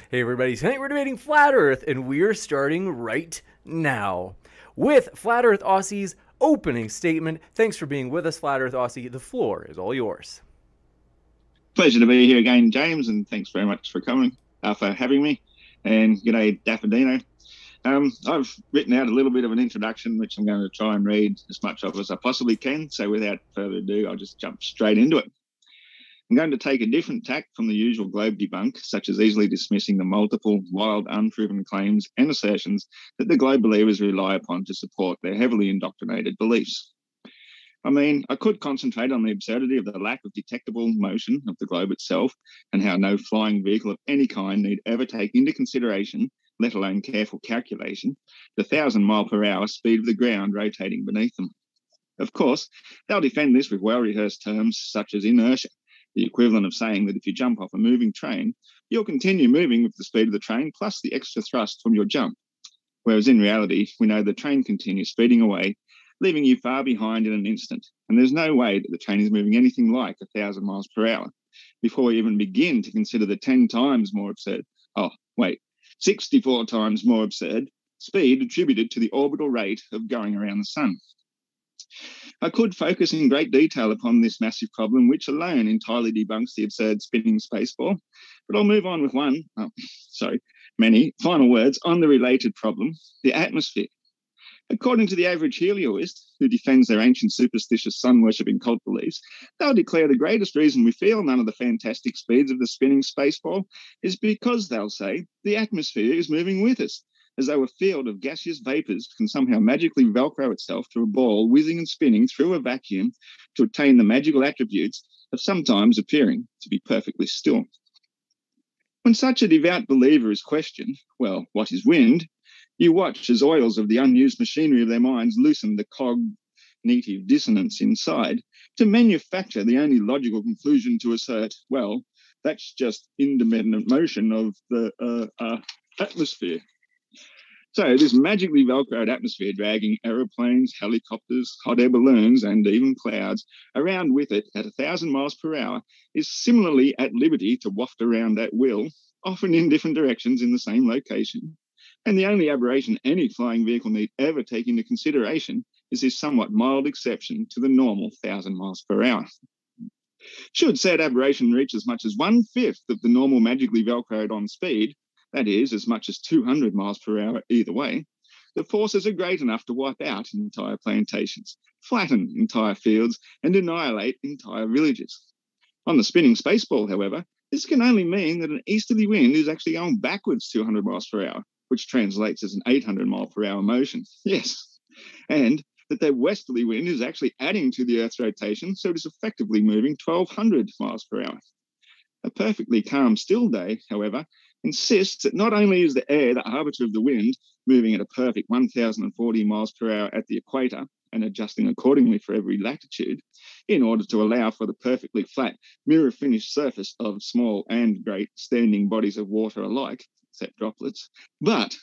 Hey everybody, tonight we're debating Flat Earth, and we're starting right now with Flat Earth Aussie's opening statement. Thanks for being with us, Flat Earth Aussie. The floor is all yours. Pleasure to be here again, James, and thanks very much for having me. And g'day, Dapper Dino. I've written out a little bit of an introduction, which I'm going to try and read as much of as I possibly can. So without further ado, I'll just jump straight into it. I'm going to take a different tack from the usual globe debunk, such as easily dismissing the multiple, wild, unproven claims and assertions that the globe believers rely upon to support their heavily indoctrinated beliefs. I mean, I could concentrate on the absurdity of the lack of detectable motion of the globe itself and how no flying vehicle of any kind need ever take into consideration, let alone careful calculation, the 1,000-mile-per-hour speed of the ground rotating beneath them. Of course, they'll defend this with well-rehearsed terms such as inertia, the equivalent of saying that if you jump off a moving train, you'll continue moving with the speed of the train plus the extra thrust from your jump. Whereas in reality, we know the train continues speeding away, leaving you far behind in an instant. And there's no way that the train is moving anything like 1,000 miles per hour before we even begin to consider the 10 times more absurd, 64 times more absurd speed attributed to the orbital rate of going around the sun. I could focus in great detail upon this massive problem, which alone entirely debunks the absurd spinning spaceball, but I'll move on with many final words on the related problem, the atmosphere. According to the average helioist, who defends their ancient superstitious sun-worshipping cult beliefs, they'll declare the greatest reason we feel none of the fantastic speeds of the spinning spaceball is because, they'll say, the atmosphere is moving with us, as though a field of gaseous vapours can somehow magically velcro itself to a ball whizzing and spinning through a vacuum to attain the magical attributes of sometimes appearing to be perfectly still. When such a devout believer is questioned, well, what is wind? You watch as oils of the unused machinery of their minds loosen the cognitive dissonance inside to manufacture the only logical conclusion to assert, well, that's just independent motion of the atmosphere. So this magically velcroed atmosphere dragging aeroplanes, helicopters, hot air balloons, and even clouds around with it at 1,000 miles per hour is similarly at liberty to waft around at will, often in different directions in the same location. And the only aberration any flying vehicle need ever take into consideration is this somewhat mild exception to the normal 1,000 miles per hour. Should said aberration reach as much as 1/5 of the normal magically velcroed on speed, that is, as much as 200 miles per hour either way, the forces are great enough to wipe out entire plantations, flatten entire fields, and annihilate entire villages. On the spinning spaceball, however, this can only mean that an easterly wind is actually going backwards 200 miles per hour, which translates as an 800 mile per hour motion. Yes. And that the westerly wind is actually adding to the Earth's rotation, so it is effectively moving 1,200 miles per hour. A perfectly calm, still day, however, insists that not only is the air the arbiter of the wind, moving at a perfect 1,040 miles per hour at the equator and adjusting accordingly for every latitude, in order to allow for the perfectly flat, mirror-finished surface of small and great standing bodies of water alike, except droplets, but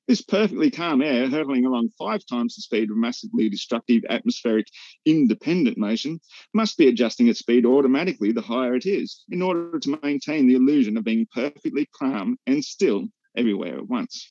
this perfectly calm air hurtling along 5 times the speed of massively destructive atmospheric independent motion must be adjusting its speed automatically the higher it is in order to maintain the illusion of being perfectly calm and still everywhere at once.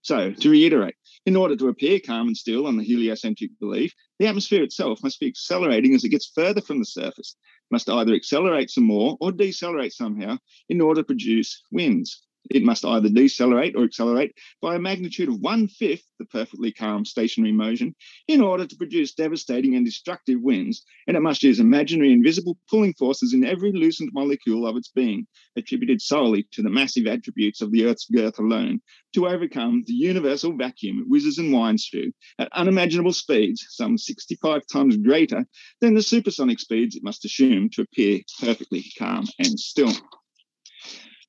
So, to reiterate, in order to appear calm and still on the heliocentric belief, the atmosphere itself must be accelerating as it gets further from the surface, must either accelerate some more or decelerate somehow in order to produce winds. It must either decelerate or accelerate by a magnitude of 1/5 the perfectly calm stationary motion in order to produce devastating and destructive winds, and it must use imaginary invisible pulling forces in every loosened molecule of its being, attributed solely to the massive attributes of the Earth's girth alone, to overcome the universal vacuum it whizzes and winds through at unimaginable speeds, some 65 times greater than the supersonic speeds it must assume to appear perfectly calm and still.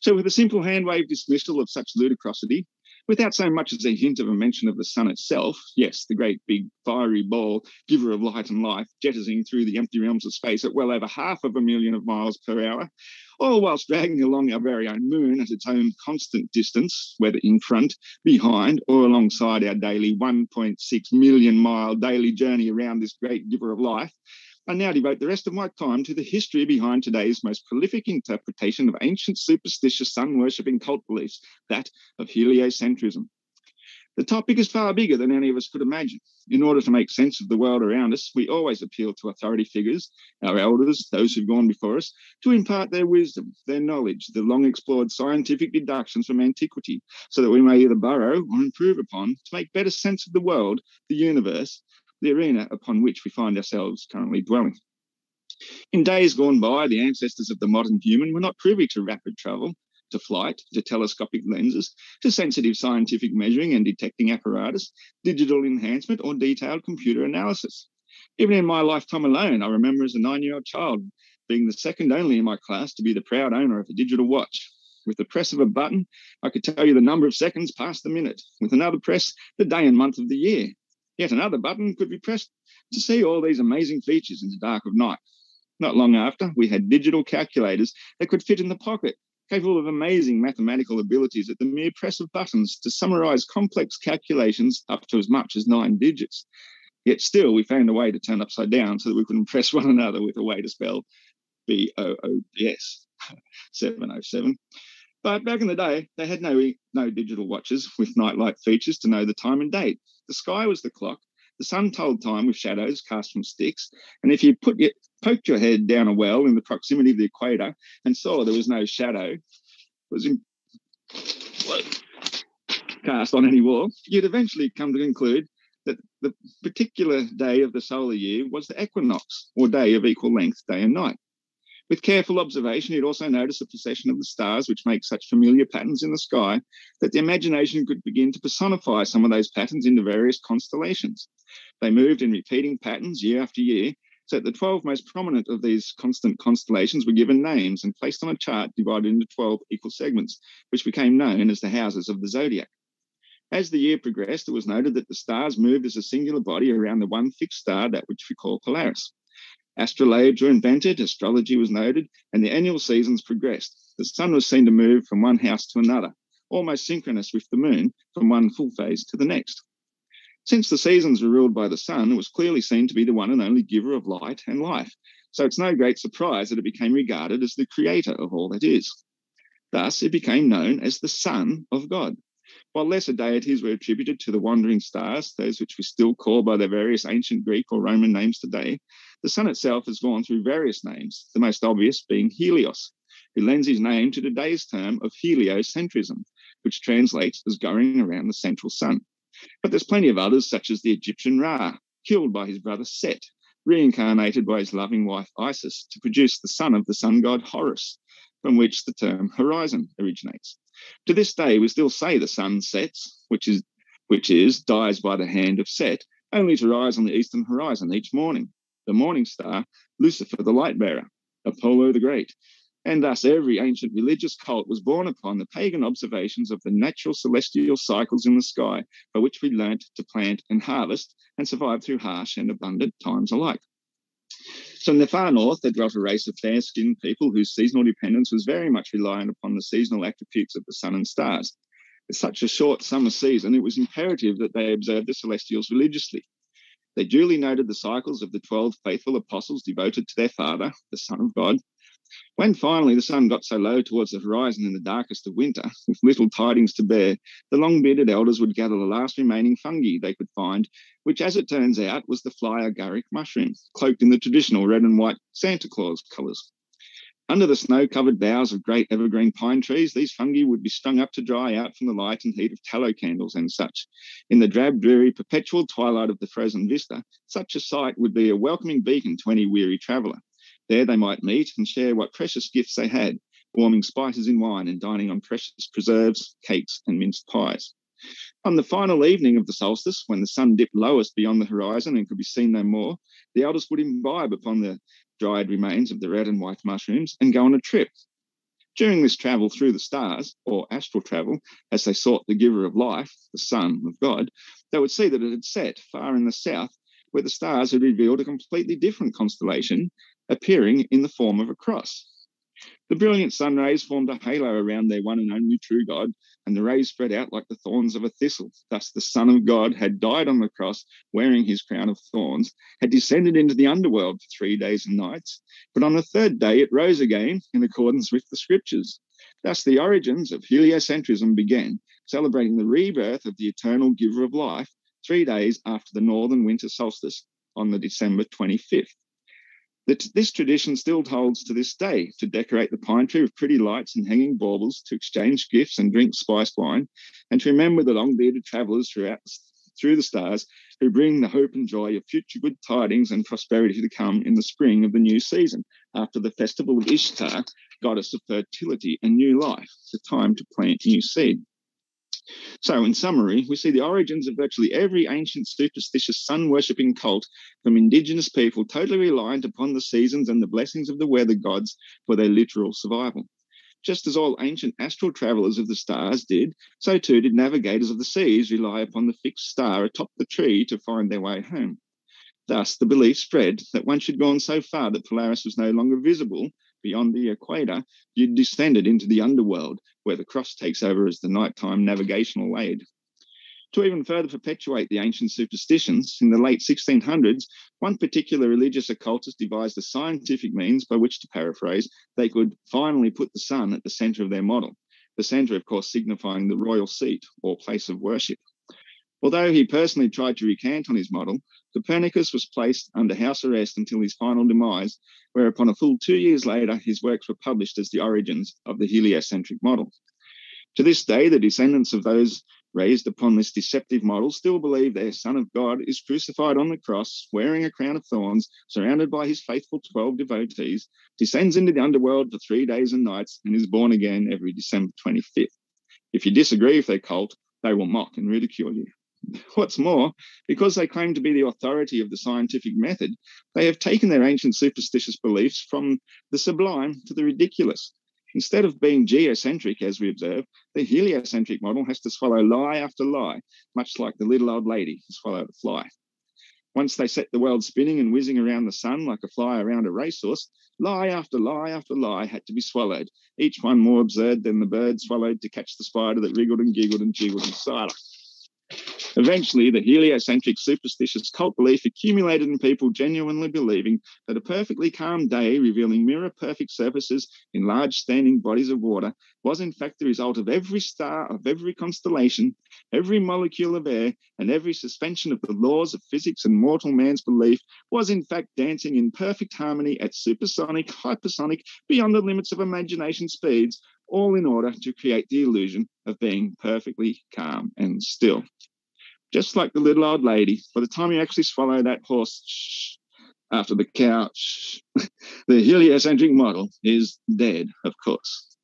So with a simple hand-wave dismissal of such ludicrosity, without so much as a hint of a mention of the sun itself, yes, the great big fiery ball, giver of light and life, jettisoning through the empty realms of space at well over 500,000 miles per hour, all whilst dragging along our very own moon at its own constant distance, whether in front, behind, or alongside our daily 1.6 million mile daily journey around this great giver of life, I now devote the rest of my time to the history behind today's most prolific interpretation of ancient superstitious sun-worshipping cult beliefs, that of heliocentrism. The topic is far bigger than any of us could imagine. In order to make sense of the world around us, we always appeal to authority figures, our elders, those who've gone before us, to impart their wisdom, their knowledge, the long-explored scientific deductions from antiquity, so that we may either borrow or improve upon to make better sense of the world, the universe, the arena upon which we find ourselves currently dwelling. In days gone by, the ancestors of the modern human were not privy to rapid travel, to flight, to telescopic lenses, to sensitive scientific measuring and detecting apparatus, digital enhancement, or detailed computer analysis. Even in my lifetime alone, I remember as a 9-year-old child being the second only in my class to be the proud owner of a digital watch. With the press of a button, I could tell you the number of seconds past the minute. With another press, the day and month of the year. Yet another button could be pressed to see all these amazing features in the dark of night. Not long after, we had digital calculators that could fit in the pocket, capable of amazing mathematical abilities at the mere press of buttons to summarize complex calculations up to as much as 9 digits. Yet still, we found a way to turn upside down so that we could impress one another with a way to spell BOOS 707. But back in the day, they had no digital watches with nightlight features to know the time and date. The sky was the clock. The sun told time with shadows cast from sticks. And if you poked your head down a well in the proximity of the equator and saw there was no shadow cast on any wall, you'd eventually come to conclude that the particular day of the solar year was the equinox, or day of equal length, day and night. With careful observation, you'd also notice the procession of the stars, which make such familiar patterns in the sky that the imagination could begin to personify some of those patterns into various constellations. They moved in repeating patterns year after year, so that the 12 most prominent of these constant constellations were given names and placed on a chart divided into 12 equal segments, which became known as the houses of the zodiac. As the year progressed, it was noted that the stars moved as a singular body around the one fixed star, that which we call Polaris. Astrolabes were invented, astrology was noted, and the annual seasons progressed. The sun was seen to move from one house to another, almost synchronous with the moon, from one full phase to the next. Since the seasons were ruled by the sun, it was clearly seen to be the one and only giver of light and life. So it's no great surprise that it became regarded as the creator of all that is. Thus, it became known as the Son of God. While lesser deities were attributed to the wandering stars, those which we still call by their various ancient Greek or Roman names today, the sun itself has gone through various names, the most obvious being Helios, who lends his name to today's term of heliocentrism, which translates as going around the central sun. But there's plenty of others, such as the Egyptian Ra, killed by his brother Set, reincarnated by his loving wife Isis to produce the son of the sun god Horus, from which the term horizon originates. To this day, we still say the sun sets, which is dies by the hand of Set, only to rise on the eastern horizon each morning. The morning star, Lucifer the light bearer, Apollo the Great. And thus every ancient religious cult was born upon the pagan observations of the natural celestial cycles in the sky, by which we learnt to plant and harvest and survive through harsh and abundant times alike. So in the far north, there dwelt a race of fair-skinned people whose seasonal dependence was very much reliant upon the seasonal attributes of the sun and stars. With such a short summer season, it was imperative that they observe the celestials religiously. They duly noted the cycles of the 12 faithful apostles devoted to their Father, the Son of God. When finally the sun got so low towards the horizon in the darkest of winter, with little tidings to bear, the long-bearded elders would gather the last remaining fungi they could find, which, as it turns out, was the fly agaric mushroom, cloaked in the traditional red and white Santa Claus colours. Under the snow-covered boughs of great evergreen pine trees, these fungi would be strung up to dry out from the light and heat of tallow candles and such. In the drab, dreary, perpetual twilight of the frozen vista, such a sight would be a welcoming beacon to any weary traveller. There they might meet and share what precious gifts they had, warming spices in wine and dining on precious preserves, cakes and minced pies. On the final evening of the solstice, when the sun dipped lowest beyond the horizon and could be seen no more, the elders would imbibe upon the dried remains of the red and white mushrooms and go on a trip. During this travel through the stars, or astral travel, as they sought the giver of life, the Son of God, they would see that it had set far in the south, where the stars had revealed a completely different constellation, appearing in the form of a cross. The brilliant sun rays formed a halo around their one and only true God, and the rays spread out like the thorns of a thistle. Thus the Son of God had died on the cross, wearing his crown of thorns, had descended into the underworld for 3 days and nights, but on the third day it rose again in accordance with the scriptures. Thus the origins of heliocentrism began, celebrating the rebirth of the eternal giver of life 3 days after the northern winter solstice on the December 25th. This tradition still holds to this day, to decorate the pine tree with pretty lights and hanging baubles, to exchange gifts and drink spiced wine, and to remember the long-bearded travellers through the stars who bring the hope and joy of future good tidings and prosperity to come in the spring of the new season, after the festival of Ishtar, goddess of fertility and new life, the time to plant new seed. So, in summary, we see the origins of virtually every ancient superstitious sun-worshipping cult from indigenous people totally reliant upon the seasons and the blessings of the weather gods for their literal survival. Just as all ancient astral travellers of the stars did, so too did navigators of the seas rely upon the fixed star atop the tree to find their way home. Thus, the belief spread that once you'd gone so far that Polaris was no longer visible beyond the equator, you'd descended into the underworld, where the cross takes over as the nighttime navigational aid. To even further perpetuate the ancient superstitions, in the late 1600s, one particular religious occultist devised a scientific means by which, to paraphrase, they could finally put the sun at the centre of their model, the centre, of course, signifying the royal seat or place of worship. Although he personally tried to recant on his model, Copernicus was placed under house arrest until his final demise, whereupon a full 2 years later, his works were published as the origins of the heliocentric model. To this day, the descendants of those raised upon this deceptive model still believe their Son of God is crucified on the cross, wearing a crown of thorns, surrounded by his faithful 12 devotees, descends into the underworld for 3 days and nights, and is born again every December 25th. If you disagree with their cult, they will mock and ridicule you. What's more, because they claim to be the authority of the scientific method, they have taken their ancient superstitious beliefs from the sublime to the ridiculous. Instead of being geocentric, as we observe, the heliocentric model has to swallow lie after lie, much like the little old lady swallowed a fly. Once they set the world spinning and whizzing around the sun like a fly around a racehorse, lie after lie after lie had to be swallowed, each one more absurd than the bird swallowed to catch the spider that wriggled and giggled and jiggled inside her. Eventually, the heliocentric superstitious cult belief accumulated in people genuinely believing that a perfectly calm day revealing mirror-perfect surfaces in large standing bodies of water was in fact the result of every star of every constellation, every molecule of air, and every suspension of the laws of physics, and mortal man's belief was in fact dancing in perfect harmony at supersonic, hypersonic, beyond the limits of imagination speeds, all in order to create the illusion of being perfectly calm and still. Just like the little old lady, by the time you actually swallow that horse after the cow, the heliocentric model is dead, of course.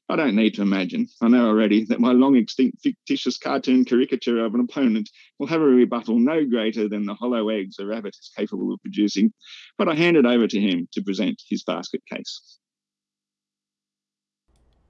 I don't need to imagine. I know already that my long extinct fictitious cartoon caricature of an opponent will have a rebuttal no greater than the hollow eggs a rabbit is capable of producing, but I hand it over to him to present his basket case.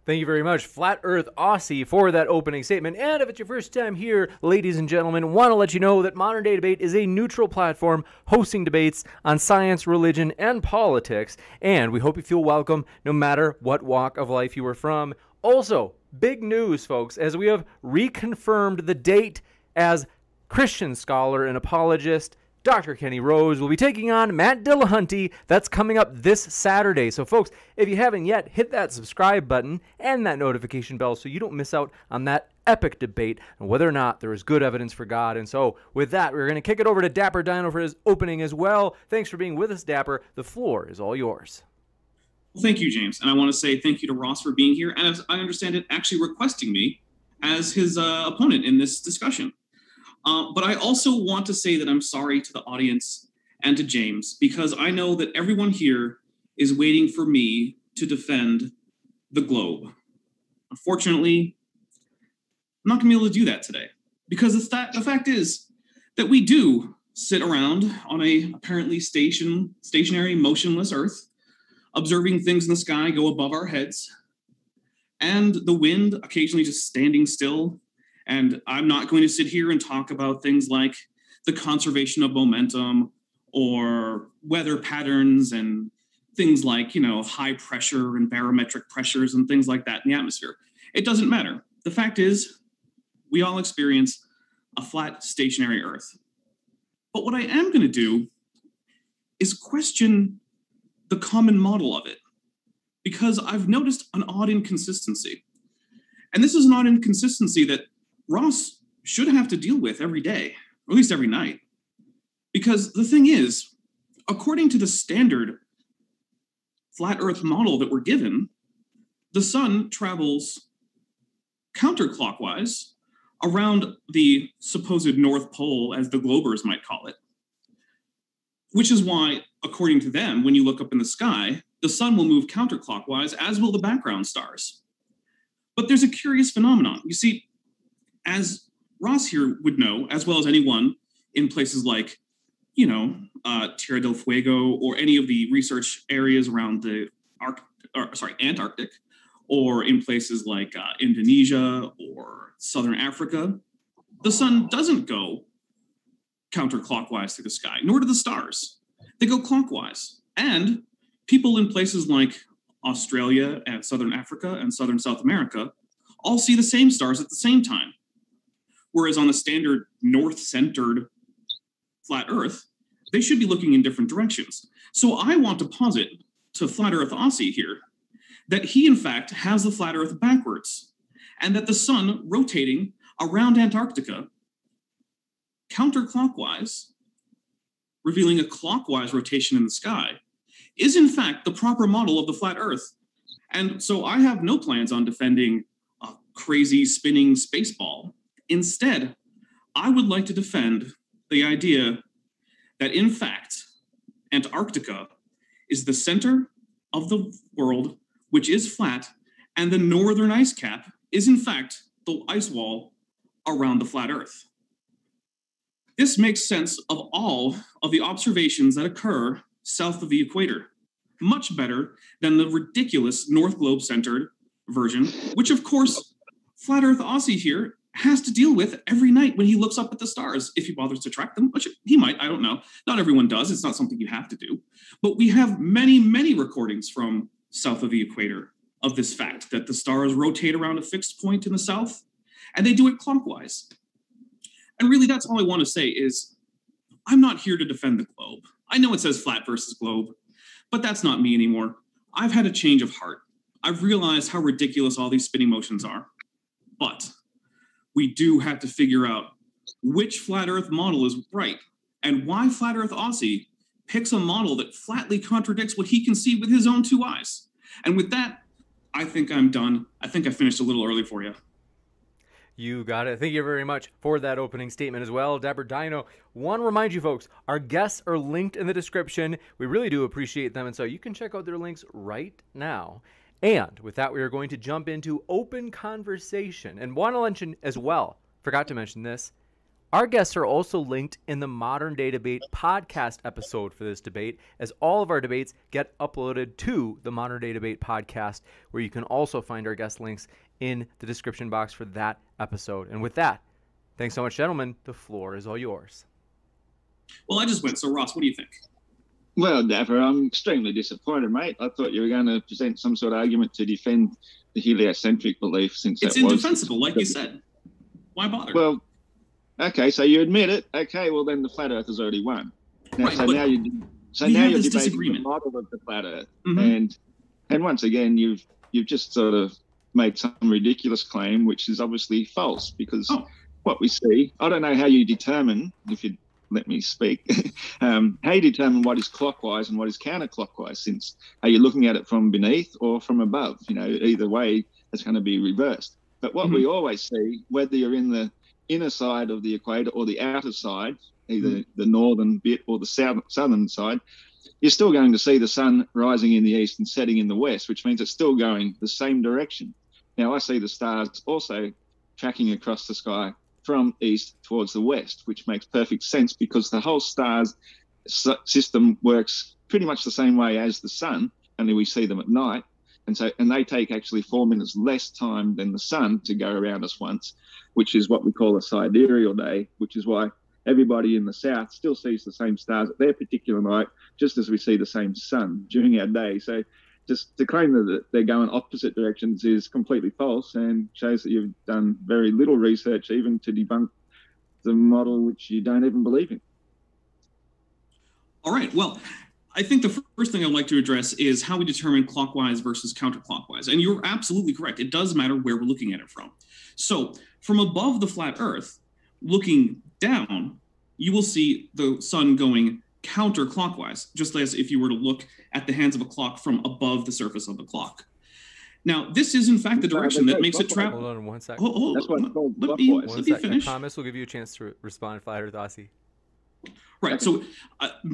Thank you very much, Flat Earth Aussie, for that opening statement. And if it's your first time here, ladies and gentlemen, want to let you know that Modern Day Debate is a neutral platform hosting debates on science, religion, and politics. And we hope you feel welcome no matter what walk of life you are from. Also, big news, folks, as we have reconfirmed the date as Christian scholar and apologist Dr. Kenny Rose will be taking on Matt Dillahunty. That's coming up this Saturday. So, folks, if you haven't yet, hit that subscribe button and that notification bell so you don't miss out on that epic debate on whether or not there is good evidence for God. And so, with that, we're going to kick it over to Dapper Dino for his opening as well. Thanks for being with us, Dapper. The floor is all yours. Well, thank you, James. And I want to say thank you to Ross for being here. And as I understand it, actually requesting me as his opponent in this discussion. But I also want to say that I'm sorry to the audience and to James, because I know that everyone here is waiting for me to defend the globe. Unfortunately, I'm not going to be able to do that today, because the fact is that we do sit around on a apparently stationary, motionless Earth, observing things in the sky go above our heads, and the wind occasionally just standing still. And I'm not going to sit here and talk about things like the conservation of momentum or weather patterns and things like, high pressure and barometric pressures and things like that in the atmosphere. It doesn't matter. the fact is, we all experience a flat, stationary Earth. But what I am going to do is question the common model of it, because I've noticed an odd inconsistency. And this is an odd inconsistency that Ross should have to deal with every day, or at least every night. Because the thing is, according to the standard flat Earth model that we're given, the sun travels counterclockwise around the supposed North Pole, as the Globers might call it. Which is why, according to them, when you look up in the sky, the sun will move counterclockwise, as will the background stars. But there's a curious phenomenon. You see, as Ross here would know, as well as anyone in places like, Tierra del Fuego, or any of the research areas around the Antarctic, or in places like Indonesia or Southern Africa, the sun doesn't go counterclockwise through the sky, nor do the stars. They go clockwise. And people in places like Australia and Southern Africa and Southern South America all see the same stars at the same time. Whereas on the standard north-centered flat Earth, they should be looking in different directions. So I want to posit to Flat Earth Aussie here that he, in fact, has the flat Earth backwards, and that the sun rotating around Antarctica counterclockwise, revealing a clockwise rotation in the sky, is in fact the proper model of the flat Earth. And so I have no plans on defending a crazy spinning space ball. Instead, I would like to defend the idea that, in fact, Antarctica is the center of the world, which is flat, and the northern ice cap is, in fact, the ice wall around the flat Earth. This makes sense of all of the observations that occur south of the equator, much better than the ridiculous North Globe-centered version, which, of course, Flat Earth Aussie here has to deal with every night when he looks up at the stars, if he bothers to track them, which he might, I don't know. Not everyone does. It's not something you have to do. But we have many, many recordings from south of the equator of this fact, that the stars rotate around a fixed point in the south, and they do it clockwise. And really, that's all I want to say is, I'm not here to defend the globe. I know it says flat versus globe, but that's not me anymore. I've had a change of heart. I've realized how ridiculous all these spinning motions are. But we do have to figure out which flat Earth model is right, and why Flat Earth Aussie picks a model that flatly contradicts what he can see with his own two eyes. And with that, I think I'm done. I think I finished a little early for you. You got it. Thank you very much for that opening statement as well, Dapper Dino. Want to remind you folks, our guests are linked in the description. We really do appreciate them, and so you can check out their links right now. And with that, we are going to jump into open conversation. And want to mention as well, forgot to mention this, our guests are also linked in the Modern Day Debate podcast episode for this debate, as all of our debates get uploaded to the Modern Day Debate podcast, where you can also find our guest links in the description box for that episode. And with that, thanks so much, gentlemen. The floor is all yours. Well, I just went. So, Ross, what do you think? Well, Dapper, I'm extremely disappointed, mate. I thought you were going to present some sort of argument to defend the heliocentric belief, since it's indefensible, like you said. Why bother? Well, okay, so you admit it. Okay, well then the flat Earth has already won. Now, right, so now you're debating the model of the flat Earth, and once again you've just sort of made some ridiculous claim, which is obviously false, because what we see, I don't know how you determine, if you let me speak, how you determine what is clockwise and what is counterclockwise, since are you looking at it from beneath or from above? Either way, it's going to be reversed. But what we always see, whether you're in the inner side of the equator or the outer side, either the northern bit or the southern side, you're still going to see the sun rising in the east and setting in the west, which means it's still going the same direction. Now, I see the stars also tracking across the sky from east towards the west, which makes perfect sense, because the whole stars system works pretty much the same way as the sun, only we see them at night. And they take actually 4 minutes less time than the sun to go around us once, which is what we call a sidereal day, which is why everybody in the south still sees the same stars at their particular night, just as we see the same sun during our day. So just to claim that they're going opposite directions is completely false and shows that you've done very little research even to debunk the model which you don't even believe in. All right. Well, I think the first thing I'd like to address is how we determine clockwise versus counterclockwise. And you're absolutely correct. It does matter where we're looking at it from. So from above the flat Earth, looking down, you will see the sun going counterclockwise, just as if you were to look at the hands of a clock from above the surface of the clock. Now, this is in fact the direction that makes it travel. Hold on 1 second. Hold That's what on. it's called. Let me finish. Thomas will give you a chance to respond, Flat Earth Aussie. Right. So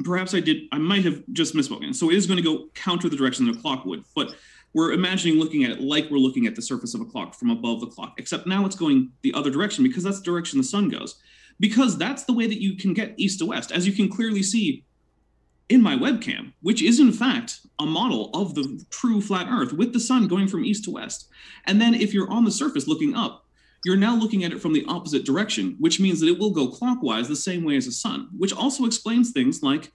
perhaps I might have just misspoken. So it is going to go counter the direction the clock would, but we're imagining looking at it like we're looking at the surface of a clock from above the clock, except now it's going the other direction because that's the direction the sun goes. Because that's the way that you can get east to west, as you can clearly see in my webcam, which is in fact a model of the true flat Earth with the sun going from east to west. And then if you're on the surface looking up, you're now looking at it from the opposite direction, which means that it will go clockwise the same way as the sun, which also explains things like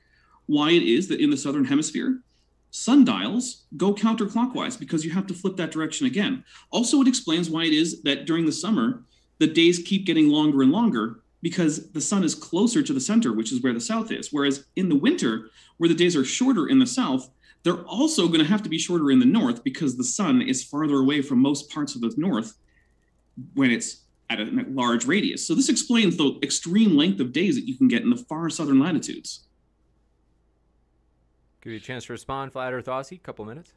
why it is that in the southern hemisphere, sundials go counterclockwise because you have to flip that direction again. Also, it explains why it is that during the summer, the days keep getting longer and longer because the sun is closer to the center, which is where the south is. Whereas in the winter, where the days are shorter in the south, they're also going to have to be shorter in the north because the sun is farther away from most parts of the north when it's at a large radius. So this explains the extreme length of days that you can get in the far southern latitudes. Give you a chance to respond, Flat Earth Aussie. Couple minutes.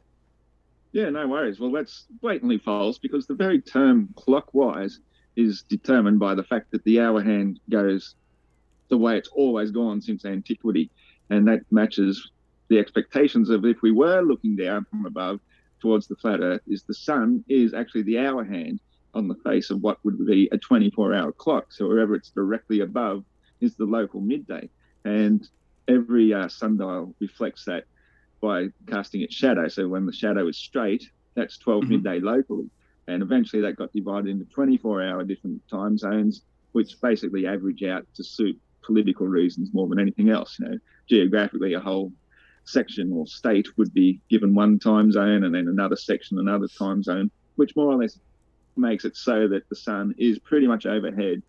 Yeah, no worries. Well, that's blatantly false because the very term clockwise is determined by the fact that the hour hand goes the way it's always gone since antiquity. And that matches the expectations of if we were looking down from above towards the flat Earth, is the sun is actually the hour hand on the face of what would be a 24-hour clock. So wherever it's directly above is the local midday. And every sundial reflects that by casting its shadow. So when the shadow is straight, that's 12 midday locally. And eventually that got divided into 24-hour different time zones, which basically average out to suit political reasons more than anything else. You know, geographically, a whole section or state would be given one time zone and then another section, another time zone, which more or less makes it so that the sun is pretty much overhead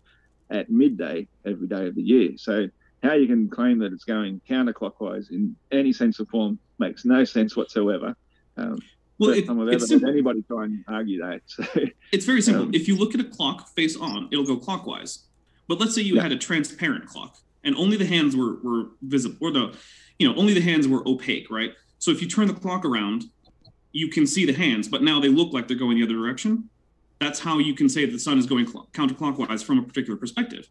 at midday every day of the year. So how you can claim that it's going counterclockwise in any sense or form makes no sense whatsoever. Well, I've ever heard anybody try and argue that. So, it's very simple. If you look at a clock face on, it'll go clockwise. But let's say you had a transparent clock and only the hands were visible, or only the hands were opaque, right? So if you turn the clock around, you can see the hands, but now they look like they're going the other direction. That's how you can say that the sun is going counterclockwise from a particular perspective.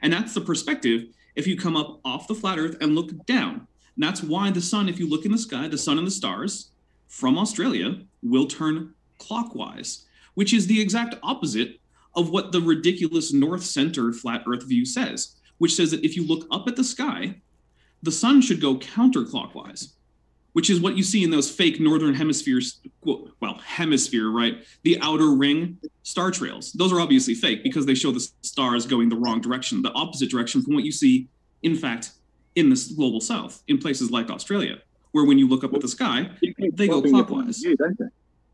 And that's the perspective if you come up off the flat Earth and look down. And that's why the sun, if you look in the sky, the sun and the stars from Australia will turn clockwise, which is the exact opposite of what the ridiculous North Center flat Earth view says, which says that if you look up at the sky, the sun should go counterclockwise, which is what you see in those fake Northern Hemispheres, hemisphere, right? The outer ring star trails. Those are obviously fake because they show the stars going the wrong direction, the opposite direction from what you see, in fact, in the global south, in places like Australia, where when you look up at the sky, they go clockwise. View, don't they?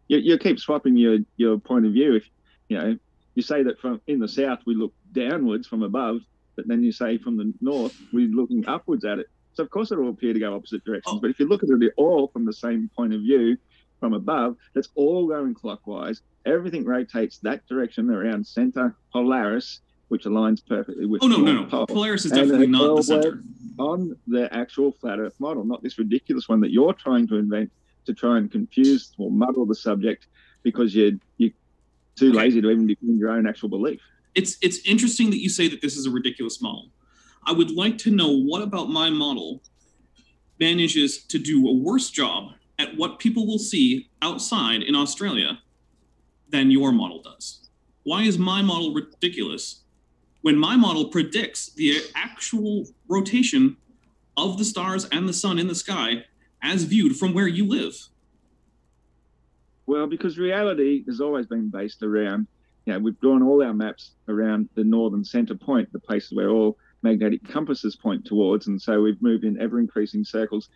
You keep swapping your point of view. If you say that from in the south we look downwards from above, but then you say from the north we're looking upwards at it. So of course it will appear to go opposite directions. But if you look at it all from the same point of view from above, that's all going clockwise. Everything rotates that direction around center Polaris, which aligns perfectly with the North Pole. Polaris is definitely not the center. On the actual flat Earth model, not this ridiculous one that you're trying to invent to try and confuse or muddle the subject because you're too lazy to even defend your own actual belief. It's interesting that you say that this is a ridiculous model. I would like to know what about my model manages to do a worse job at what people will see outside in Australia than your model does. Why is my model ridiculous when my model predicts the actual rotation of the stars and the sun in the sky as viewed from where you live? Well, because reality has always been based around, we've drawn all our maps around the northern center point, the places where all magnetic compasses point towards. And so we've moved in ever increasing circles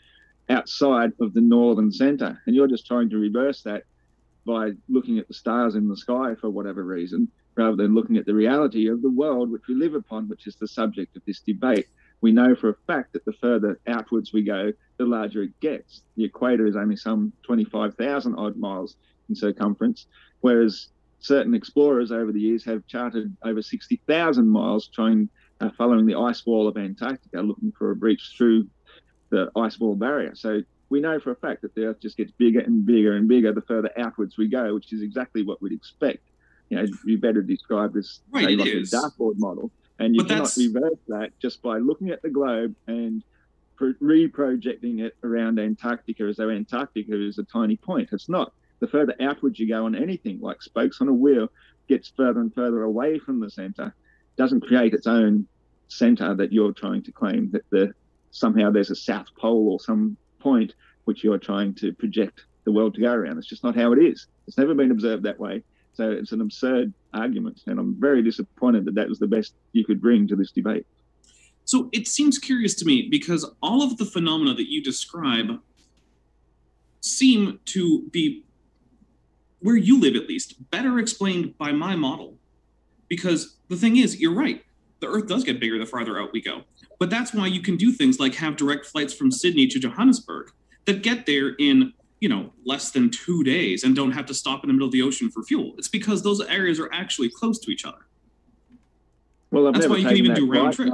outside of the northern center, and you're just trying to reverse that by looking at the stars in the sky for whatever reason, rather than looking at the reality of the world which we live upon, which is the subject of this debate. We know for a fact that the further outwards we go, the larger it gets. The equator is only some 25,000 odd miles in circumference, whereas certain explorers over the years have charted over 60,000 miles following the ice wall of Antarctica, looking for a breach through the ice wall barrier. So we know for a fact that the Earth just gets bigger and bigger and bigger the further outwards we go, which is exactly what we'd expect. You know, you better describe this right, like a dartboard model, and you cannot reverse that just by looking at the globe and reprojecting it around Antarctica as though Antarctica is a tiny point. It's not. The further outwards you go on anything, like spokes on a wheel, gets further and further away from the center, doesn't create its own center that you're trying to claim that somehow there's a South Pole or some point which you're trying to project the world to go around. It's just not how it is. It's never been observed that way. So it's an absurd argument, and I'm very disappointed that was the best you could bring to this debate. So it seems curious to me because all of the phenomena that you describe seem to be, where you live at least, better explained by my model. Because the thing is, you're right, the Earth does get bigger the farther out we go. But that's why you can do things like have direct flights from Sydney to Johannesburg that get there in, less than 2 days and don't have to stop in the middle of the ocean for fuel. It's because those areas are actually close to each other. Well, that's why you can even do round trip.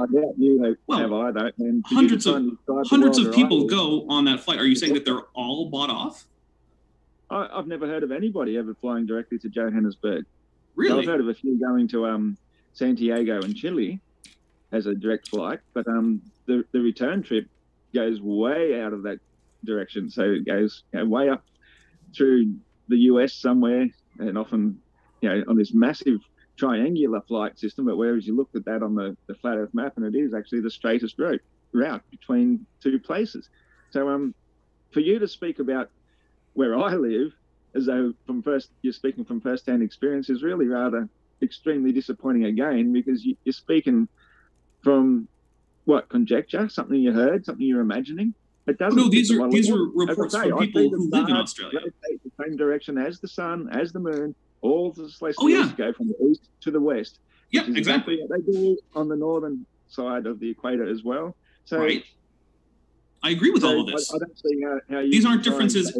Hundreds of people go on that flight. Are you saying that they're all bought off? I've never heard of anybody ever flying directly to Johannesburg. Really? I've heard of a few going to Santiago in Chile as a direct flight, but the return trip goes way out of that direction. So it goes way up through the US somewhere, and often on this massive triangular flight system. But whereas you looked at that on the flat Earth map, and it is actually the straightest route between two places. So for you to speak about where I live as though you're speaking from first-hand experience is really rather extremely disappointing again, because you're speaking from conjecture, something you heard, something you're imagining. It doesn't. No, these are reports from people who live in Australia. The same direction as the sun, as the moon. All the celestials go from the east to the west. Yeah, exactly. What they do on the northern side of the equator as well. So, right. I agree with all of this. I don't see how you. These aren't differences.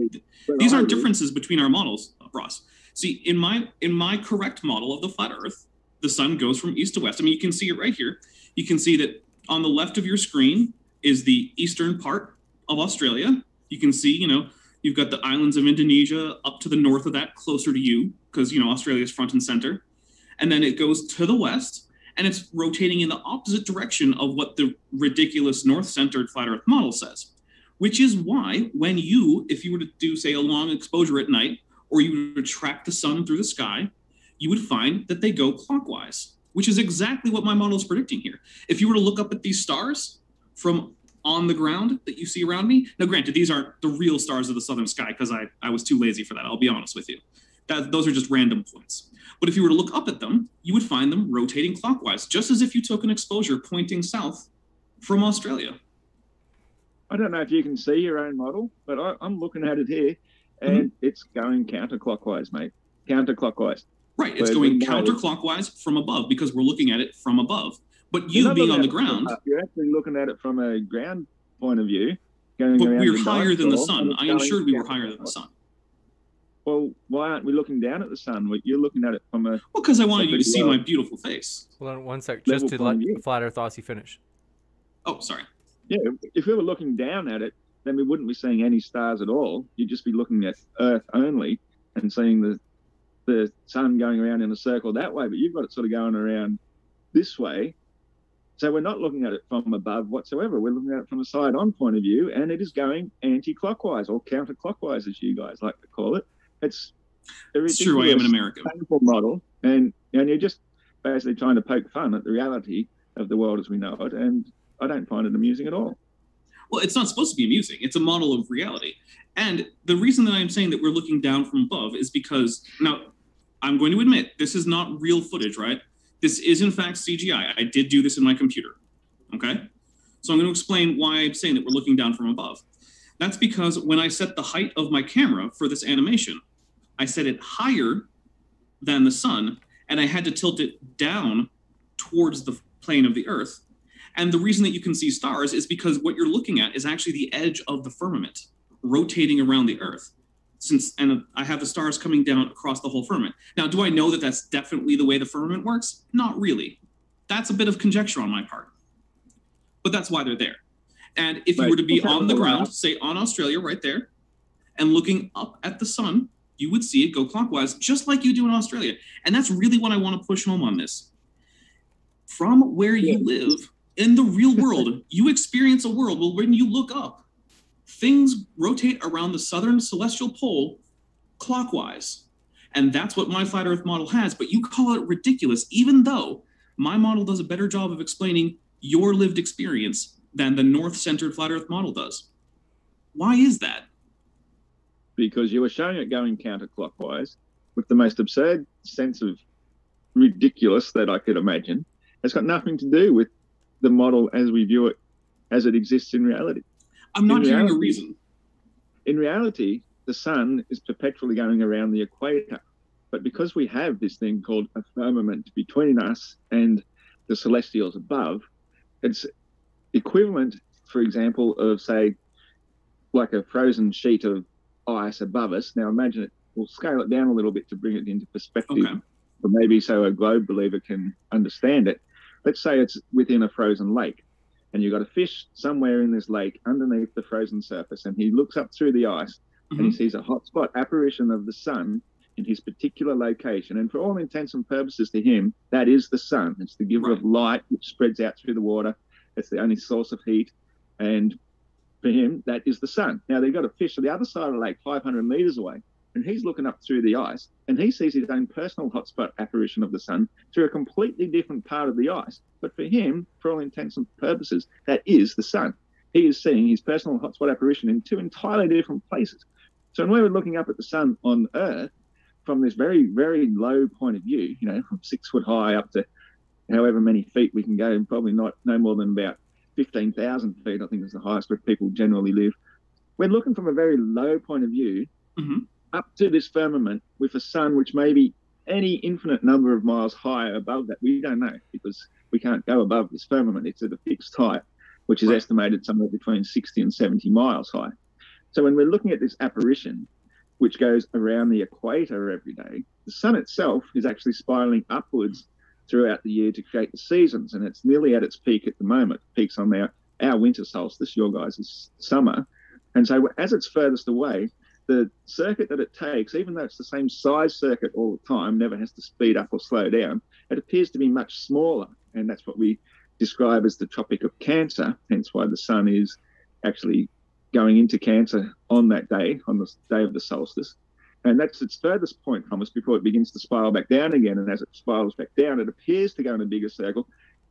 These aren't differences between our models, Ross. See, in my correct model of the flat Earth, the sun goes from east to west. I mean, you can see it right here. You can see that on the left of your screen is the eastern part of Australia. You can see, you've got the islands of Indonesia up to the north of that, closer to you, because, Australia is front and center. And then it goes to the west, and it's rotating in the opposite direction of what the ridiculous north-centered flat Earth model says, which is why if you were to do, say, a long exposure at night, or you were to track the sun through the sky, you would find that they go clockwise, which is exactly what my model is predicting here. If you were to look up at these stars from on the ground that you see around me, now granted, these aren't the real stars of the southern sky because I was too lazy for that, I'll be honest with you. Those are just random points. But if you were to look up at them, you would find them rotating clockwise, just as if you took an exposure pointing south from Australia. I don't know if you can see your own model, but I'm looking at it here, and it's going counterclockwise, mate. Counterclockwise. Right, it's going counterclockwise from above because we're looking at it from above. But you being on the ground... You're actually looking at it from a ground point of view. But we're higher than the sun. I ensured we were higher than the sun. Well, why aren't we looking down at the sun? You're looking at it from a... Well, because I wanted you to see my beautiful face. Hold on 1 sec, just to let Flat Earth Aussie finish. Oh, sorry. Yeah, if we were looking down at it, then we wouldn't be seeing any stars at all. You'd just be looking at Earth only and seeing the sun going around in a circle that way. But you've got it sort of going around this way. So we're not looking at it from above whatsoever. We're looking at it from a side-on point of view, and it is going anti-clockwise or counterclockwise, as you guys like to call it. It's true. I am an American. Painful model, and you're just basically trying to poke fun at the reality of the world as we know it, and I don't find it amusing at all. Well, it's not supposed to be amusing. It's a model of reality. And the reason that I'm saying that we're looking down from above is because, now, I'm going to admit, this is not real footage, right? This is, in fact, CGI. I did do this in my computer, okay? So I'm going to explain why I'm saying that we're looking down from above. That's because when I set the height of my camera for this animation, I set it higher than the sun, and I had to tilt it down towards the plane of the Earth. And the reason that you can see stars is because what you're looking at is actually the edge of the firmament rotating around the Earth. And I have the stars coming down across the whole firmament. Now, do I know that that's definitely the way the firmament works? Not really. That's a bit of conjecture on my part. But that's why they're there. And if you were to be on the ground, say on Australia right there, and looking up at the sun, you would see it go clockwise, just like you do in Australia. And that's really what I want to push home on this. From where you live, in the real world, you experience a world where when you look up, things rotate around the southern celestial pole clockwise. And that's what my flat Earth model has, but you call it ridiculous, even though my model does a better job of explaining your lived experience than the north-centered flat Earth model does. Why is that? Because you were showing it going counterclockwise with the most absurd sense of ridiculous that I could imagine. It's got nothing to do with the model as we view it, as it exists in reality. I'm not hearing a reason. In reality, the sun is perpetually going around the equator. But because we have this thing called a firmament between us and the celestials above, it's equivalent, for example, of, say, like a frozen sheet of ice above us. Now imagine it, we'll scale it down a little bit to bring it into perspective, or maybe so a globe believer can understand it. Let's say it's within a frozen lake, and you've got a fish somewhere in this lake underneath the frozen surface, and he looks up through the ice and he sees a hotspot apparition of the sun in his particular location. And for all intents and purposes to him, that is the sun. It's the giver of light, which spreads out through the water. It's the only source of heat. And for him, that is the sun. Now, they've got a fish on the other side of the lake, 500 meters away, and he's looking up through the ice, and he sees his own personal hotspot apparition of the sun through a completely different part of the ice. But for him, for all intents and purposes, that is the sun. He is seeing his personal hotspot apparition in two entirely different places. So when we're looking up at the sun on Earth, from this very, very low point of view, you know, from 6 foot high up to however many feet we can go, and probably no more than about 15,000 feet, I think is the highest where people generally live. We're looking from a very low point of view up to this firmament with a sun which may be any infinite number of miles higher above that. We don't know, because we can't go above this firmament. It's at a fixed height, which is estimated somewhere between 60 and 70 miles high. So when we're looking at this apparition, which goes around the equator every day, the sun itself is actually spiraling upwards throughout the year to create the seasons, and it's nearly at its peak at the moment. It peaks on our winter solstice, your guys' summer. And so as it's furthest away, the circuit that it takes, even though it's the same size circuit all the time, never has to speed up or slow down, it appears to be much smaller. And that's what we describe as the Tropic of Cancer, hence why the sun is actually going into Cancer on that day, on the day of the solstice. And that's its furthest point from us before it begins to spiral back down again. And as it spirals back down, it appears to go in a bigger circle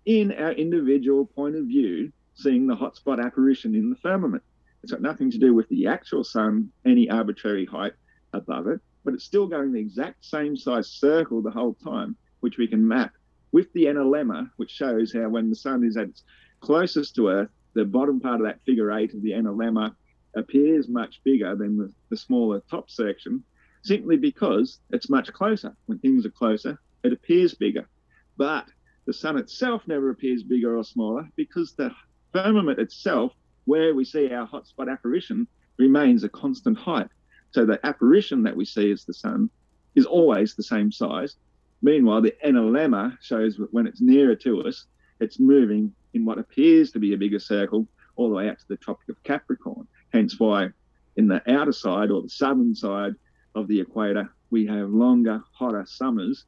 in our individual point of view, seeing the hotspot apparition in the firmament. It's got nothing to do with the actual sun, any arbitrary height above it, but it's still going the exact same size circle the whole time, which we can map with the analemma, which shows how when the sun is at its closest to Earth, the bottom part of that figure 8 of the analemma appears much bigger than the smaller top section, simply because it's much closer. When things are closer, it appears bigger. But the sun itself never appears bigger or smaller, because the firmament itself, where we see our hotspot apparition, remains a constant height. So the apparition that we see as the sun is always the same size. Meanwhile, the analemma shows that when it's nearer to us, it's moving in what appears to be a bigger circle all the way out to the Tropic of Capricorn. Hence why in the outer side, or the southern side of the equator, we have longer, hotter summers,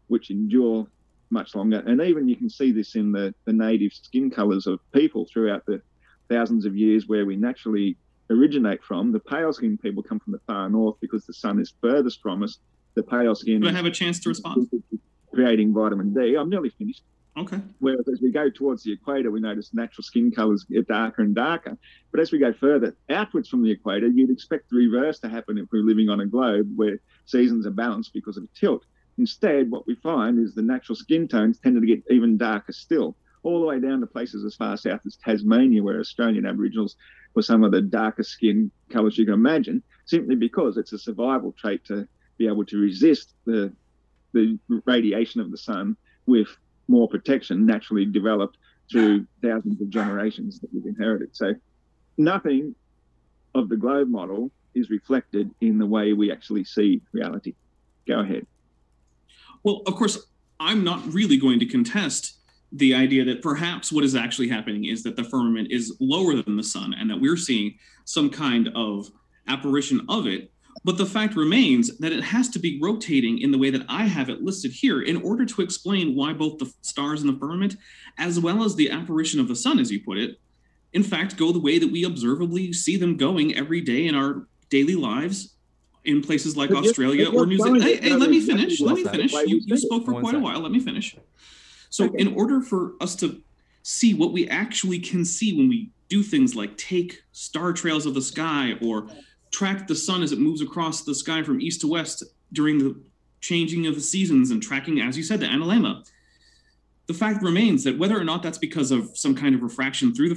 which endure much longer. And even you can see this in the native skin colours of people throughout the thousands of years where we naturally originate from. The pale skin people come from the far north because the sun is furthest from us. The pale skin... Do I have a chance to respond? Creating vitamin D. I'm nearly finished. Okay. Whereas as we go towards the equator, we notice natural skin colours get darker and darker. But as we go further outwards from the equator, you'd expect the reverse to happen if we're living on a globe where seasons are balanced because of a tilt. Instead, what we find is the natural skin tones tend to get even darker still, all the way down to places as far south as Tasmania, where Australian Aboriginals were some of the darkest skin colours you can imagine, simply because it's a survival trait to be able to resist the radiation of the sun with more protection naturally developed through thousands of generations that we've inherited. So nothing of the globe model is reflected in the way we actually see reality. Go ahead. Well, of course, I'm not really going to contest the idea that perhaps what is actually happening is that the firmament is lower than the sun and that we're seeing some kind of apparition of it. But the fact remains that it has to be rotating in the way that I have it listed here in order to explain why both the stars in the firmament, as well as the apparition of the sun, as you put it, in fact, go the way that we observably see them going every day in our daily lives in places like Australia or New Zealand. Hey, let me finish. Let me finish. You spoke for quite a while. Let me finish. So in order for us to see what we actually can see when we do things like take star trails of the sky or track the sun as it moves across the sky from east to west during the changing of the seasons and tracking, as you said, the analemma, the fact remains that whether or not that's because of some kind of refraction through the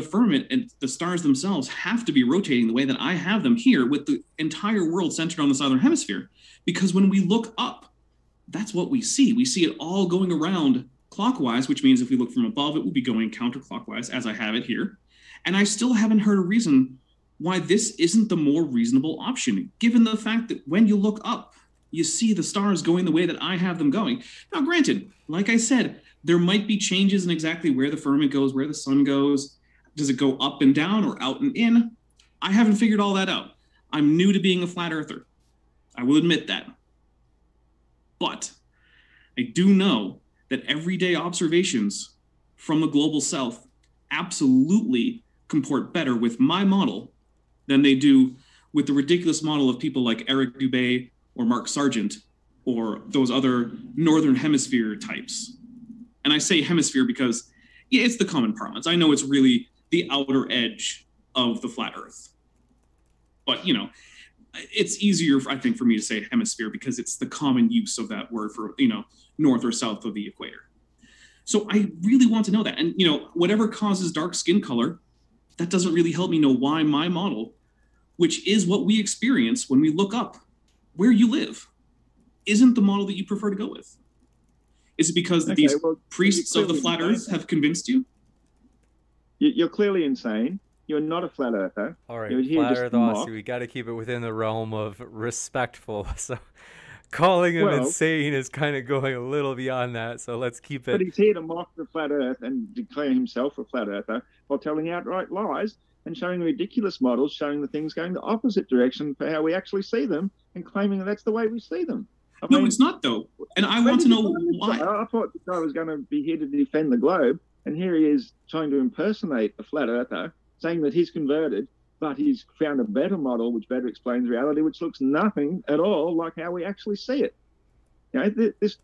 firmament and the stars themselves have to be rotating the way that I have them here with the entire world centered on the southern hemisphere. Because when we look up, that's what we see. We see it all going around clockwise, which means if we look from above, it will be going counterclockwise as I have it here. And I still haven't heard a reason why this isn't the more reasonable option, given the fact that when you look up, you see the stars going the way that I have them going. Now, granted, like I said, there might be changes in exactly where the firmament goes, where the sun goes. Does it go up and down or out and in? I haven't figured all that out. I'm new to being a flat earther. I will admit that. But I do know that everyday observations from the global south absolutely comport better with my model than they do with the ridiculous model of people like Eric Dubé or Mark Sargent or those other northern hemisphere types. And I say hemisphere because, yeah, it's the common parlance. I know it's really the outer edge of the flat earth. But, you know, it's easier, I think, for me to say hemisphere because it's the common use of that word for, you know, north or south of the equator. So I really want to know that. And, you know, whatever causes dark skin color, that doesn't really help me know why my model, which is what we experience when we look up where you live, isn't the model that you prefer to go with. Is it because these priests of the flat earth have convinced you? You're clearly insane. You're not a flat earther. All right, flat earth Aussie, we got to keep it within the realm of respectful. So calling him insane is kind of going a little beyond that. So let's keep it. But he's here to mock the flat earth and declare himself a flat earther while telling outright lies and showing ridiculous models, showing the things going the opposite direction for how we actually see them and claiming that that's the way we see them. I mean, it's not, though. And I want to know why. I thought this guy was going to be here to defend the globe, and here he is trying to impersonate a flat earther, saying that he's converted, but he's found a better model which better explains reality, which looks nothing at all like how we actually see it. You know, this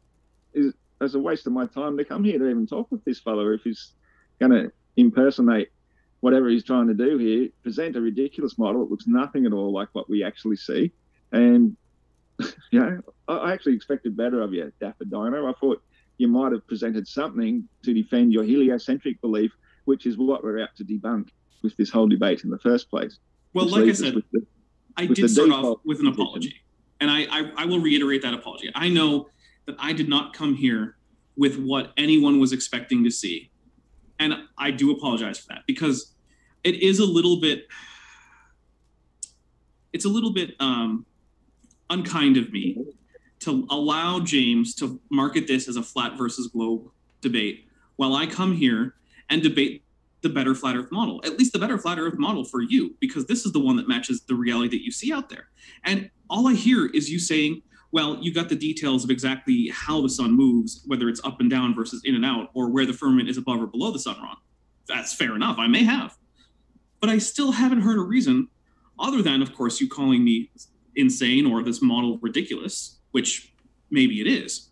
is a waste of my time to come here to even talk with this fellow if he's going to impersonate whatever he's trying to do here, present a ridiculous model. It looks nothing at all like what we actually see. And, you know, I actually expected better of you, Dapper Dino. I thought you might have presented something to defend your heliocentric belief, which is what we're out to debunk with this whole debate in the first place. Well, like I said, I did start off with an apology, and I will reiterate that apology. I know that I did not come here with what anyone was expecting to see, and I do apologize for that because it is a little bit unkind of me to allow James to market this as a flat versus globe debate while I come here and debate the better flat earth model, at least the better flat earth model for you, because this is the one that matches the reality that you see out there. And all I hear is you saying, well, you got the details of exactly how the sun moves, whether it's up and down versus in and out, or where the firmament is above or below the sun wrong. That's fair enough. I may have. But I still haven't heard a reason other than, of course, you calling me insane or this model ridiculous, which maybe it is.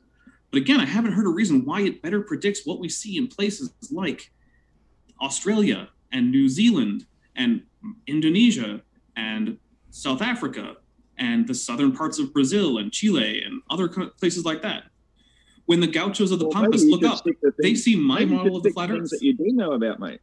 But again, I haven't heard a reason why it better predicts what we see in places like Australia and New Zealand and Indonesia and South Africa and the southern parts of Brazil and Chile and other places like that. when the gauchos of the Well, Pampas maybe you look should up, stick to they things- see my maybe you model should of the stick to flat things Earth. that you do know about, mate.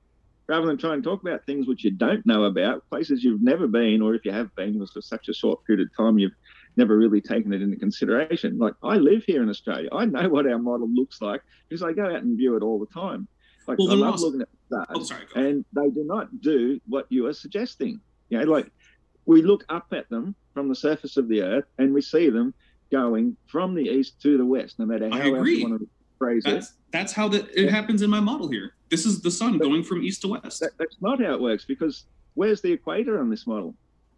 Rather than try and talk about things which you don't know about, places you've never been, or if you have been, was for such a short period of time, you've never really taken it into consideration. Like, I live here in Australia. I know what our model looks like because I go out and view it all the time. Like, Well, I then love Ross- looking at the Oh, stars, sorry. Go ahead. and they do not do what you are suggesting. You know, like, we look up at them from the surface of the Earth, and we see them going from the east to the west, no matter I how else agree. you want to phrase it. That's how it happens in my model here. This is the sun going from east to west. That's not how it works, because where's the equator on this model?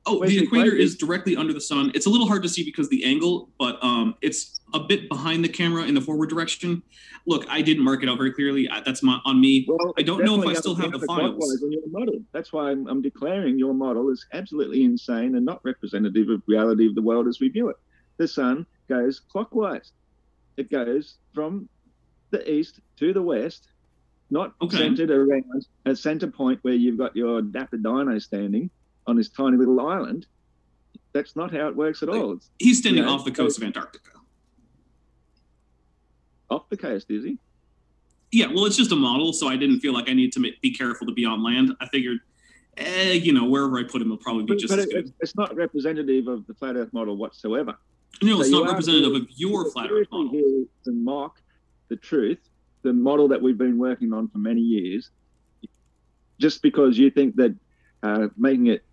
Oh, where's the the equator equator? is directly under the sun. It's a little hard to see because of the angle, but it's a bit behind the camera in the forward direction. Look, I didn't mark it out very clearly. That's on me. Well, I don't know if I definitely still have the counterclockwise files. in your model. That's why I'm declaring your model is absolutely insane and not representative of reality of the world as we view it. The sun goes clockwise. It goes from the east to the west, not centered around a center point where you've got your Dapper Dino standing on this tiny little island. That's not how it works at all. He's standing off the coast of Antarctica. Off the coast, is he? Yeah, well, it's just a model, so I didn't feel like I need to be careful to be on land. I figured, wherever I put him, will probably be just as good. It's not representative of the flat Earth model whatsoever. No, it's So not representative of your flat Earth model. Here to mock the truth, the model that we've been working on for many years, just because you think that making it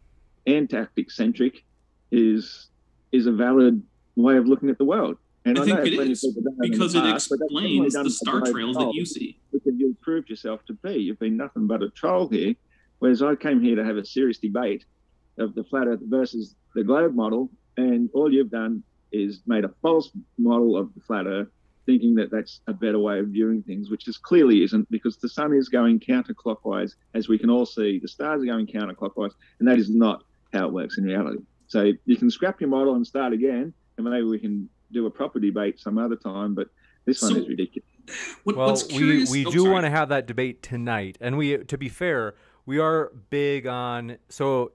Antarctic centric is a valid way of looking at the world. And I think know it plenty of is, people don't have in the because it past, but that's definitely explains done the for star great trails that goals, you see. because you've proved yourself to be. You've been nothing but a troll here, whereas I came here to have a serious debate of the flat Earth versus the globe model, and all you've done is made a false model of the flat Earth, thinking that that's a better way of viewing things, which is clearly isn't, because the sun is going counterclockwise, as we can all see. The stars are going counterclockwise, and that is not how it works in reality. So you can scrap your model and start again, and maybe we can do a proper debate some other time, but this one is ridiculous. We do want to have that debate tonight, and to be fair, we are big on, so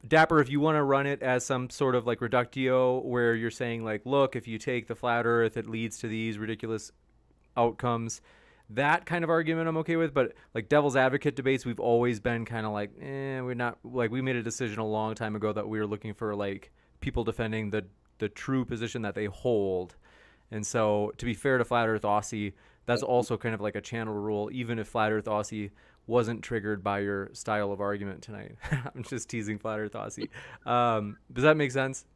Dapper, if you want to run it as some sort of like reductio where you're saying like, look, if you take the flat Earth, it leads to these ridiculous outcomes. That kind of argument I'm okay with, but like devil's advocate debates, we've always been kind of like, we're not, like, we made a decision a long time ago that we were looking for like people defending the true position that they hold. And so to be fair to Flat Earth Aussie, that's also kind of like a channel rule, even if Flat Earth Aussie wasn't triggered by your style of argument tonight. I'm just teasing Flat Earth Aussie. Does that make sense?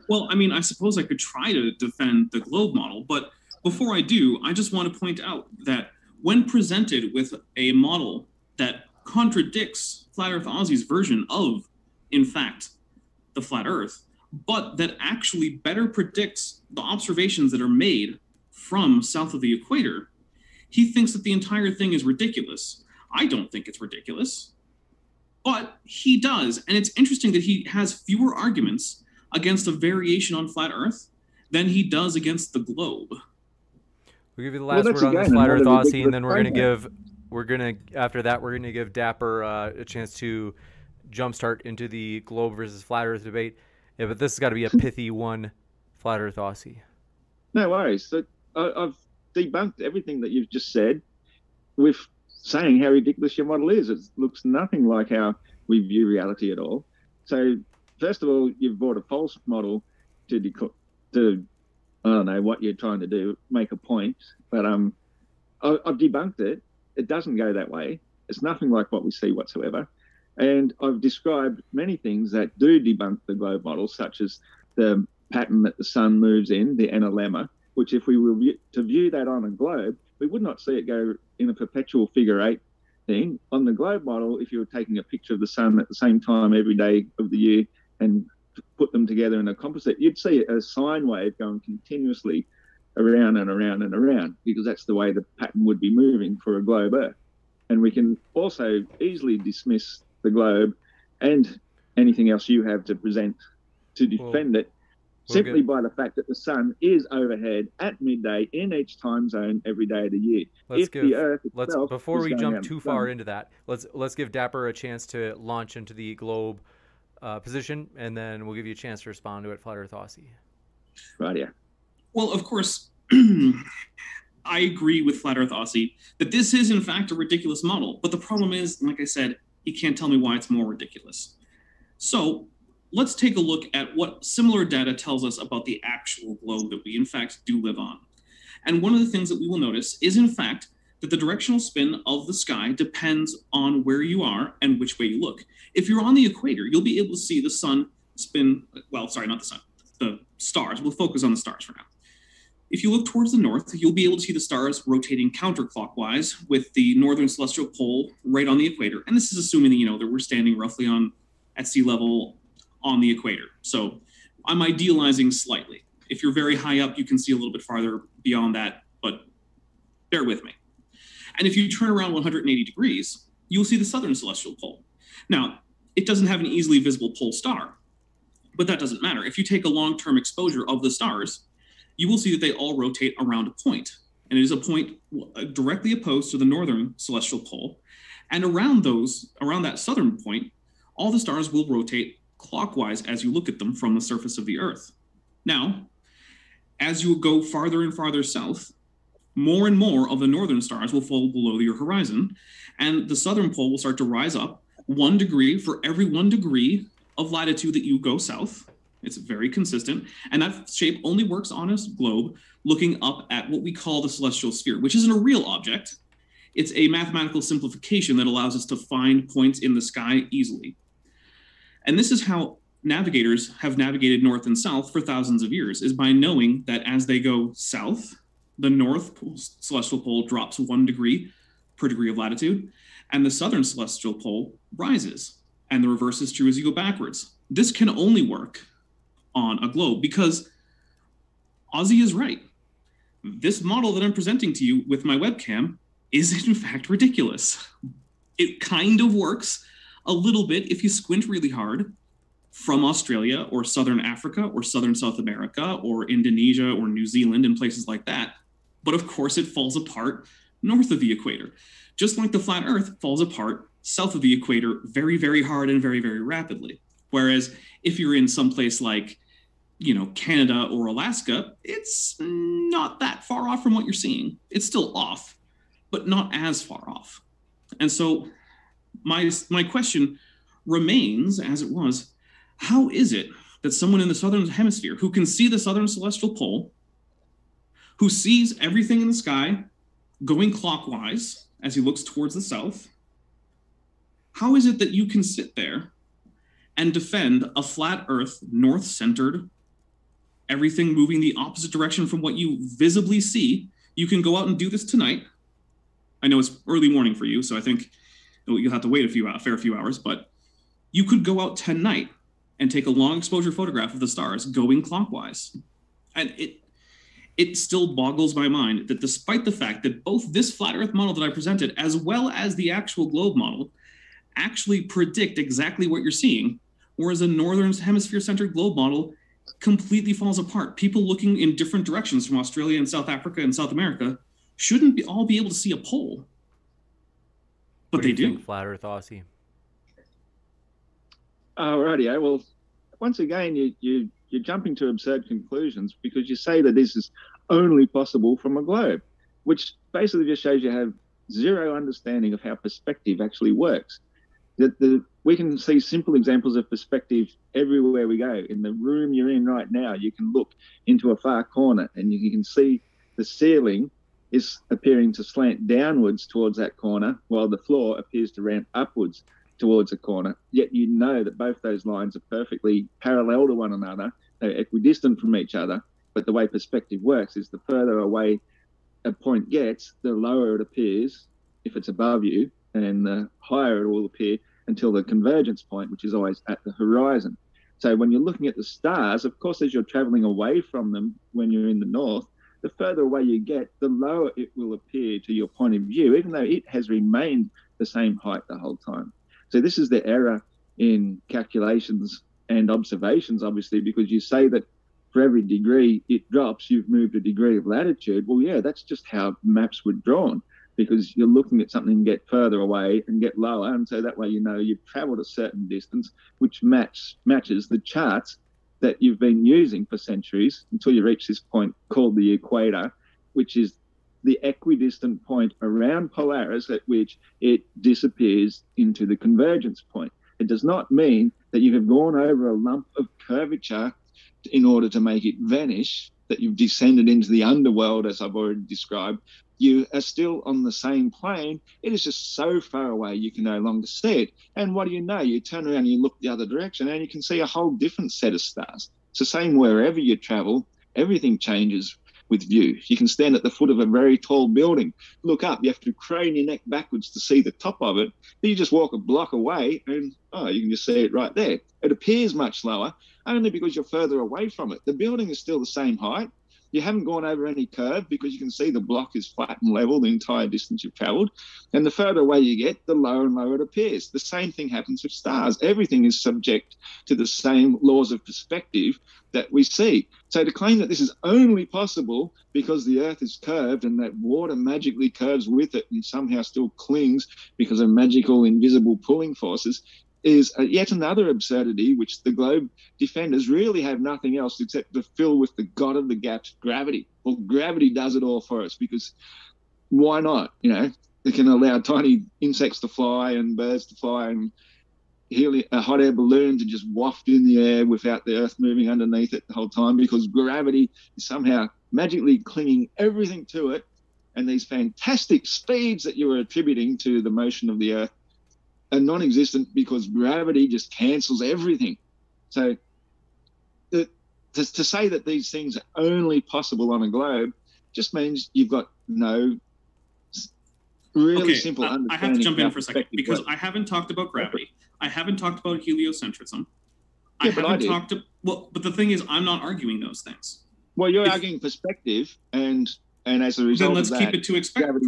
Well, I mean, I suppose I could try to defend the globe model, but before I do, I just want to point out that when presented with a model that contradicts Flat Earth Aussie's version of, in fact, the flat Earth, but that actually better predicts the observations that are made from south of the equator, he thinks that the entire thing is ridiculous. I don't think it's ridiculous, but he does. And it's interesting that he has fewer arguments against a variation on flat Earth than he does against the globe. We'll give you the last word on the Flat Earth Aussie, and then we're going to give Dapper a chance to jumpstart into the globe versus flat Earth debate. Yeah, but this has got to be a pithy one, Flat Earth Aussie. No worries. So, I've debunked everything that you've just said with saying how ridiculous your model is. It looks nothing like how we view reality at all. So, first of all, you've bought a false model to I don't know what you're trying to do, make a point. But I've debunked it. It doesn't go that way. It's nothing like what we see whatsoever. And I've described many things that do debunk the globe model, such as the pattern that the sun moves in, the analemma, which if we were to view that on a globe, we would not see it go in a perpetual figure eight thing. On the globe model, if you were taking a picture of the sun at the same time every day of the year and put them together in a composite, you'd see a sine wave going continuously around and around and around, because that's the way the pattern would be moving for a globe Earth. And we can also easily dismiss the globe and anything else you have to present to defend it simply by the fact that the sun is overhead at midday in each time zone every day of the year. Before we jump too far into that, let's give Dapper a chance to launch into the globe position, and then we'll give you a chance to respond to it, Flat Earth Aussie. Right, yeah. Well, of course, I agree with Flat Earth Aussie that this is in fact a ridiculous model. But the problem is, like I said, he can't tell me why it's more ridiculous. So let's take a look at what similar data tells us about the actual globe that we in fact do live on. And one of the things that we will notice is in fact that the directional spin of the sky depends on where you are and which way you look. If you're on the equator, you'll be able to see the sun spin, well, sorry, not the sun, the stars. We'll focus on the stars for now. If you look towards the north, you'll be able to see the stars rotating counterclockwise with the northern celestial pole right on the equator. And this is assuming that, that we're standing roughly at sea level on the equator. So I'm idealizing slightly. If you're very high up, you can see a little bit farther beyond that, but bear with me. And if you turn around 180 degrees, you'll see the southern celestial pole. Now, it doesn't have an easily visible pole star, but that doesn't matter. If you take a long-term exposure of the stars, you will see that they all rotate around a point. And it is a point directly opposed to the northern celestial pole. And around that southern point, all the stars will rotate clockwise as you look at them from the surface of the Earth. Now, as you go farther and farther south, more and more of the northern stars will fall below your horizon, and the southern pole will start to rise up 1 degree for every 1 degree of latitude that you go south. It's very consistent, and that shape only works on a globe looking up at what we call the celestial sphere, which isn't a real object. It's a mathematical simplification that allows us to find points in the sky easily. And this is how navigators have navigated north and south for thousands of years, is by knowing that as they go south, the north celestial pole drops 1 degree per degree of latitude, and the southern celestial pole rises. And the reverse is true as you go backwards. This can only work on a globe because Ozzy is right. This model that I'm presenting to you with my webcam is in fact ridiculous. It kind of works a little bit if you squint really hard from Australia or Southern Africa or Southern South America or Indonesia or New Zealand and places like that. But of course, it falls apart north of the equator, just like the flat Earth falls apart south of the equator very, very hard and very, very rapidly. Whereas if you're in some place like, Canada or Alaska, it's not that far off from what you're seeing. It's still off, but not as far off. And so my question remains as it was, how is it that someone in the southern hemisphere who can see the southern celestial pole, who sees everything in the sky going clockwise as he looks towards the south, how is it that you can sit there and defend a flat Earth, north-centered, everything moving the opposite direction from what you visibly see? You can go out and do this tonight. I know it's early morning for you, so I think you'll have to wait a fair few hours, but you could go out tonight and take a long exposure photograph of the stars going clockwise. And it still boggles my mind that despite the fact that both this flat Earth model that I presented, as well as the actual globe model, actually predict exactly what you're seeing, whereas a northern hemisphere-centered globe model completely falls apart. People looking in different directions from Australia and South Africa and South America shouldn't all be able to see a pole. But they do. Flat Earth Aussie. Alrighty, well, once again, you're jumping to absurd conclusions because you say that this is only possible from a globe, which basically just shows you have zero understanding of how perspective actually works. We can see simple examples of perspective everywhere we go. In the room you're in right now, you can look into a far corner and you can see the ceiling is appearing to slant downwards towards that corner while the floor appears to ramp upwards towards a corner. Yet you know that both those lines are perfectly parallel to one another. They're equidistant from each other. But the way perspective works is the further away a point gets, the lower it appears if it's above you, and the higher it will appear until the convergence point, which is always at the horizon. So when you're looking at the stars, of course, as you're traveling away from them when you're in the north, the further away you get, the lower it will appear to your point of view, even though it has remained the same height the whole time. So this is the error in calculations and observations, obviously, because you say that for every degree it drops, you've moved a degree of latitude. Well, yeah, that's just how maps were drawn, because you're looking at something get further away and get lower. And so that way, you know, you've traveled a certain distance, which matches the charts that you've been using for centuries until you reach this point called the equator, which is the equidistant point around Polaris at which it disappears into the convergence point. It does not mean that you have gone over a lump of curvature in order to make it vanish, that you've descended into the underworld, as I've already described. You are still on the same plane. It is just so far away you can no longer see it. And what do you know? You turn around and you look the other direction and you can see a whole different set of stars. It's the same wherever you travel. Everything changes with view. You can stand at the foot of a very tall building, look up, you have to crane your neck backwards to see the top of it. Then you just walk a block away and, you can just see it right there. It appears much lower only because you're further away from it. The building is still the same height. You haven't gone over any curve because you can see the block is flat and level the entire distance you've traveled. And the further away you get, the lower and lower it appears. The same thing happens with stars. Everything is subject to the same laws of perspective that we see. So to claim that this is only possible because the Earth is curved and that water magically curves with it and somehow still clings because of magical invisible pulling forces is yet another absurdity, which the globe defenders really have nothing else except to fill with the god of the gaps, gravity. Well, gravity does it all for us because why not? You know, it can allow tiny insects to fly and birds to fly and a hot air balloon to just waft in the air without the Earth moving underneath it the whole time, because gravity is somehow magically clinging everything to it. And these fantastic speeds that you are attributing to the motion of the Earth are non-existent because gravity just cancels everything. So to say that these things are only possible on a globe just means you've got no really simple understanding. I have to jump in for a second because I haven't talked about gravity. I haven't talked about heliocentrism. But the thing is, I'm not arguing those things. Well, you're arguing perspective, and as a result, then let's keep it to perspective.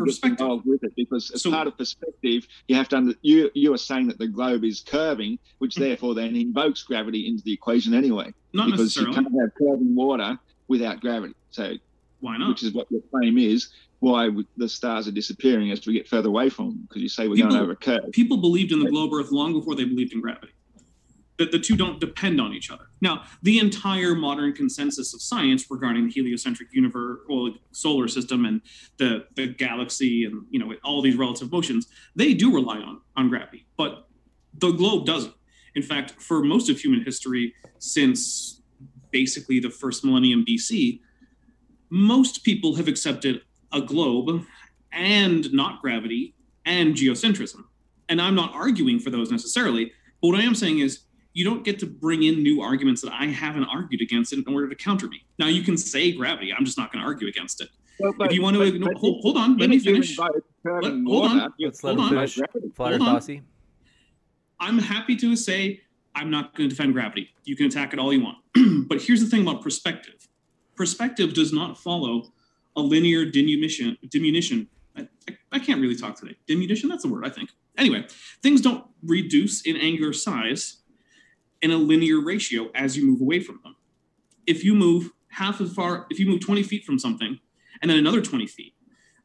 With it, because as part of perspective, you have to you are saying that the globe is curving, which therefore then invokes gravity into the equation anyway. Not because necessarily. You can't have curving water without gravity. So why not? Which is what your claim is. Why the stars are disappearing as we get further away from them, because you say we're going over a curve. People believed in the globe Earth long before they believed in gravity. That the two don't depend on each other. Now, the entire modern consensus of science regarding the heliocentric universe, or solar system, and the galaxy, and all these relative motions, they do rely on gravity, but the globe doesn't. In fact, for most of human history, since basically the first millennium BC, most people have accepted a globe and not gravity and geocentrism. And I'm not arguing for those necessarily, but what I am saying is you don't get to bring in new arguments that I haven't argued against in order to counter me. Now, you can say gravity. I'm just not going to argue against it. If you want to ignore... Hold on. Let me finish. Hold on. Let's let him finish. Flatter Fossey. I'm happy to say I'm not going to defend gravity. You can attack it all you want. But here's the thing about perspective. Perspective does not follow a linear diminution. I can't really talk today. Diminution? That's a word, I think. Anyway, things don't reduce in angular size in a linear ratio as you move away from them. If you move 20 feet from something and then another 20 feet,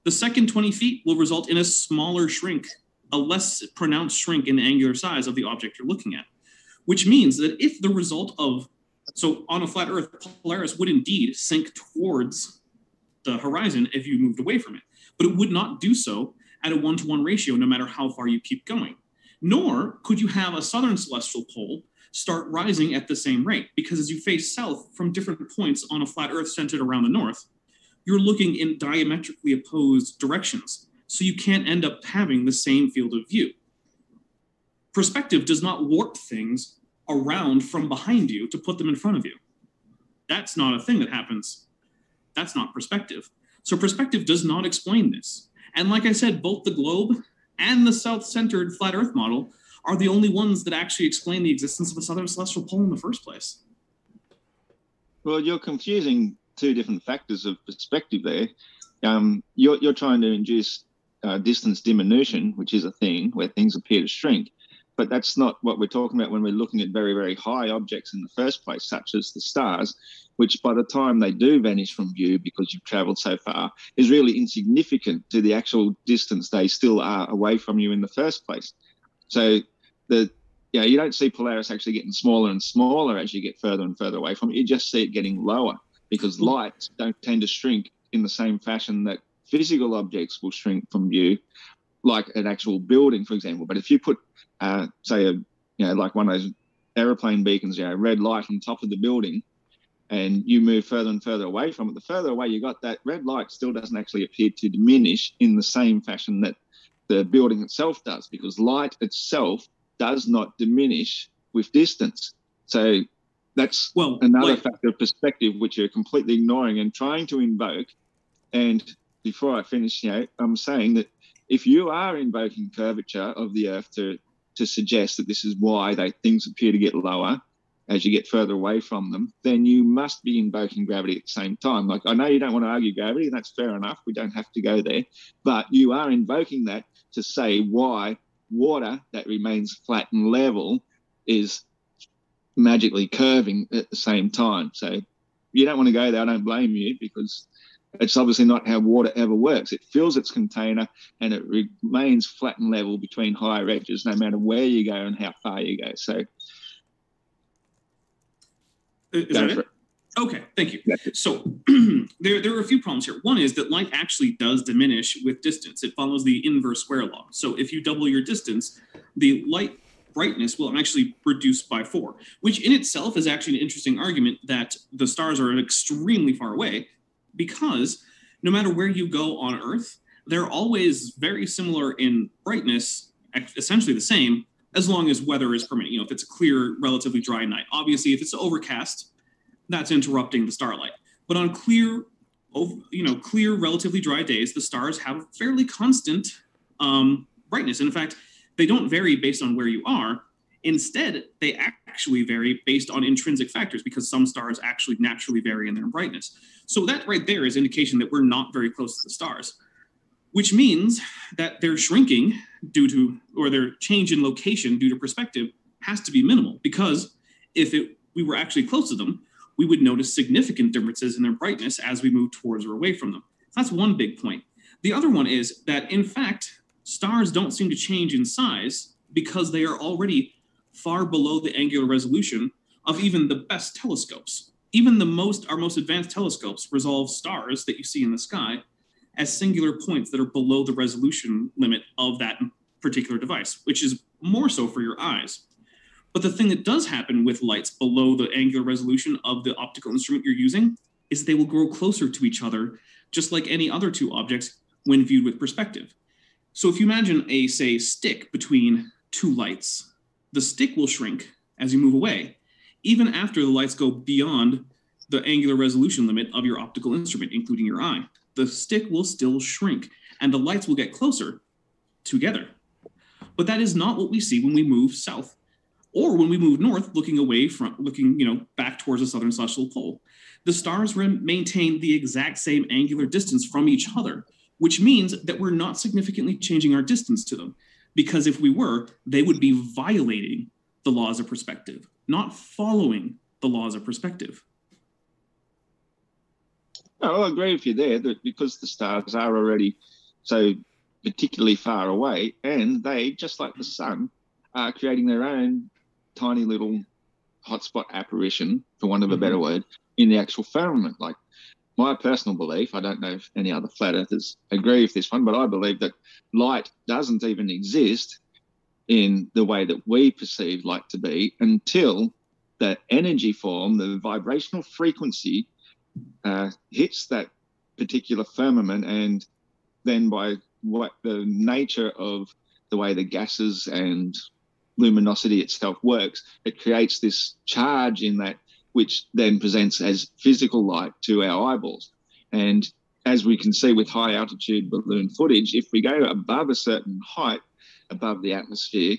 the second 20 feet will result in a smaller shrink, a less pronounced shrink in the angular size of the object you're looking at, which means that if the result of, so on a flat Earth, Polaris would indeed sink towards the horizon if you moved away from it, but it would not do so at a 1-to-1 ratio no matter how far you keep going. Nor could you have a southern celestial pole start rising at the same rate, because as you face south from different points on a flat Earth centered around the north, you're looking in diametrically opposed directions, so you can't end up having the same field of view. Perspective does not warp things around from behind you to put them in front of you. That's not a thing that happens. That's not perspective. So perspective does not explain this. And like I said, both the globe and the south-centered flat Earth model are the only ones that actually explain the existence of a southern celestial pole in the first place. Well, you're confusing two different factors of perspective there. You're trying to induce distance diminution, which is a thing where things appear to shrink. But that's not what we're talking about when we're looking at very, very high objects in the first place, such as the stars, which by the time they do vanish from view because you've traveled so far, is really insignificant to the actual distance they still are away from you in the first place. So you don't see Polaris actually getting smaller and smaller as you get further and further away from it. You just see it getting lower because lights don't tend to shrink in the same fashion that physical objects will shrink from view, like an actual building, for example. But if you put, say, like one of those aeroplane beacons, red light on top of the building, and you move further and further away from it, the further away you got, that red light still doesn't actually appear to diminish in the same fashion that the building itself does, because light itself does not diminish with distance. So that's another factor of perspective which you're completely ignoring and trying to invoke. And before I finish, I'm saying that if you are invoking curvature of the Earth to suggest that this is why things appear to get lower as you get further away from them, then you must be invoking gravity at the same time. Like, I know you don't want to argue gravity, and that's fair enough. We don't have to go there. But you are invoking that to say why water that remains flat and level is magically curving at the same time. So you don't want to go there. I don't blame you, because it's obviously not how water ever works. It fills its container and it remains flat and level between higher edges, no matter where you go and how far you go. So is that it? Okay, thank you. So there are a few problems here. One is that light actually does diminish with distance. It follows the inverse square law. So if you double your distance, the light brightness will actually reduce by 4, which in itself is actually an interesting argument that the stars are extremely far away, because no matter where you go on Earth, they're always very similar in brightness, essentially the same, as long as weather is permitting. If it's a clear, relatively dry night. Obviously, if it's overcast, that's interrupting the starlight. But on clear, relatively dry days, the stars have fairly constant brightness. And in fact, they don't vary based on where you are. Instead, they actually vary based on intrinsic factors, because some stars actually naturally vary in their brightness. So that right there is indication that we're not very close to the stars, which means that their shrinking or their change in location due to perspective has to be minimal, because if we were actually close to them, we would notice significant differences in their brightness as we move towards or away from them. So that's one big point. The other one is that, in fact, stars don't seem to change in size because they are already far below the angular resolution of even the best telescopes. Even our most advanced telescopes resolve stars that you see in the sky as singular points that are below the resolution limit of that particular device, which is more so for your eyes. But the thing that does happen with lights below the angular resolution of the optical instrument you're using is they will grow closer to each other, just like any other two objects when viewed with perspective. So if you imagine a, say, stick between two lights, the stick will shrink as you move away, even after the lights go beyond the angular resolution limit of your optical instrument, including your eye. The stick will still shrink, and the lights will get closer together. But that is not what we see when we move south, or when we move north, looking back towards the southern celestial pole. The stars maintain the exact same angular distance from each other, which means that we're not significantly changing our distance to them. Because if we were, they would be violating the laws of perspective, not following the laws of perspective. I'll agree with you there, that because the stars are already so particularly far away, and they, just like the sun, are creating their own tiny little hotspot apparition, for want of a better word, in the actual firmament. Like, my personal belief, I don't know if any other flat earthers agree with this one, but I believe that light doesn't even exist in the way that we perceive light to be until the energy form, the vibrational frequency, hits that particular firmament, and then by what the nature of the way the gases and luminosity itself works, it creates this charge in that, which then presents as physical light to our eyeballs. And as we can see with high altitude balloon footage, if we go above a certain height, above the atmosphere,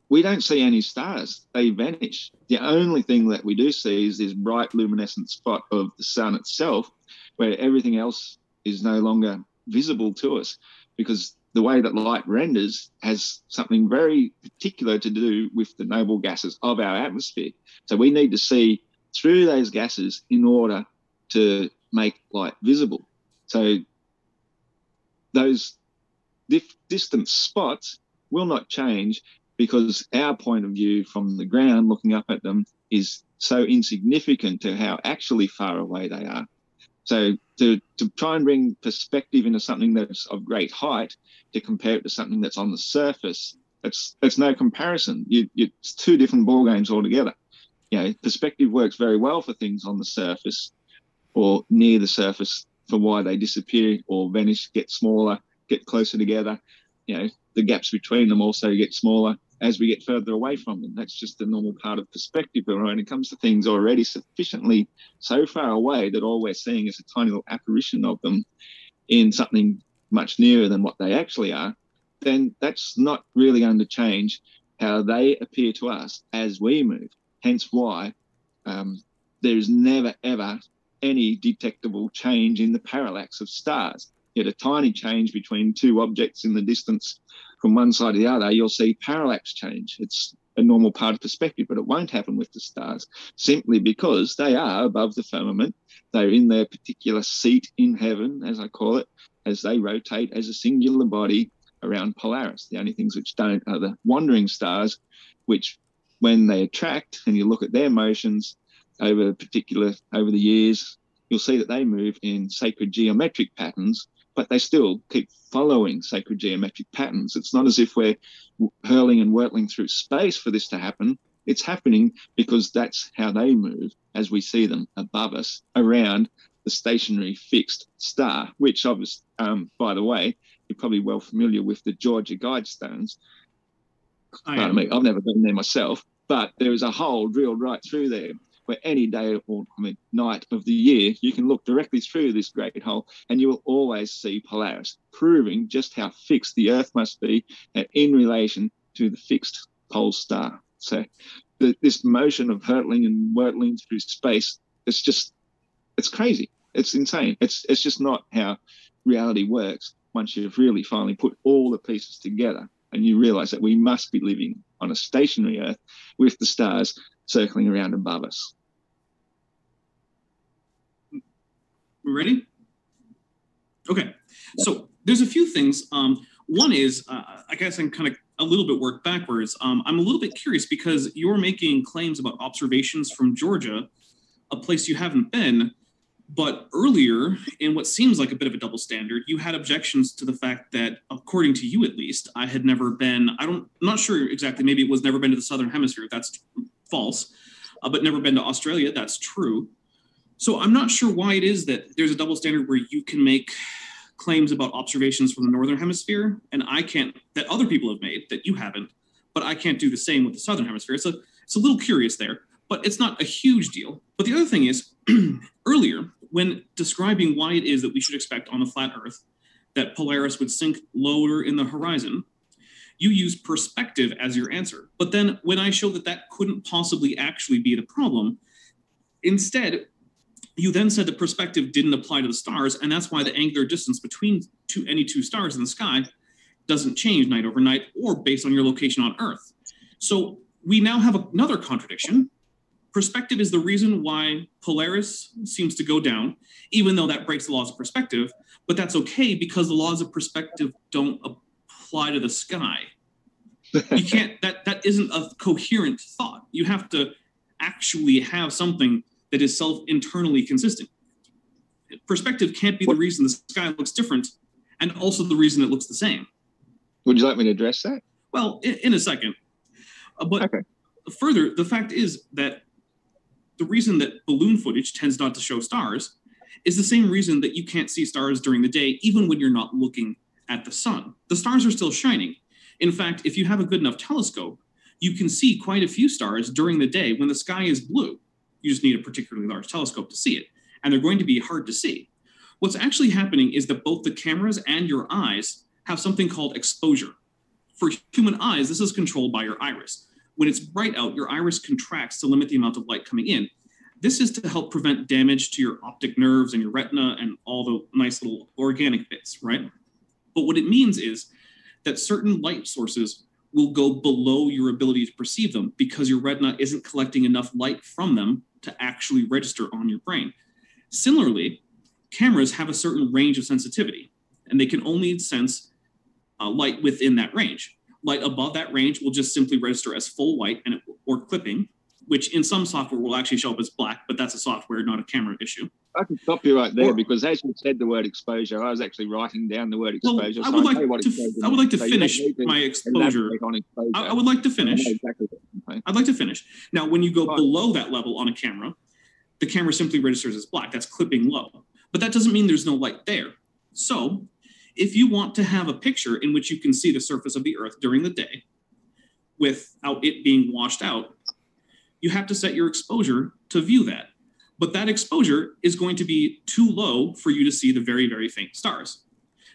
we don't see any stars. They vanish. The only thing that we do see is this bright luminescent spot of the sun itself, where everything else is no longer visible to us, because the way that light renders has something very particular to do with the noble gases of our atmosphere. So we need to see through those gases in order to make light visible. So those distant spots will not change because our point of view from the ground looking up at them is so insignificant to how actually far away they are. So to try and bring perspective into something that's of great height, to compare it to something that's on the surface, it's no comparison. It's two different ball games altogether. Perspective works very well for things on the surface or near the surface, for why they disappear or vanish, get smaller, get closer together. The gaps between them also get smaller as we get further away from them. That's just the normal part of perspective. But when it comes to things already sufficiently so far away that all we're seeing is a tiny little apparition of them in something much nearer than what they actually are, then that's not really going to change how they appear to us as we move. Hence why there's never, ever any detectable change in the parallax of stars. Yet a tiny change between two objects in the distance from one side to the other, you'll see parallax change. It's a normal part of perspective, but it won't happen with the stars, simply because they are above the firmament. They're in their particular seat in heaven, as I call it, as they rotate as a singular body around Polaris. The only things which don't are the wandering stars, which when they attract and you look at their motions over the years, you'll see that they move in sacred geometric patterns, but they still keep following sacred geometric patterns. It's not as if we're hurling and whirling through space for this to happen. It's happening because that's how they move as we see them above us around the stationary fixed star, which obviously, by the way, you're probably well familiar with the Georgia Guidestones. Pardon me, I've never been there myself, but there is a hole drilled right through there where any day or night of the year, you can look directly through this great hole and you will always see Polaris, proving just how fixed the Earth must be in relation to the fixed pole star. So this motion of hurtling and whirling through space, it's crazy. It's insane. It's just not how reality works once you've really finally put all the pieces together and you realize that we must be living on a stationary Earth with the stars circling around above us. Ready? Okay. So there's a few things. One is, I guess I'm kind of a little bit worked backwards. I'm a little bit curious because you're making claims about observations from Georgia, a place you haven't been. But earlier, in what seems like a bit of a double standard, you had objections to the fact that, according to you at least, I had never been, I'm not sure exactly, maybe it was never been to the Southern Hemisphere. That's false. But never been to Australia. That's true. So I'm not sure why it is that there's a double standard where you can make claims about observations from the Northern Hemisphere, and I can't, that other people have made, that you haven't, but I can't do the same with the Southern Hemisphere. It's a little curious there, but it's not a huge deal. But the other thing is, earlier, when describing why it is that we should expect on the flat Earth that Polaris would sink lower in the horizon, you use perspective as your answer. But then when I show that that couldn't possibly actually be the problem, instead, you then said that perspective didn't apply to the stars, and that's why the angular distance between any two stars in the sky doesn't change night over night or based on your location on Earth. So we now have another contradiction. Perspective is the reason why Polaris seems to go down, even though that breaks the laws of perspective, but that's okay because the laws of perspective don't apply to the sky. You can't, that isn't a coherent thought. You have to actually have something that is internally consistent. Perspective can't be the reason the sky looks different and also the reason it looks the same. Would you like me to address that? Well, in a second. But okay. Further, the fact is that the reason that balloon footage tends not to show stars is the same reason that you can't see stars during the day, even when you're not looking at the sun. The stars are still shining. In fact, if you have a good enough telescope, you can see quite a few stars during the day when the sky is blue. You just need a particularly large telescope to see it, and they're going to be hard to see. What's actually happening is that both the cameras and your eyes have something called exposure. For human eyes, this is controlled by your iris. When it's bright out, your iris contracts to limit the amount of light coming in. This is to help prevent damage to your optic nerves and your retina and all the nice little organic bits, right? But what it means is that certain light sources will go below your ability to perceive them because your retina isn't collecting enough light from them to actually register on your brain. Similarly, cameras have a certain range of sensitivity, and they can only sense light within that range. Light above that range will just simply register as full white or clipping, which in some software will actually show up as black, but that's a software, not a camera issue. I can stop you right there because as you said the word exposure, I was actually writing down the word exposure. Well, I would like to finish my exposure. I would like to finish. I'd like to finish. Now, when you go below that level on a camera, the camera simply registers as black. That's clipping low. But that doesn't mean there's no light there. So if you want to have a picture in which you can see the surface of the Earth during the day without it being washed out, you have to set your exposure to view that. But that exposure is going to be too low for you to see the very, very faint stars.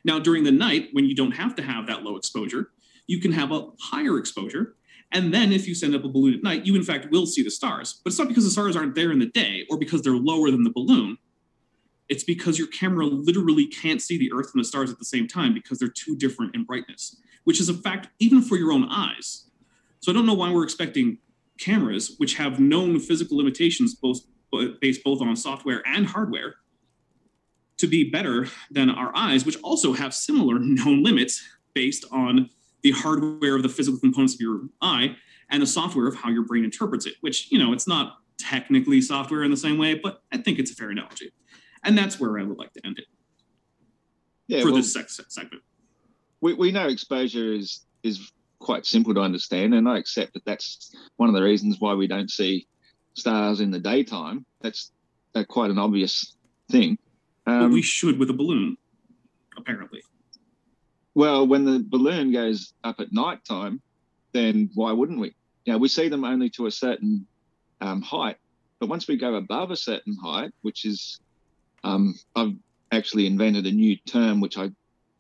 Now, during the night, when you don't have to have that low exposure, you can have a higher exposure. And then if you send up a balloon at night, you in fact will see the stars. But it's not because the stars aren't there in the day or because they're lower than the balloon. It's because your camera literally can't see the Earth and the stars at the same time because they're too different in brightness, which is a fact even for your own eyes. So I don't know why we're expecting cameras, which have known physical limitations based both on software and hardware, to be better than our eyes, which also have similar known limits based on the hardware of the physical components of your eye and the software of how your brain interprets it, which, it's not technically software in the same way, but I think it's a fair analogy. And that's where I would like to end it for this segment. We know exposure is quite simple to understand, and I accept that that's one of the reasons why we don't see stars in the daytime. That's quite an obvious thing. But we should with a balloon, apparently. Well, when the balloon goes up at nighttime, then why wouldn't we? We see them only to a certain height, but once we go above a certain height, which is, I've actually invented a new term, which I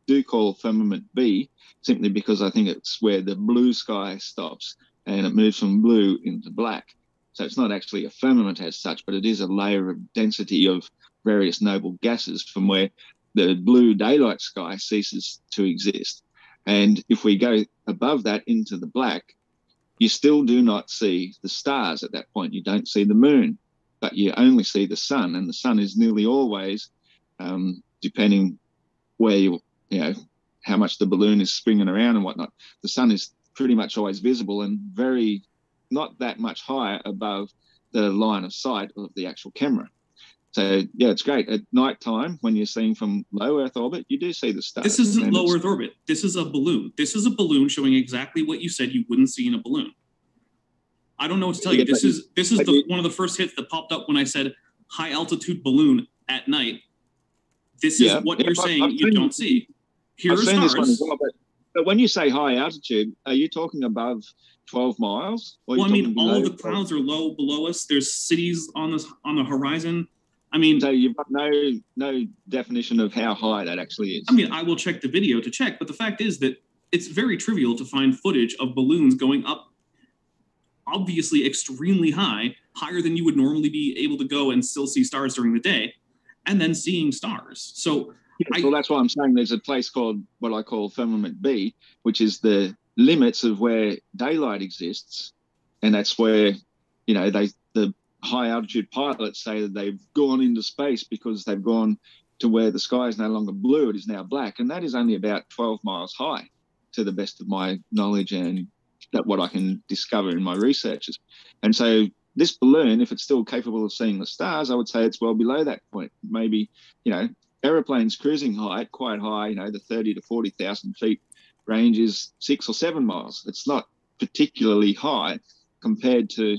do call firmament B, simply because I think it's where the blue sky stops and it moves from blue into black. So it's not actually a firmament as such, but it is a layer of density of various noble gases from where the blue daylight sky ceases to exist. And if we go above that into the black, you still do not see the stars at that point. You don't see the moon, but you only see the sun. And the sun is nearly always, depending where how much the balloon is spinning around and whatnot, the sun is pretty much always visible and not that much higher above the line of sight of the actual camera. So, it's great. At night time, when you're seeing from low Earth orbit, you do see the stars. This isn't low Earth orbit. This is a balloon. This is a balloon showing exactly what you said you wouldn't see in a balloon. I don't know what to tell you. This is one of the first hits that popped up when I said high altitude balloon at night. This is what you're saying you don't see. Here are stars. This one as well, but when you say high altitude, are you talking above 12 miles? Well, I mean, all of the clouds are low below us. There's cities on the horizon. I mean, so you've got no definition of how high that actually is. I mean, I will check the video to check, but the fact is that it's very trivial to find footage of balloons going up, obviously extremely high, higher than you would normally be able to go and still see stars during the day, and then seeing stars. So, well, that's why I'm saying there's a place called what I call firmament B, which is the limits of where daylight exists, and that's where the high altitude pilots say that they've gone into space because they've gone to where the sky is no longer blue, it is now black, and that is only about 12 miles high, to the best of my knowledge and that what I can discover in my researches. And so this balloon, if it's still capable of seeing the stars, I would say it's well below that point. Maybe, aeroplanes cruising height, quite high, the 30 to 40,000 feet range is 6 or 7 miles. It's not particularly high compared to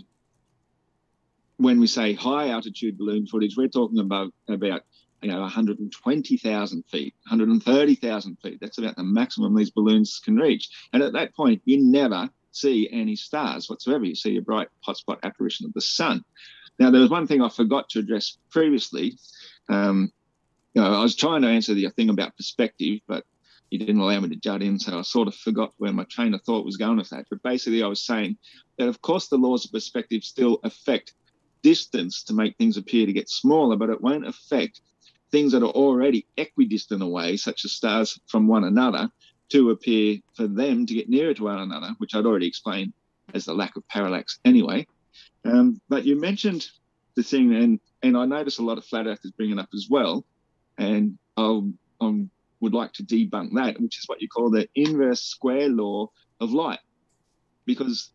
when we say high altitude balloon footage. We're talking about 120,000 feet, 130,000 feet. That's about the maximum these balloons can reach. And at that point, you never see any stars whatsoever. You see a bright hotspot apparition of the sun. Now, there was one thing I forgot to address previously. I was trying to answer the thing about perspective, but you didn't allow me to jut in, so I sort of forgot where my train of thought was going with that. But basically, I was saying that, of course, the laws of perspective still affect distance to make things appear to get smaller, but it won't affect things that are already equidistant away, such as stars from one another, to appear for them to get nearer to one another, which I'd already explained as the lack of parallax anyway. But you mentioned the thing, and I notice a lot of flat earthers bring it up as well, and I would like to debunk that, which is what you call the inverse square law of light, because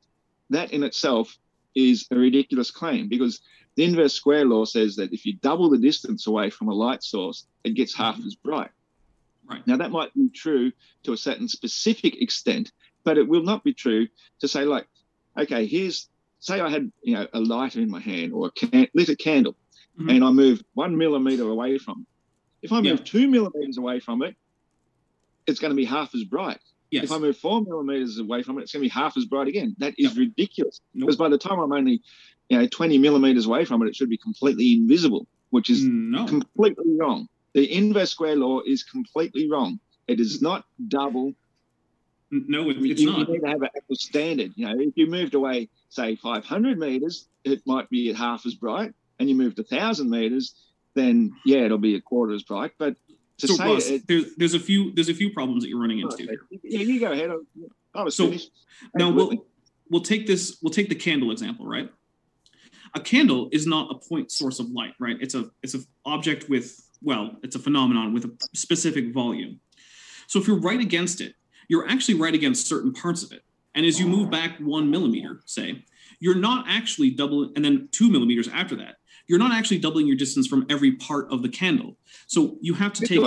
that in itself is a ridiculous claim, because the inverse square law says that if you double the distance away from a light source, it gets half as bright. Right. Now, that might be true to a certain specific extent, but it will not be true to say, like, okay, say I had, a lighter in my hand or a lit a candle, and I move 1 millimeter away from it. If I move 2 millimeters away from it, it's going to be half as bright. Yes. If I move 4 millimeters away from it, it's going to be half as bright again. That is ridiculous. Because by the time I'm only 20 millimeters away from it, it should be completely invisible, which is completely wrong. The inverse square law is completely wrong. It is not double. No, it's you not. You need to have an actual standard. If you moved away, say, 500 meters, it might be half as bright. And you moved 1,000 meters, then, it'll be a quarter as bright. But so, Ross, there's a few problems that you're running into here. Yeah, you go ahead. I was finished. Now we'll take the candle example, right? A candle is not a point source of light, right? It's an object it's a phenomenon with a specific volume. So if you're right against it, you're actually right against certain parts of it. And as you move back 1 millimeter, say, you're not actually doubling, and then 2 millimeters after that, you're not actually doubling your distance from every part of the candle. So you have to take...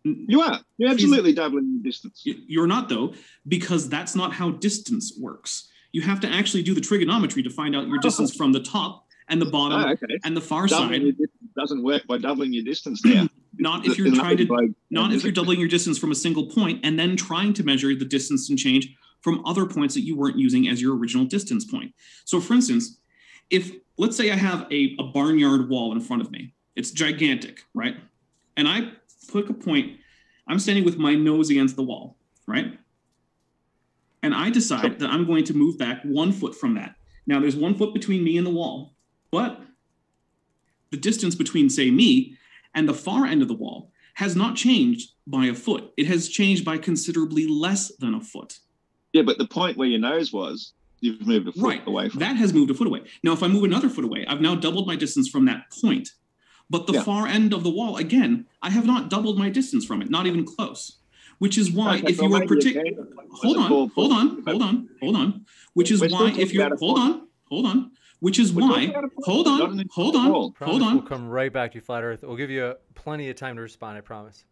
You are. You're absolutely doubling your distance. You're not, though, because that's not how distance works. You have to actually do the trigonometry to find out your distance from the top and the bottom and the far side. Doesn't work by doubling your distance now. Not if you're doubling your distance from a single point and then trying to measure the distance and change from other points that you weren't using as your original distance point. So, for instance, let's say I have a barnyard wall in front of me. It's gigantic, right? And I pick a point. I'm standing with my nose against the wall, right? And I decide that I'm going to move back 1 foot from that. Now, there's 1 foot between me and the wall, but the distance between, say, me and the far end of the wall has not changed by a foot. It has changed by considerably less than a foot. Yeah, but the point where your nose was, you've moved a foot away from. That has moved a foot away. Now, if I move another foot away, I've now doubled my distance from that point. But the far end of the wall, again, I have not doubled my distance from it, not even close. Which is why if you were particular... Hold on. Which is why if you're... Hold on. Which is why... Hold on. We'll come right back to you, Flat Earth. We'll give you plenty of time to respond, I promise.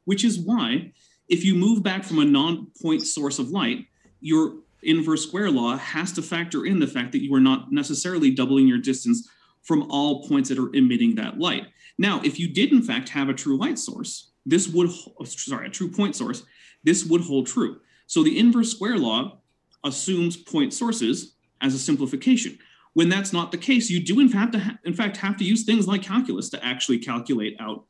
Which is why if you move back from a non-point source of light, your inverse square law has to factor in the fact that you are not necessarily doubling your distance from all points that are emitting that light. Now, if you did in fact have a true light source, a true point source, this would hold true. So the inverse square law assumes point sources as a simplification. When that's not the case, you do in fact have to use things like calculus to actually calculate out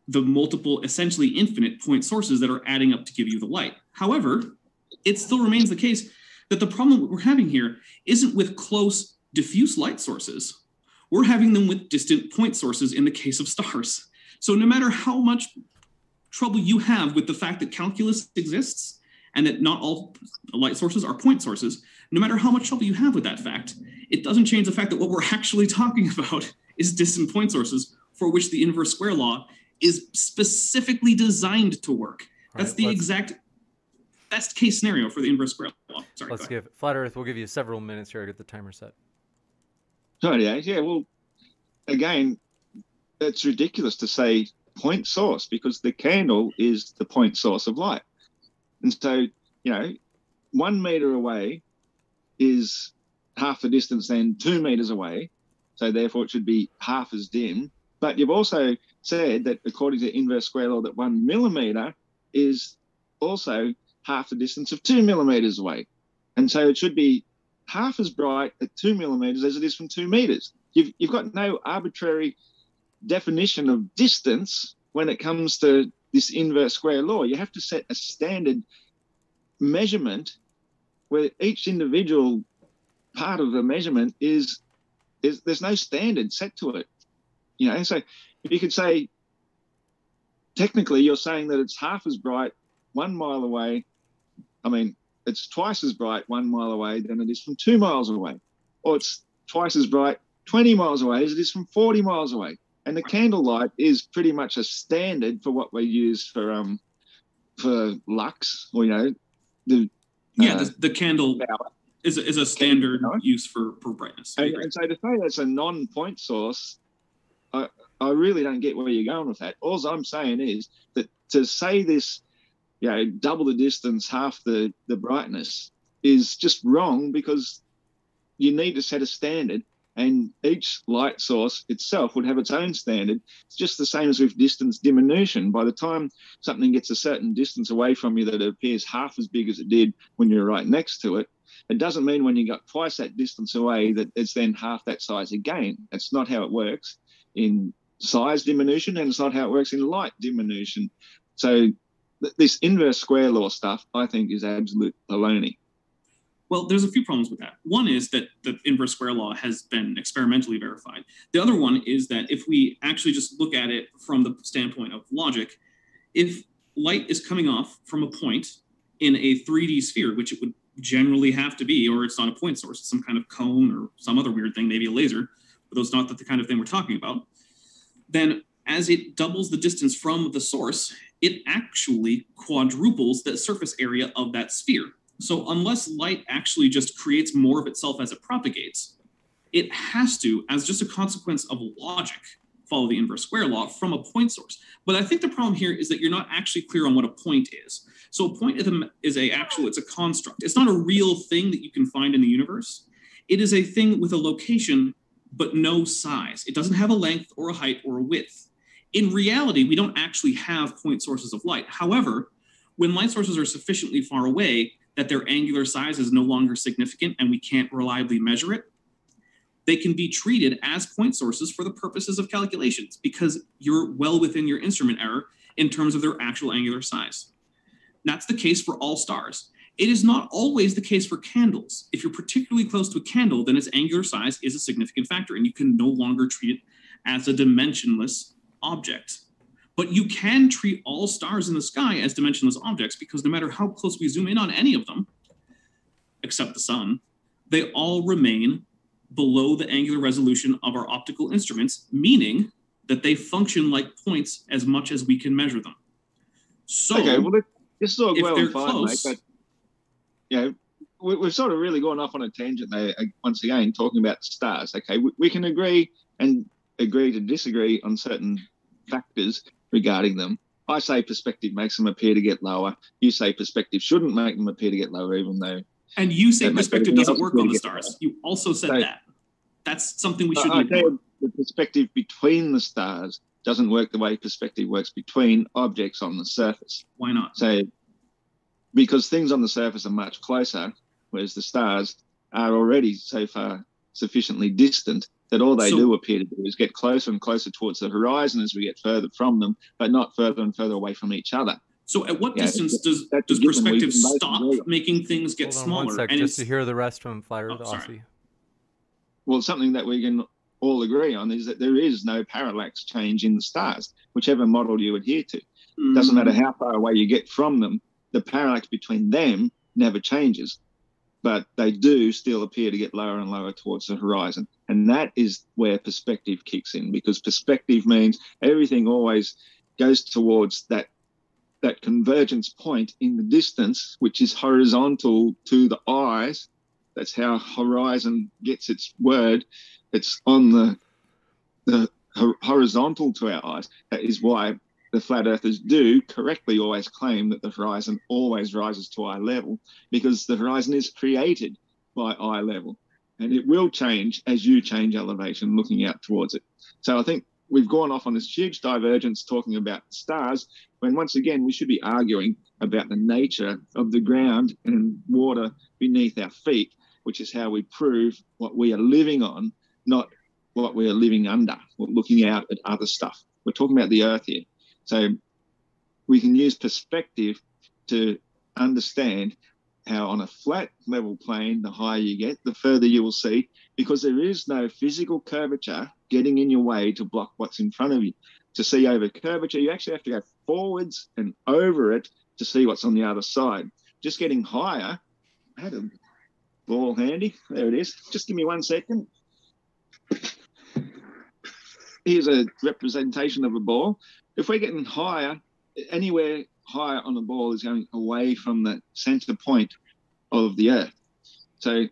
the multiple, essentially infinite point sources that are adding up to give you the light. However, it still remains the case that the problem we're having here isn't with close diffuse light sources. We're having them with distant point sources in the case of stars. So no matter how much trouble you have with the fact that calculus exists and that not all light sources are point sources, no matter how much trouble you have with that fact, it doesn't change the fact that what we're actually talking about is distant point sources for which the inverse square law is specifically designed to work. That's the exact best case scenario for the inverse square law. Sorry. Let's give Flat Earth. We'll give you several minutes here to get the timer set. Yeah. Well, again, it's ridiculous to say point source because the candle is the point source of light, and so 1 meter away is half the distance than 2 meters away, so therefore it should be half as dim. But you've also said that according to inverse square law that 1 millimeter is also half the distance of 2 millimeters away. And so it should be half as bright at 2 millimeters as it is from 2 meters. You've got no arbitrary definition of distance when it comes to this inverse square law. You have to set a standard measurement where each individual part of the measurement is there's no standard set to it. And so you could say, technically, you're saying that it's half as bright 1 mile away. I mean, it's twice as bright 1 mile away than it is from 2 miles away. Or it's twice as bright 20 miles away as it is from 40 miles away. And the candlelight is pretty much a standard for what we use for lux, or, the Yeah, the candle is a standard use for brightness. And so to say that's a non-point source, I really don't get where you're going with that. All I'm saying is that to say this, double the distance, half the brightness is just wrong, because you need to set a standard, and each light source itself would have its own standard. It's just the same as with distance diminution. By the time something gets a certain distance away from you that it appears half as big as it did when you're right next to it, it doesn't mean when you got twice that distance away that it's then half that size again. That's not how it works in size diminution, and it's not how it works in light diminution. So this inverse square law stuff, I think, is absolute baloney. Well, there's a few problems with that. One is that the inverse square law has been experimentally verified. The other one is that if we actually just look at it from the standpoint of logic, if light is coming off from a point in a 3D sphere, which it would generally have to be, or it's not a point source, it's some kind of cone or some other weird thing, maybe a laser, but that's not the kind of thing we're talking about, then as it doubles the distance from the source, it actually quadruples the surface area of that sphere. So unless light actually just creates more of itself as it propagates, it has to, as just a consequence of logic, follow the inverse square law from a point source. But I think the problem here is that you're not actually clear on what a point is. So a point is it's a construct. It's not a real thing that you can find in the universe. It is a thing with a location, but no size. It doesn't have a length or a height or a width. In reality, we don't actually have point sources of light. However, when light sources are sufficiently far away that their angular size is no longer significant and we can't reliably measure it, they can be treated as point sources for the purposes of calculations, because you're well within your instrument error in terms of their actual angular size. That's the case for all stars. It is not always the case for candles. If you're particularly close to a candle, then its angular size is a significant factor, and you can no longer treat it as a dimensionless object. But you can treat all stars in the sky as dimensionless objects, because no matter how close we zoom in on any of them, except the sun, they all remain below the angular resolution of our optical instruments, meaning that they function like points as much as we can measure them. So, okay, well, this is all if well they're and fine, close, mate, but we've sort of really gone off on a tangent there, once again, talking about the stars. Okay, we can agree to disagree on certain factors regarding them. I say perspective makes them appear to get lower. You say perspective shouldn't make them appear to get lower, even though... And you say perspective doesn't work on the stars. You also said that. That's something we shouldn't ignore. The perspective between the stars doesn't work the way perspective works between objects on the surface. Why not? So, because things on the surface are much closer, whereas the stars are already so far sufficiently distant that all they do appear to do is get closer and closer towards the horizon as we get further from them, but not further and further away from each other. So at what distance does perspective stop making things get smaller? One sec, just to hear the rest from Fly Earth Aussie. Well, something that we can all agree on is that there is no parallax change in the stars, whichever model you adhere to. Mm. Doesn't matter how far away you get from them, the parallax between them never changes. But they do still appear to get lower and lower towards the horizon. And that is where perspective kicks in, because perspective means everything always goes towards that convergence point in the distance, which is horizontal to the eyes. That's how horizon gets its word. It's on the horizontal to our eyes. That is why the flat earthers do correctly always claim that the horizon always rises to eye level, because the horizon is created by eye level, and it will change as you change elevation looking out towards it. So I think we've gone off on this huge divergence talking about stars, when once again we should be arguing about the nature of the ground and water beneath our feet, which is how we prove what we are living on, not what we are living under, or looking out at other stuff. We're talking about the earth here. So we can use perspective to understand how on a flat level plane, the higher you get, the further you will see, because there is no physical curvature getting in your way to block what's in front of you. To see over curvature, you actually have to go forwards and over it to see what's on the other side. Just getting higher. I had a ball handy. There it is. Just give me 1 second. Here's a representation of a ball. If we're getting higher, anywhere higher on the ball is going away from the center point of the Earth. So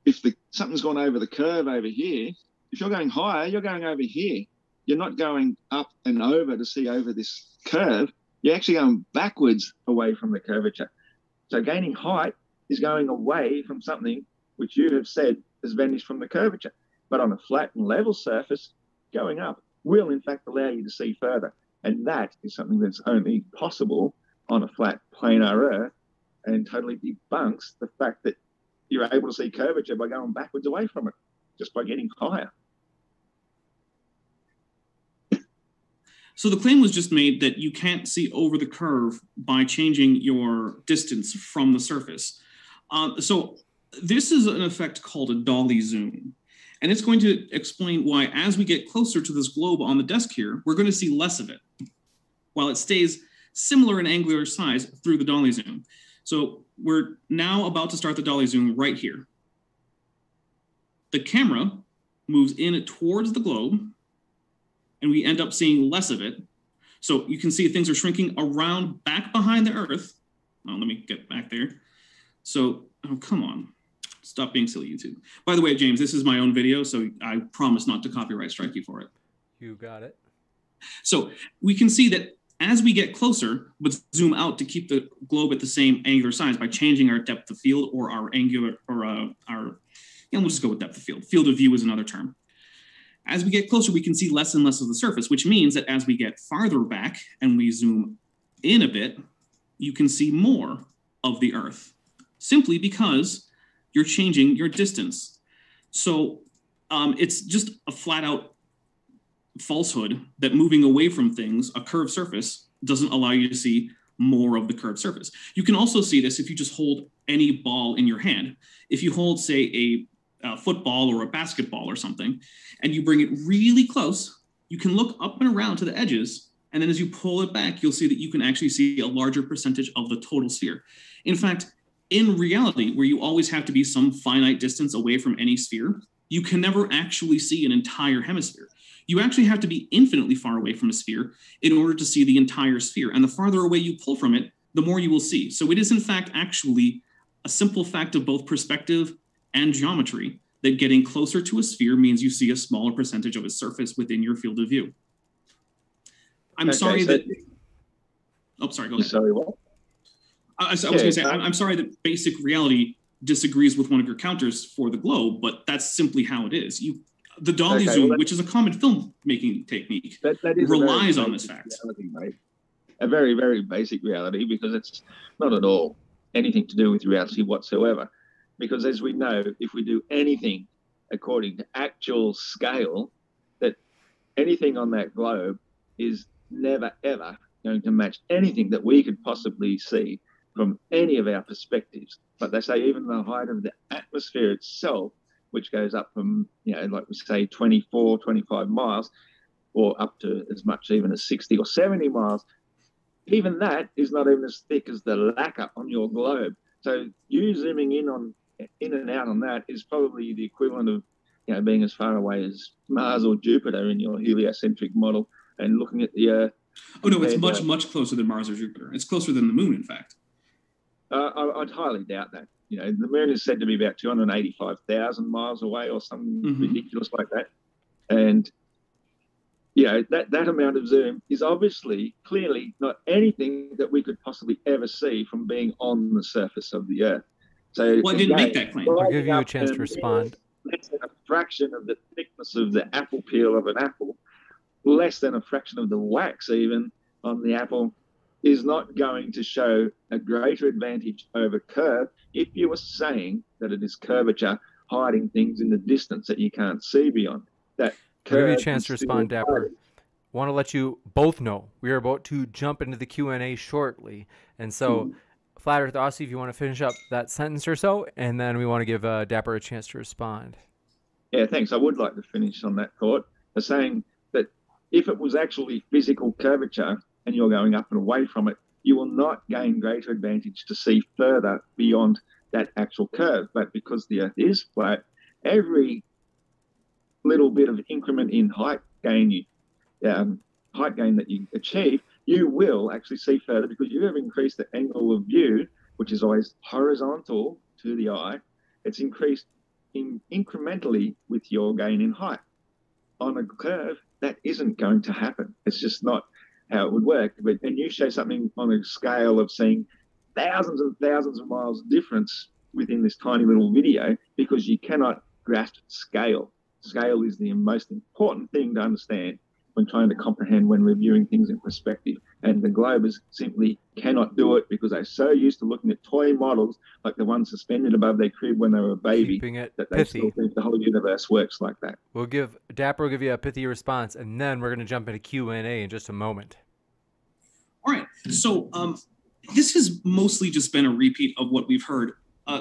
if something's gone over the curve over here, if you're going higher, you're going over here. You're not going up and over to see over this curve. You're actually going backwards away from the curvature. So gaining height is going away from something which you have said has vanished from the curvature. But on a flat and level surface, going up will in fact allow you to see further. And that is something that's only possible on a flat planar Earth, and totally debunks the fact that you're able to see curvature by going backwards away from it, just by getting higher. So the claim was just made that you can't see over the curve by changing your distance from the surface. So this is an effect called a dolly zoom. And it's going to explain why, as we get closer to this globe on the desk here, we're going to see less of it, while it stays similar in angular size through the dolly zoom. So we're now about to start the dolly zoom right here. The camera moves in towards the globe, and we end up seeing less of it. So you can see things are shrinking around back behind the Earth. Oh, let me get back there. So, oh, come on. Stop being silly, YouTube. By the way, James, this is my own video, so I promise not to copyright strike you for it. You got it. So we can see that as we get closer, but zoom out to keep the globe at the same angular size by changing our depth of field or our angular, or we'll just go with depth of field. Field of view is another term. As we get closer, we can see less and less of the surface, which means that as we get farther back and we zoom in a bit, you can see more of the Earth, simply because you're changing your distance. So it's just a flat out falsehood that moving away from things, a curved surface, doesn't allow you to see more of the curved surface. You can also see this if you just hold any ball in your hand. If you hold, say, a football or a basketball or something, and you bring it really close, you can look up and around to the edges, and then as you pull it back, you'll see that you can actually see a larger percentage of the total sphere. In fact, in reality, where you always have to be some finite distance away from any sphere, you can never actually see an entire hemisphere. You actually have to be infinitely far away from a sphere in order to see the entire sphere. And the farther away you pull from it, the more you will see. So it is, in fact, actually a simple fact of both perspective and geometry that getting closer to a sphere means you see a smaller percentage of its surface within your field of view. I'm sorry that... Oh, sorry, go ahead. Sorry, what? I was going to say, I'm sorry that basic reality disagrees with one of your counters for the globe, but that's simply how it is. The dolly zoom, which is a common filmmaking technique, that relies on this fact. Reality, a very, very basic reality, because it's not at all anything to do with reality whatsoever. Because as we know, if we do anything according to actual scale, that anything on that globe is never, ever going to match anything that we could possibly see from any of our perspectives. But they say even the height of the atmosphere itself, which goes up from, like we say, 24, 25 miles, or up to as much even as 60 or 70 miles, even that is not even as thick as the lacquer on your globe. So you zooming in and out on that is probably the equivalent of, being as far away as Mars or Jupiter in your heliocentric model and looking at the Earth. Oh, no, it's much, much closer than Mars or Jupiter. It's closer than the moon, in fact. I'd highly doubt that. The moon is said to be about 285,000 miles away or something ridiculous like that. And, that amount of zoom is obviously, clearly not anything that we could possibly ever see from being on the surface of the Earth. So, I didn't make that claim. I'll give you a chance to respond. Less than a fraction of the thickness of the apple peel of an apple, less than a fraction of the wax even on the apple, is not going to show a greater advantage over curve if you were saying that it is curvature hiding things in the distance that you can't see beyond. That I'll give you a chance to respond, Dapper. Want to let you both know we are about to jump into the Q&A shortly. And so, Flat Earth Aussie, if you want to finish up that sentence or so, and then we want to give Dapper a chance to respond. Yeah, thanks. I would like to finish on that thought by saying that if it was actually physical curvature and you're going up and away from it, you will not gain greater advantage to see further beyond that actual curve. But because the Earth is flat, every little bit of increment in height gain that you achieve, you will actually see further because you have increased the angle of view which is always horizontal to the eye, it's increased incrementally with your gain in height. On a curve, that isn't going to happen. It's just not how it would work. And you show something on a scale of seeing thousands and thousands of miles difference within this tiny little video because you cannot grasp scale. Scale is the most important thing to understand when trying to comprehend when we're viewing things in perspective. And the globers simply cannot do it because they're so used to looking at toy models like the ones suspended above their crib when they were a baby that they still think the whole universe works like that. Dapper will give you a pithy response, and then we're going to jump into Q&A in just a moment. All right. So this has mostly just been a repeat of what we've heard,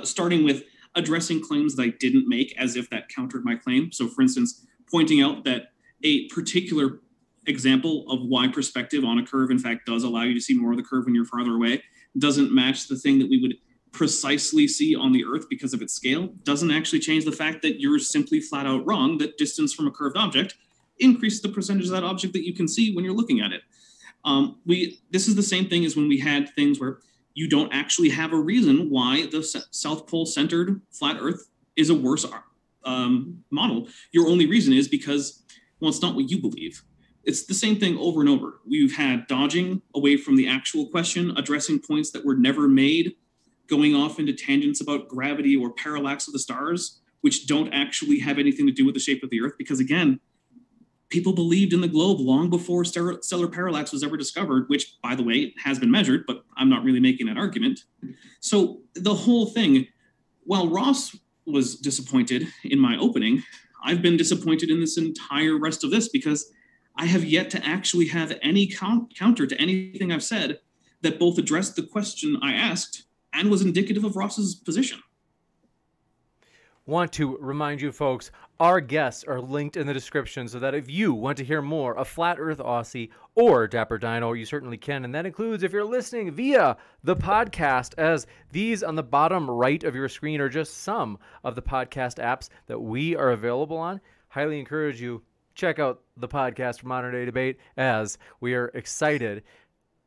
starting with addressing claims that I didn't make as if that countered my claim. So, for instance, pointing out that a particular example of why perspective on a curve, in fact, does allow you to see more of the curve when you're farther away, doesn't match the thing that we would precisely see on the Earth because of its scale, doesn't actually change the fact that you're simply flat out wrong, that distance from a curved object increases the percentage of that object that you can see when you're looking at it. This is the same thing as when we had things where you don't actually have a reason why the South Pole centered flat Earth is a worse model. Your only reason is because, well, it's not what you believe. It's the same thing over and over. We've had dodging away from the actual question, addressing points that were never made, going off into tangents about gravity or parallax of the stars, which don't actually have anything to do with the shape of the Earth. Because again, people believed in the globe long before stellar parallax was ever discovered, which, by the way, has been measured, but I'm not really making that argument. So the whole thing, while Ross was disappointed in my opening, I've been disappointed in this entire rest of this because I have yet to actually have any counter to anything I've said that both addressed the question I asked and was indicative of Ross's position. Want to remind you folks, our guests are linked in the description so that if you want to hear more of Flat Earth Aussie or Dapper Dino, you certainly can. And that includes if you're listening via the podcast, as these on the bottom right of your screen are just some of the podcast apps that we are available on. Highly encourage you, check out the podcast for Modern Day Debate, as we are excited,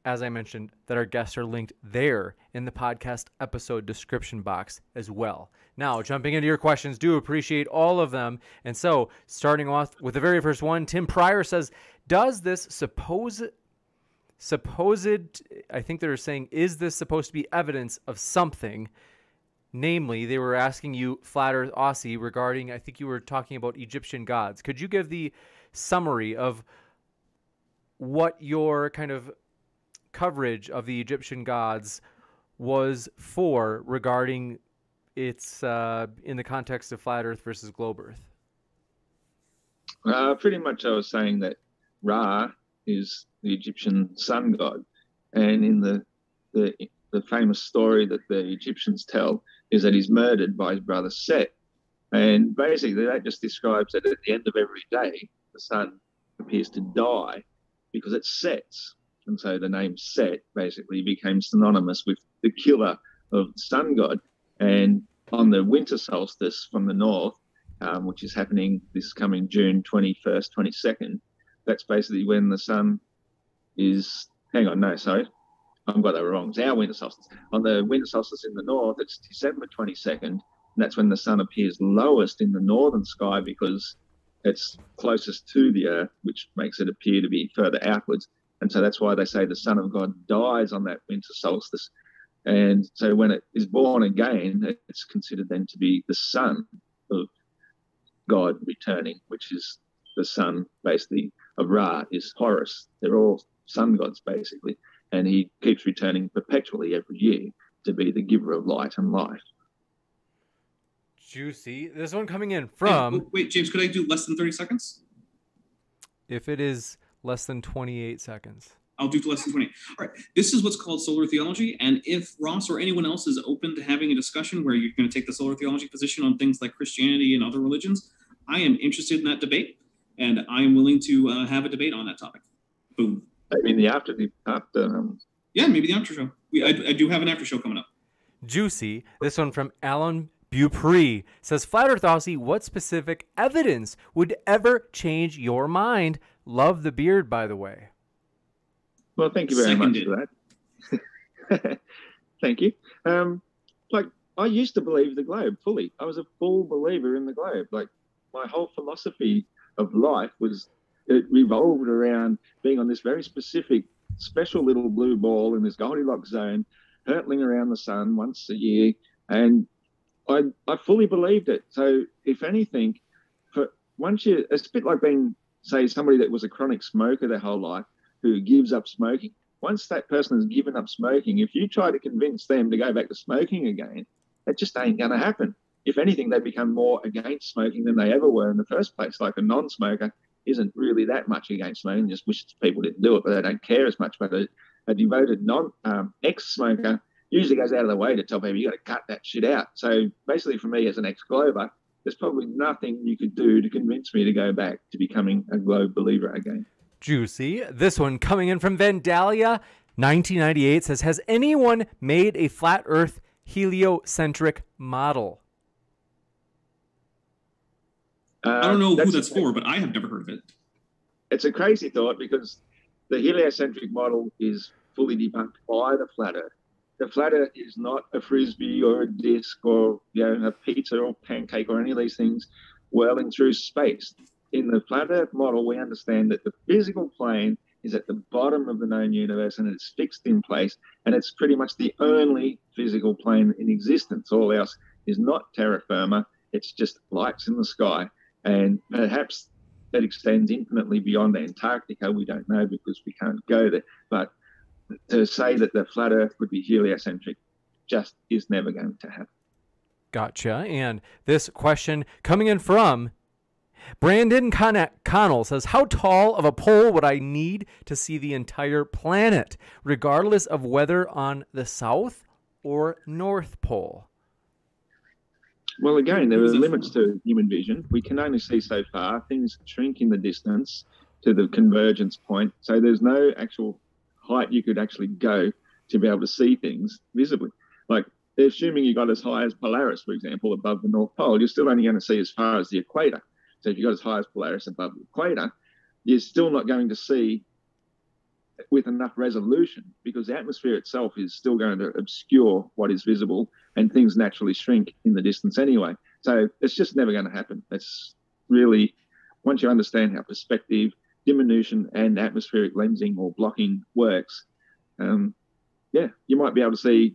as I mentioned, that our guests are linked there in the podcast episode description box as well. Now, jumping into your questions, do appreciate all of them. And so, starting off with the very first one, Tim Pryor says, does this supposed, I think they're saying, is this supposed to be evidence of something? Namely, they were asking you, Flat Earth Aussie, regarding, I think you were talking about Egyptian gods. Could you give the summary of what your kind of coverage of the Egyptian gods was for regarding its in the context of flat Earth versus globe Earth? Pretty much I was saying that Ra is the Egyptian sun god, and in the famous story that the Egyptians tell is that he's murdered by his brother Set, and basically that just describes that at the end of every day the sun appears to die because it sets. And so the name Set basically became synonymous with the killer of the sun god. And on the winter solstice from the north, which is happening this coming June 21st, 22nd, that's basically when the sun is, I've got that wrong. It's our winter solstice. On the winter solstice in the north, it's December 22nd. And that's when the sun appears lowest in the northern sky because it's closest to the Earth, which makes it appear to be further outwards. And so that's why they say the Son of God dies on that winter solstice. And so when it is born again, it's considered then to be the son of God returning, which is the son, basically, of Ra, is Horus. They're all sun gods, basically. And he keeps returning perpetually every year to be the giver of light and life. Juicy. This one coming in from... Wait, James, could I do less than 30 seconds? If it is less than 28 seconds. I'll do less than 20. All right. This is what's called solar theology. And if Ross or anyone else is open to having a discussion where you're going to take the solar theology position on things like Christianity and other religions, I am interested in that debate. And I am willing to have a debate on that topic. Boom. Maybe the after. Yeah, maybe the after show. I do have an after show coming up. Juicy. This one from Alan Beaupre says, Flat Earth Aussie, what specific evidence would ever change your mind? Love the beard, by the way. Well, thank you very much for that. Thank you. Like, I used to believe the globe fully. I was a full believer in the globe. Like, my whole philosophy of life it revolved around being on this very specific, special little blue ball in this Goldilocks zone, hurtling around the sun once a year. And I fully believed it. So if anything, it's a bit like being, say, somebody that was a chronic smoker their whole life who gives up smoking. Once that person has given up smoking, if you try to convince them to go back to smoking again, it just ain't going to happen. If anything, they become more against smoking than they ever were in the first place. Like a non-smoker isn't really that much against smoking, just wishes people didn't do it, but they don't care as much. But a devoted ex-smoker usually goes out of the way to tell people, you got to cut that shit out. So basically for me as an ex-glober, there's probably nothing you could do to convince me to go back to becoming a globe believer again. Juicy. This one coming in from Vandalia, 1998, says, has anyone made a flat Earth heliocentric model? I don't know who that's for, but I have never heard of it. It's a crazy thought because the heliocentric model is fully debunked by the flat Earth. The flat Earth is not a frisbee or a disc or a pizza or pancake or any of these things whirling through space. In the flat Earth model, we understand that the physical plane is at the bottom of the known universe and it's fixed in place, and it's pretty much the only physical plane in existence. All else is not terra firma. It's just lights in the sky, and perhaps that extends infinitely beyond Antarctica. We don't know because we can't go there. But to say that the flat Earth would be heliocentric just is never going to happen. Gotcha. And this question coming in from Brandon Connell says, how tall of a pole would I need to see the entire planet, regardless of whether on the South or North Pole? Well, again, there are limits to human vision. We can only see so far. Things shrink in the distance to the convergence point. So there's no actual height you could actually go to be able to see things visibly. Like, assuming you got as high as Polaris, for example, above the North Pole, you're still only going to see as far as the equator. So if you got as high as Polaris above the equator, you're still not going to see with enough resolution because the atmosphere itself is still going to obscure what is visible, and things naturally shrink in the distance anyway. So it's just never going to happen. It's really, once you understand how perspective, diminution, and atmospheric lensing or blocking works, you might be able to see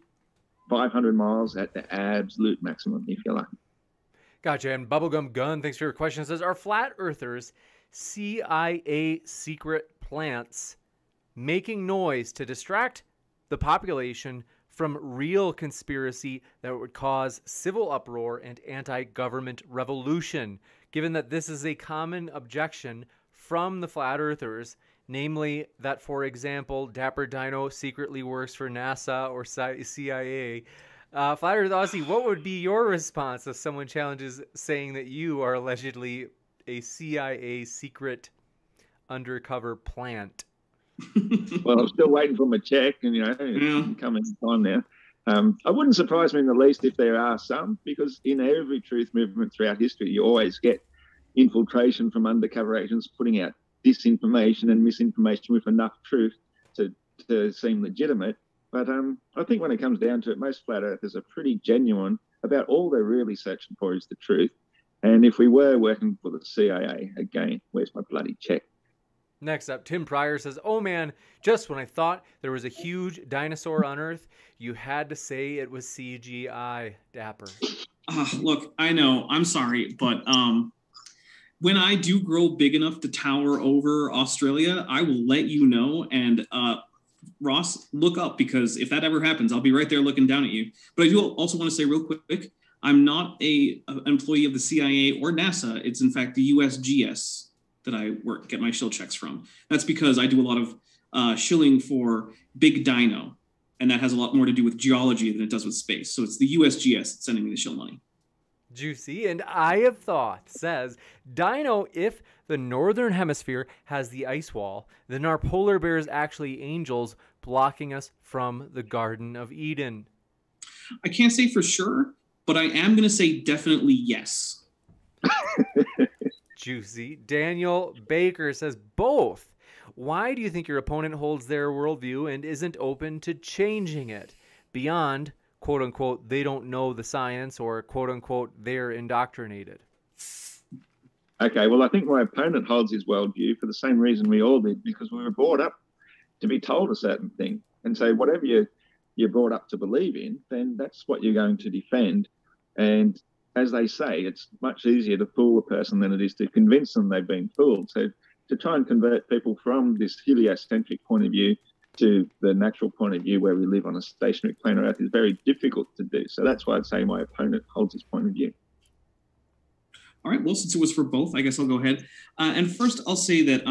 500 miles at the absolute maximum if you like. Gotcha. And Bubblegum Gun, thanks for your question. It says, are flat earthers CIA secret plants making noise to distract the population from real conspiracy that would cause civil uproar and anti-government revolution? Given that this is a common objection from the flat earthers, namely that, for example, Dapper Dino secretly works for NASA or CIA. Flat Earth Aussie, what would be your response if someone challenges saying that you are allegedly a CIA secret undercover plant? Well, I'm still waiting for my check, and it's coming time now. I wouldn't surprise me in the least if there are some, because in every truth movement throughout history, you always get infiltration from undercover agents putting out disinformation and misinformation with enough truth to seem legitimate. But I think when it comes down to it, most flat earthers are pretty genuine about all they're really searching for is the truth. And if we were working for the CIA, again, where's my bloody check? Next up, Tim Pryor says, oh man, just when I thought there was a huge dinosaur on Earth, you had to say it was CGI, Dapper. Look, I know, I'm sorry, but when I do grow big enough to tower over Australia, I will let you know. And Ross, look up, because if that ever happens, I'll be right there looking down at you. But I do also want to say real quick, I'm not an employee of the CIA or NASA. It's in fact the USGS that I get my shill checks from. That's because I do a lot of shilling for Big Dino, and that has a lot more to do with geology than it does with space. So it's the USGS sending me the shill money. Juicy. And Eye of Thoth says, Dino, if the northern hemisphere has the ice wall, then are polar bears actually angels blocking us from the Garden of Eden? I can't say for sure, but I am going to say definitely yes. Juicy. Daniel Baker says both. Why do you think your opponent holds their worldview and isn't open to changing it? beyond, quote unquote, they don't know the science, or quote unquote, they're indoctrinated? Okay, well, I think my opponent holds his worldview for the same reason we all did, because we were brought up to be told a certain thing. And so whatever you're brought up to believe in, then that's what you're going to defend. And as they say, it's much easier to fool a person than it is to convince them they've been fooled. So to try and convert people from this heliocentric point of view to the natural point of view where we live on a stationary planet Earth is very difficult to do. So that's why I'd say my opponent holds his point of view. All right, well, since it was for both, I guess I'll go ahead. And first, I'll say that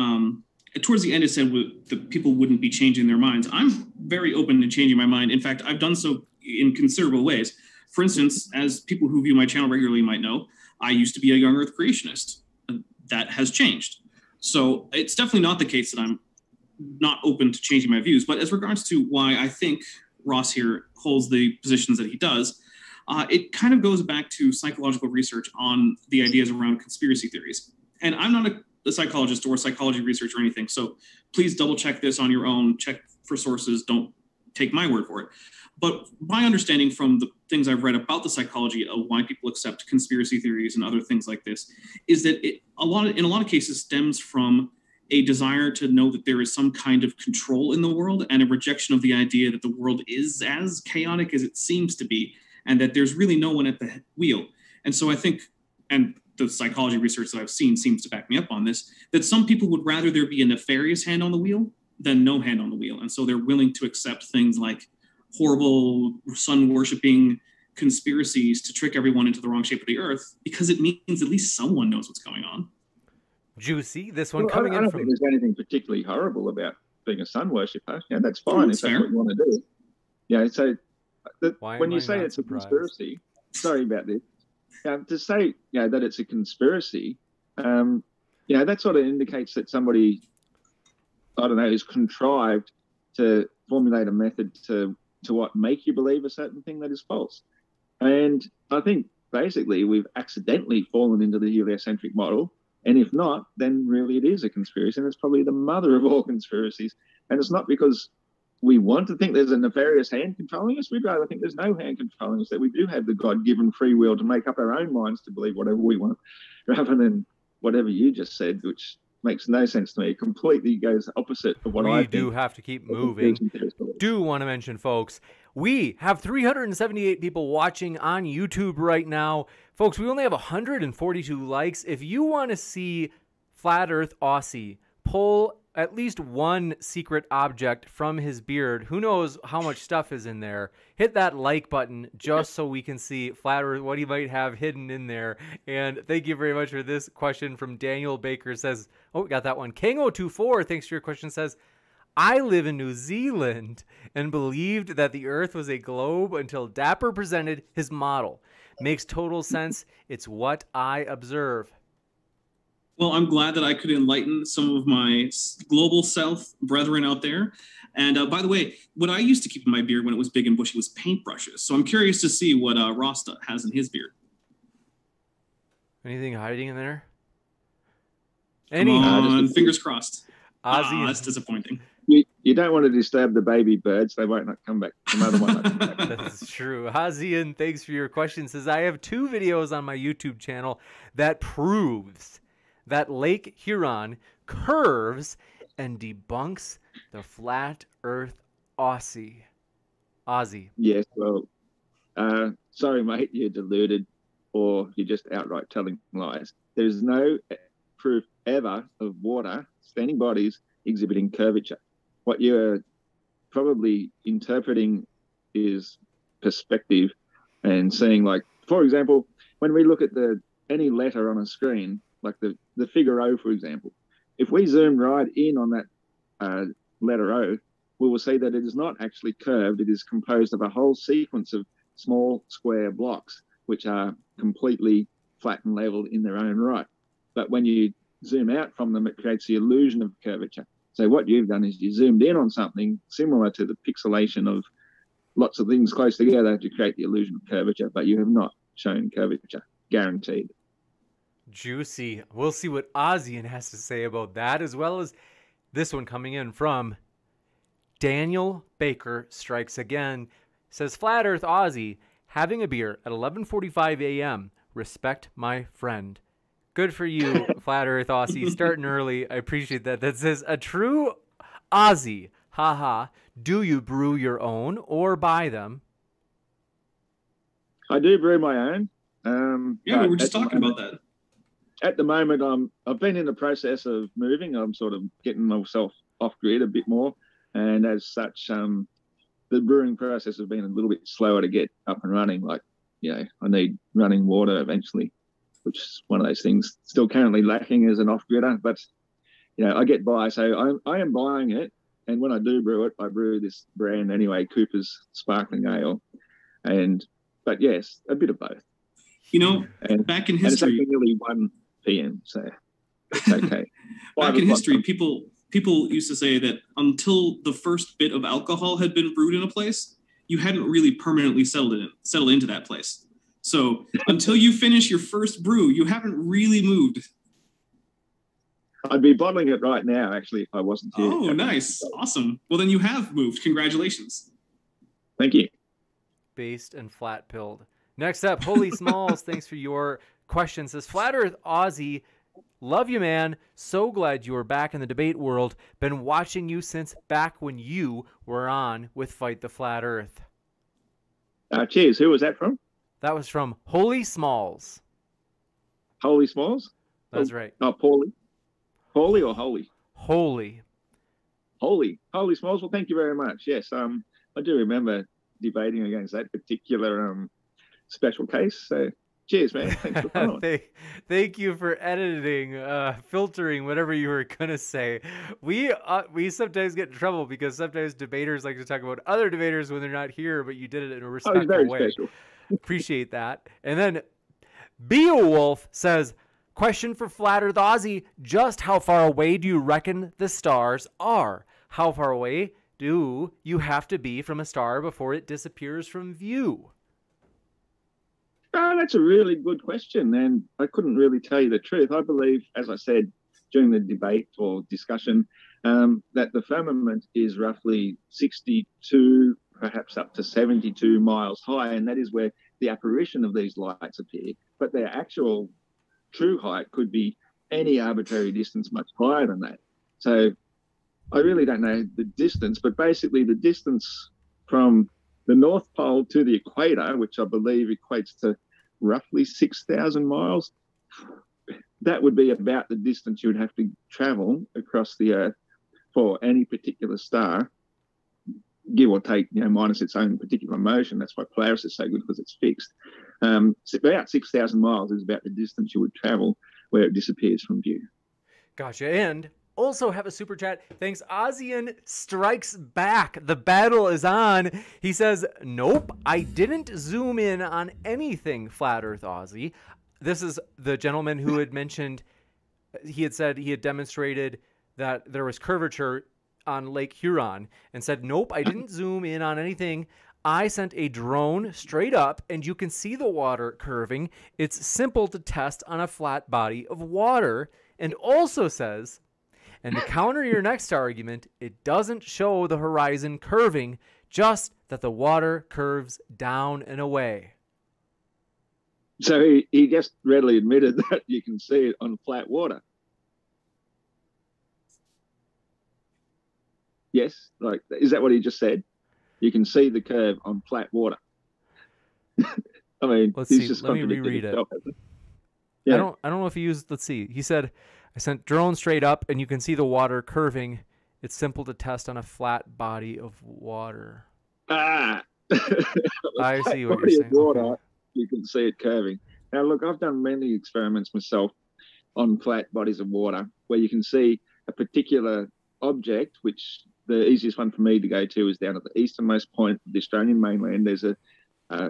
towards the end, it said that people wouldn't be changing their minds. I'm very open to changing my mind. In fact, I've done so in considerable ways. For instance, as people who view my channel regularly might know, I used to be a young Earth creationist. That has changed. So it's definitely not the case that I'm not open to changing my views. But as regards to why I think Ross here holds the positions that he does, it kind of goes back to psychological research on the ideas around conspiracy theories. And I'm not a psychologist or psychology research or anything, so please double check this on your own, check for sources, don't take my word for it. But my understanding from the things I've read about the psychology of why people accept conspiracy theories and other things like this is that it in a lot of cases stems from a desire to know that there is some kind of control in the world and a rejection of the idea that the world is as chaotic as it seems to be, and that there's really no one at the wheel. And so I think, and the psychology research that I've seen seems to back me up on this, that some people would rather there be a nefarious hand on the wheel than no hand on the wheel. And so they're willing to accept things like horrible sun-worshipping conspiracies to trick everyone into the wrong shape of the Earth, because it means at least someone knows what's going on. Juicy. This one coming in I don't from... think there's anything particularly horrible about being a sun worshipper. Yeah, that's fine if that's what you want to do. Yeah, so when you say it's a conspiracy, sorry about this, to say that it's a conspiracy, that sort of indicates that somebody, I don't know, is contrived to formulate a method to make you believe a certain thing that is false. And I think basically we've accidentally fallen into the heliocentric model. And if not, then really it is a conspiracy. And it's probably the mother of all conspiracies. And it's not because we want to think there's a nefarious hand controlling us. We'd rather think there's no hand controlling us, that we do have the God-given free will to make up our own minds to believe whatever we want, rather than whatever you just said, which makes no sense to me. It completely goes opposite of what I think. We do have to keep moving. Do want to mention, folks, we have 378 people watching on YouTube right now. Folks, we only have 142 likes. If you want to see Flat Earth Aussie pull at least one secret object from his beard, who knows how much stuff is in there, hit that like button just so we can see Flat Earth, what he might have hidden in there. And thank you very much for this question from Daniel Baker. Says, oh, we got that one. King024, thanks for your question, says, I live in New Zealand and believed that the Earth was a globe until Dapper presented his model. Makes total sense. It's what I observe. Well, I'm glad that I could enlighten some of my global south brethren out there. And by the way, what I used to keep in my beard when it was big and bushy was paintbrushes. So I'm curious to see what Rasta has in his beard. Anything hiding in there? Come on, fingers crossed. Ozzy, that's disappointing. You don't want to disturb the baby birds. They won't not come back. The mother won't not come back. That's true. Hazian, thanks for your question. Says, I have 2 videos on my YouTube channel that proves that Lake Huron curves and debunks the flat Earth Aussie. Yes, well, sorry, mate, you're deluded, or you're just outright telling lies. There's no proof ever of water, standing bodies, exhibiting curvature. What you're probably interpreting is perspective and seeing, like, for example, when we look at any letter on a screen, like the figure O, for example, if we zoom right in on that letter O, we will see that it is not actually curved. It is composed of a whole sequence of small square blocks, which are completely flat and leveled in their own right. But when you zoom out from them, it creates the illusion of curvature. So what you've done is you zoomed in on something similar to the pixelation of lots of things close together to create the illusion of curvature, but you have not shown curvature, guaranteed. Juicy. We'll see what Ozian has to say about that, as well as this one coming in from Daniel Baker strikes again. Says Flat Earth Aussie, having a beer at 11:45 a.m. Respect my friend. Good for you, Flat Earth Aussie, starting early. I appreciate that. That says, a true Aussie, haha, do you brew your own or buy them? I do brew my own. Yeah, we were just talking about that. At the moment, I've been in the process of moving. I'm sort of getting myself off grid a bit more, and as such, the brewing process has been a little bit slower to get up and running. Like, I need running water eventually, which is one of those things still currently lacking as an off-gridder. But, I get by. So I am buying it. And when I do brew it, I brew this brand anyway, Cooper's Sparkling Ale. But yes, a bit of both. Back in history. And it's nearly 1 p.m., so it's okay. Back in history, people used to say that until the first bit of alcohol had been brewed in a place, you hadn't really permanently settled into that place. So until you finish your first brew, you haven't really moved. I'd be bottling it right now, actually, if I wasn't here. Oh, nice. Awesome. Well, then you have moved. Congratulations. Thank you. Based and flat pilled. Next up, Holy Smalls, thanks for your question. Says Flat Earth Aussie, love you, man. So glad you are back in the debate world. Been watching you since back when you were on with Fight the Flat Earth. Cheers. Who was that from? That was from Holy Smalls. Holy Smalls? That's right. Oh, Paulie. Paulie or Holy? Holy. Holy Smalls. Well, thank you very much. Yes, I do remember debating against that particular special case. So cheers, man. Thanks for following. Thank you for editing, filtering, whatever you were going to say. We sometimes get in trouble because sometimes debaters like to talk about other debaters when they're not here, but you did it in a respectful way. Special. Appreciate that. And then Beowulf says, question for Flat Earth Aussie, just how far away do you reckon the stars are? How far away do you have to be from a star before it disappears from view? That's a really good question, and I couldn't really tell you the truth. I believe, as I said during the debate or discussion, that the firmament is roughly 62, perhaps up to 72 miles high, and that is where the apparition of these lights appear. But their actual true height could be any arbitrary distance much higher than that. So I really don't know the distance, but basically the distance from the North Pole to the equator, which I believe equates to roughly 6,000 miles, that would be about the distance you would have to travel across the Earth for any particular star, give or take, minus its own particular motion. That's why Polaris is so good, because it's fixed. So about 6,000 miles is about the distance you would travel where it disappears from view. Gotcha. And also have a super chat. Thanks. Ozian strikes back. The battle is on. He says, nope, I didn't zoom in on anything, Flat Earth Aussie. This is the gentleman who had mentioned, he had said he had demonstrated that there was curvature on Lake Huron and said, nope, I didn't zoom in on anything. I sent a drone straight up and you can see the water curving. It's simple to test on a flat body of water. And also says, and to counter your next argument, it doesn't show the horizon curving, just that the water curves down and away. So he just readily admitted that you can see it on flat water. Yes, like, is that what he just said? You can see the curve on flat water. I mean, let's he's see. just Let me reread himself, it. Yeah. I don't know if he used. Let's see. He said, "I sent drone straight up, and you can see the water curving. It's simple to test on a flat body of water." I see what body you're of saying. Water, Okay. You can see it curving. Now, look, I've done many experiments myself on flat bodies of water where you can see a particular object, which the easiest one for me to go to is down at the easternmost point of the Australian mainland. There's a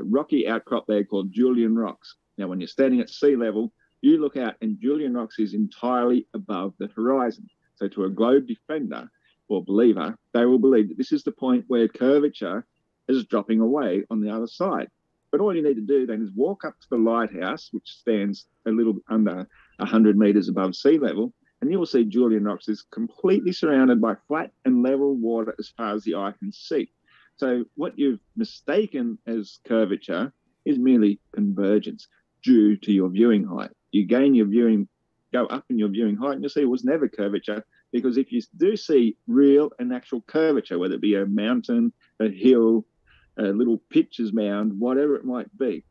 rocky outcrop there called Julian Rocks. Now, when you're standing at sea level, you look out and Julian Rocks is entirely above the horizon. So to a globe defender or believer, they will believe that this is the point where curvature is dropping away on the other side. But all you need to do then is walk up to the lighthouse, which stands a little under 100 metres above sea level, and you will see Julian Rocks is completely surrounded by flat and level water as far as the eye can see. So what you've mistaken as curvature is merely convergence due to your viewing height. You gain your viewing, go up in your viewing height, and you'll see it was never curvature, because if you do see real and actual curvature, whether it be a mountain, a hill, a little pitcher's mound, whatever it might be,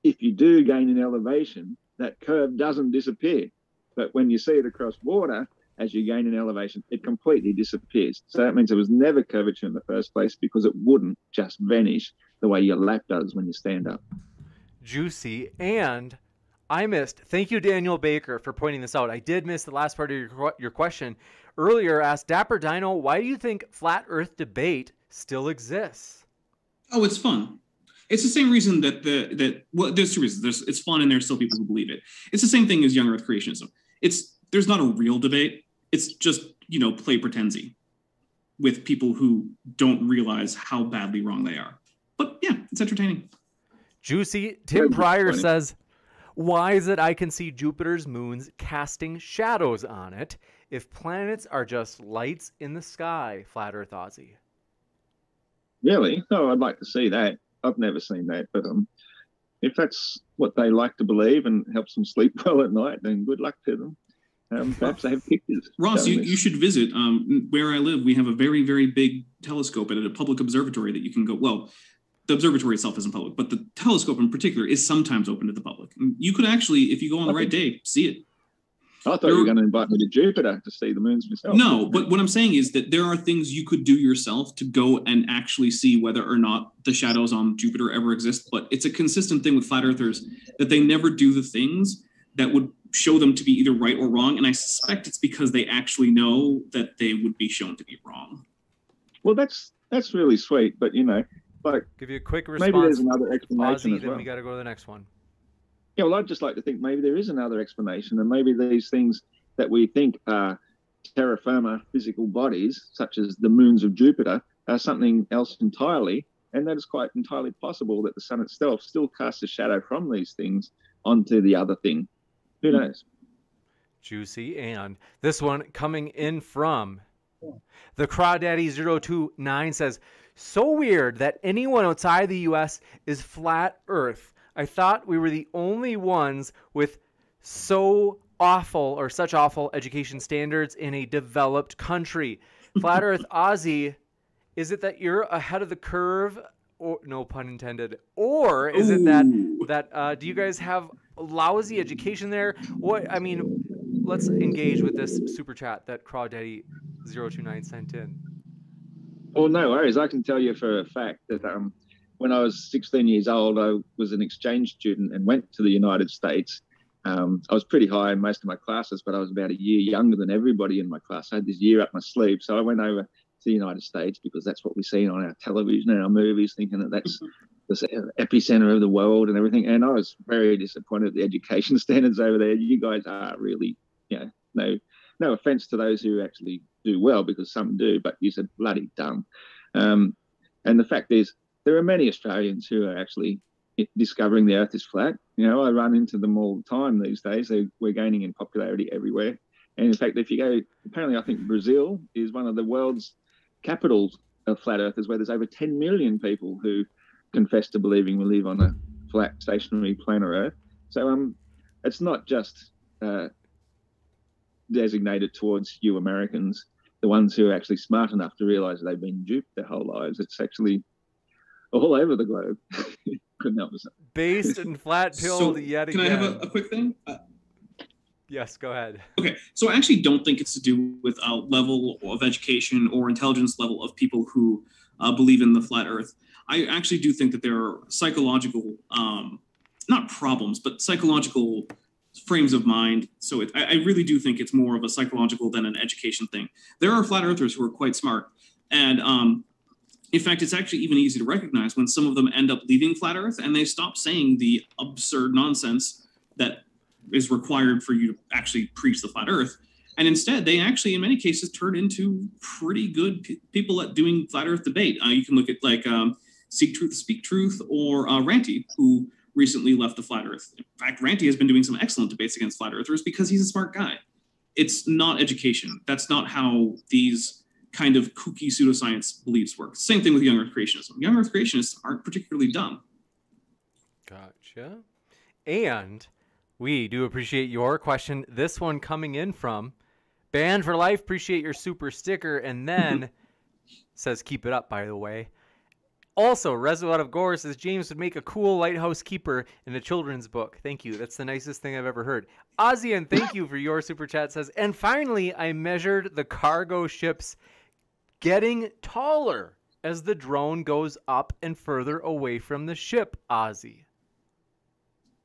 if you do gain in elevation, that curve doesn't disappear. But when you see it across water, as you gain in elevation, it completely disappears. So that means there was never curvature in the first place, because it wouldn't just vanish the way your lap does when you stand up. Juicy. And I missed, thank you, Daniel Baker, for pointing this out. I did miss the last part of your question. Earlier asked Dapper Dino, why do you think flat earth debate still exists? Oh, it's fun. It's the same reason that there's two reasons. It's fun and there's still people who believe it. It's the same thing as young earth creationism. There's not a real debate. It's just, play pretendsy with people who don't realize how badly wrong they are. But yeah, it's entertaining. Juicy. Tim Pryor says, why is it I can see Jupiter's moons casting shadows on it if planets are just lights in the sky? Flat Earth Aussie. Really? Oh, I'd like to see that. I've never seen that, but if that's what they like to believe and helps them sleep well at night, then good luck to them. Perhaps they have pictures. Ross, you should visit. Where I live, we have a very, very big telescope at a public observatory that you can go. Well, the observatory itself isn't public, but the telescope in particular is sometimes open to the public. And you could actually, if you go on the right day, see it. I thought you were going to invite me to Jupiter to see the moons myself. No, but what I'm saying is that there are things you could do yourself to go and actually see whether or not the shadows on Jupiter ever exist. But it's a consistent thing with flat earthers that they never do the things that would show them to be either right or wrong. And I suspect it's because they actually know that they would be shown to be wrong. Well, that's really sweet. But, like, give you a quick response. Maybe there's another explanation Aussie, as well. Then we got to go to the next one. Yeah, well, I'd just like to think maybe there is another explanation, and maybe these things that we think are terra firma physical bodies, such as the moons of Jupiter, are something else entirely, and that is quite entirely possible that the sun itself still casts a shadow from these things onto the other thing. Who knows? Juicy. And this one coming in from the Crawdaddy029 says, so weird that anyone outside the U.S. is flat Earth. I thought we were the only ones with such awful education standards in a developed country. Flat Earth Aussie, is it that you're ahead of the curve, or no pun intended, or is it that do you guys have lousy education there? Let's engage with this super chat that Crawdaddy029 sent in. Well, no worries. I can tell you for a fact that when I was 16 years old, I was an exchange student and went to the United States. I was pretty high in most of my classes, but I was about a year younger than everybody in my class. I had this year up my sleeve. So I went over to the United States because that's what we see on our television and our movies, thinking that that's the epicenter of the world and everything. And I was very disappointed at the education standards over there. You guys are really, no offense to those who actually do well, because some do, but you're so bloody dumb. And the fact is, there are many Australians who are actually discovering the earth is flat. I run into them all the time these days. We're gaining in popularity everywhere. And in fact, if you go, apparently I think Brazil is one of the world's capitals of flat earthers, where there's over 10 million people who confess to believing we live on a flat, stationary planar Earth. So it's not just designated towards you Americans, the ones who are actually smart enough to realize they've been duped their whole lives. It's actually all over the globe. Couldn't help myself. Based and flat-pilled yet again. Can I have a quick thing? Yes, go ahead. Okay, so I actually don't think it's to do with a level of education or intelligence level of people who believe in the flat Earth. I actually do think that there are psychological, not problems, but psychological frames of mind. So I really do think it's more of a psychological than an education thing. There are flat earthers who are quite smart. And in fact, it's actually even easy to recognize when some of them end up leaving flat Earth and they stop saying the absurd nonsense that is required for you to actually preach the flat Earth. And instead, they actually, in many cases, turn into pretty good people at doing flat Earth debate. You can look at like Seek Truth, Speak Truth, or Ranty, who recently left the flat Earth. In fact, Ranty has been doing some excellent debates against flat Earthers because he's a smart guy. It's not education. That's not how these kind of kooky pseudoscience beliefs work. Same thing with young Earth creationism. Young Earth creationists aren't particularly dumb. Gotcha. And we do appreciate your question. This one coming in from Banned for Life. Appreciate your super sticker. And then says, keep it up, by the way. Also, Rezo out of Gore says, James would make a cool lighthouse keeper in a children's book. Thank you. That's the nicest thing I've ever heard. Ozian, thank you for your super chat. Says, and finally, I measured the cargo ships getting taller as the drone goes up and further away from the ship, Ozzy.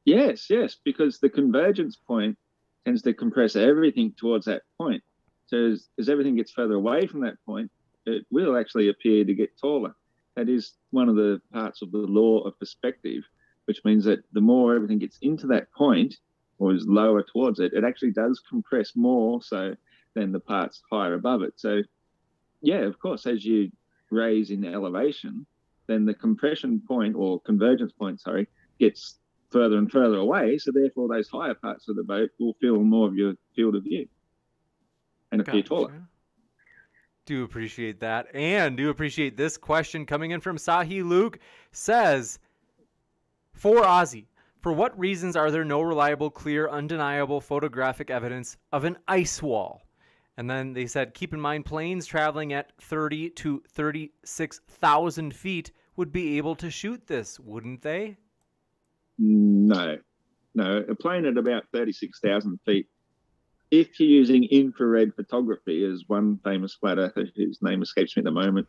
Yes, because the convergence point tends to compress everything towards that point. So as everything gets further away from that point, it will actually appear to get taller. That is one of the parts of the law of perspective, which means that the more everything gets into that point or is lower towards it, it actually does compress more so than the parts higher above it. So, yeah, of course, as you raise in elevation, then the compression point or convergence point, gets further and further away. So therefore, those higher parts of the boat will fill more of your field of view and appear taller. Do appreciate that, and do appreciate this question coming in from Sahi Luke. Says, for Ozzy, for what reasons are there no reliable, clear, undeniable photographic evidence of an ice wall? And then they said, keep in mind, planes traveling at 30 to 36,000 feet would be able to shoot this, wouldn't they? No. A plane at about 36,000 feet, if you're using infrared photography, as one famous flat earther, whose name escapes me at the moment,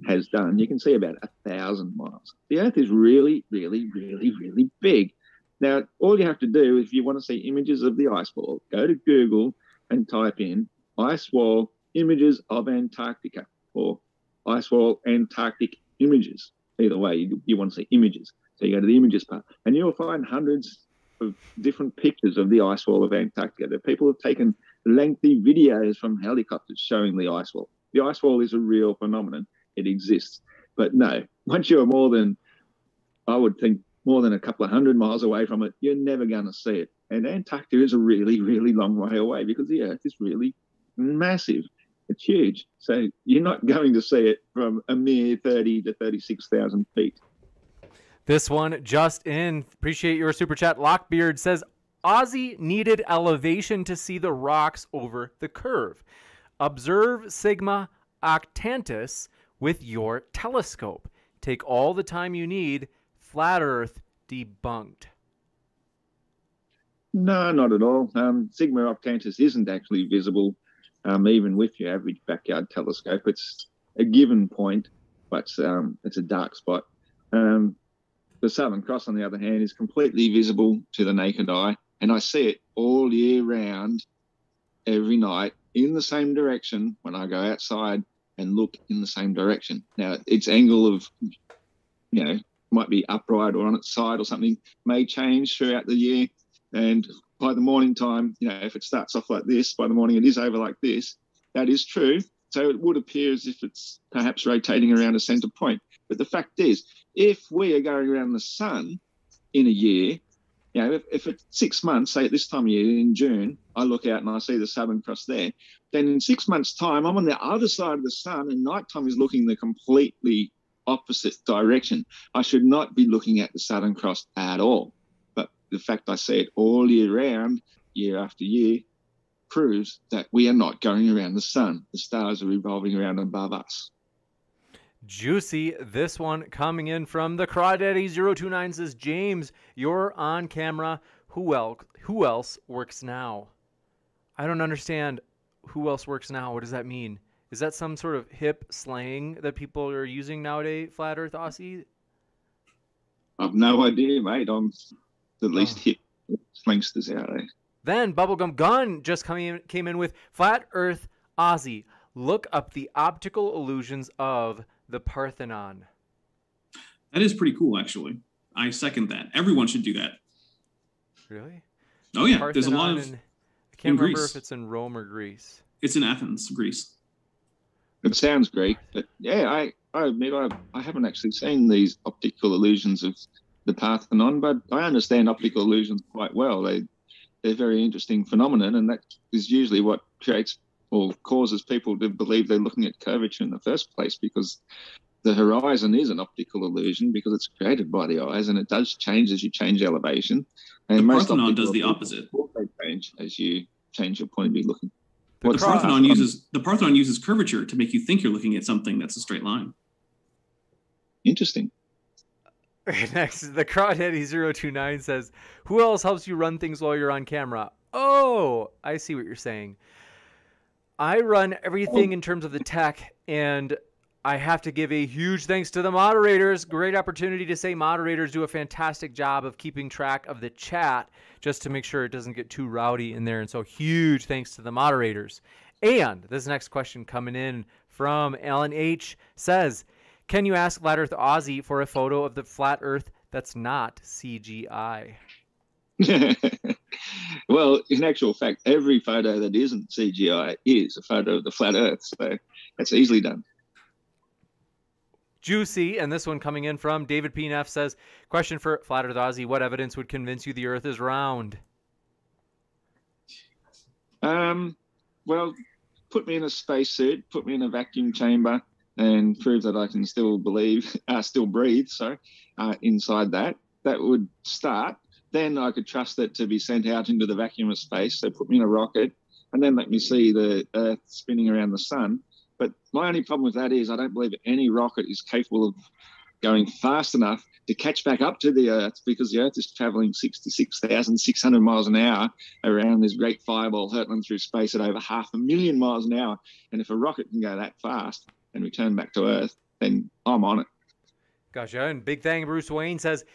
has done, you can see about 1,000 miles. The Earth is really, really, really, really big. Now, all you have to do, if you want to see images of the ice wall, go to Google and type in ice wall images of Antarctica or ice wall Antarctic images. Either way, you want to see images. So you go to the images part, and you'll find hundreds of different pictures of the ice wall of Antarctica. The people have taken lengthy videos from helicopters showing the ice wall. The ice wall is a real phenomenon. It exists. But no, once you're more than a couple of hundred miles away from it, you're never going to see it. And Antarctica is a really, really long way away because the Earth is really massive. It's huge. So you're not going to see it from a mere 30 to 36,000 feet. This one just in. Appreciate your super chat. Lockbeard says, Ozzy needed elevation to see the rocks over the curve. Observe Sigma Octantis with your telescope. Take all the time you need. Flat Earth debunked. No, not at all. Sigma Octantis isn't actually visible, even with your average backyard telescope. It's a given point, but it's a dark spot. The Southern Cross, on the other hand, is completely visible to the naked eye, and I see it all year round, every night, in the same direction when I go outside and look in the same direction. Now, its angle of, might be upright or on its side or something, may change throughout the year, and by the morning time, if it starts off like this, by the morning it is over like this. That is true. So it would appear as if it's perhaps rotating around a centre point. But the fact is, if we are going around the sun in a year, if it's 6 months, say at this time of year in June, I look out and I see the Southern Cross there, then in 6 months' time, I'm on the other side of the sun and nighttime is looking the completely opposite direction. I should not be looking at the Southern Cross at all. But the fact I see it all year round, year after year, proves that we are not going around the sun. The stars are revolving around above us. Juicy. This one coming in from the Crawdaddy029 says, James, you're on camera. Who else works now? I don't understand. Who else works now? What does that mean? Is that some sort of hip slang that people are using nowadays, Flat Earth Aussie? I've no idea, mate. I'm the least hip slangsters out there. Then Bubblegum Gun just came in with Flat Earth Aussie. Look up the optical illusions of the Parthenon. That is pretty cool, actually. I second that. Everyone should do that. Really? Oh, yeah. Parthenon, there's a lot of... I can't remember if it's in Rome or Greece. It's in Athens, Greece. It sounds Greek, but yeah, I admit I haven't actually seen these optical illusions of the Parthenon, but I understand optical illusions quite well. They're very interesting phenomenon, and that is usually what creates or causes people to believe they're looking at curvature in the first place, because the horizon is an optical illusion because it's created by the eyes, and it does change as you change elevation. And The most Parthenon optical does the illusions opposite. also change as you change your point of view looking. The Parthenon uses curvature to make you think you're looking at something that's a straight line. Interesting. Next, the Crawdaddy029 says, who else helps you run things while you're on camera? Oh, I see what you're saying. I run everything in terms of the tech, and I have to give a huge thanks to the moderators. Great opportunity to say moderators do a fantastic job of keeping track of the chat just to make sure it doesn't get too rowdy in there. And so huge thanks to the moderators. And this next question coming in from Alan H. says, can you ask Flat Earth Aussie for a photo of the flat Earth that's not CGI? Well, in actual fact, every photo that isn't CGI is a photo of the flat Earth. So that's easily done. Juicy, and this one coming in from David P.N.F. says, question for Flat Earth Aussie, what evidence would convince you the Earth is round? Well, put me in a spacesuit, put me in a vacuum chamber, and prove that I can still breathe, inside that. That would start. Then I could trust it to be sent out into the vacuum of space. So put me in a rocket, and then let me see the Earth spinning around the sun. But my only problem with that is I don't believe any rocket is capable of going fast enough to catch back up to the Earth, because the Earth is traveling 66,600 miles an hour around this great fireball hurtling through space at over 500,000 miles an hour. And if a rocket can go that fast and return back to Earth, then I'm on it. Gotcha. And Big Thang Bruce Wayne says,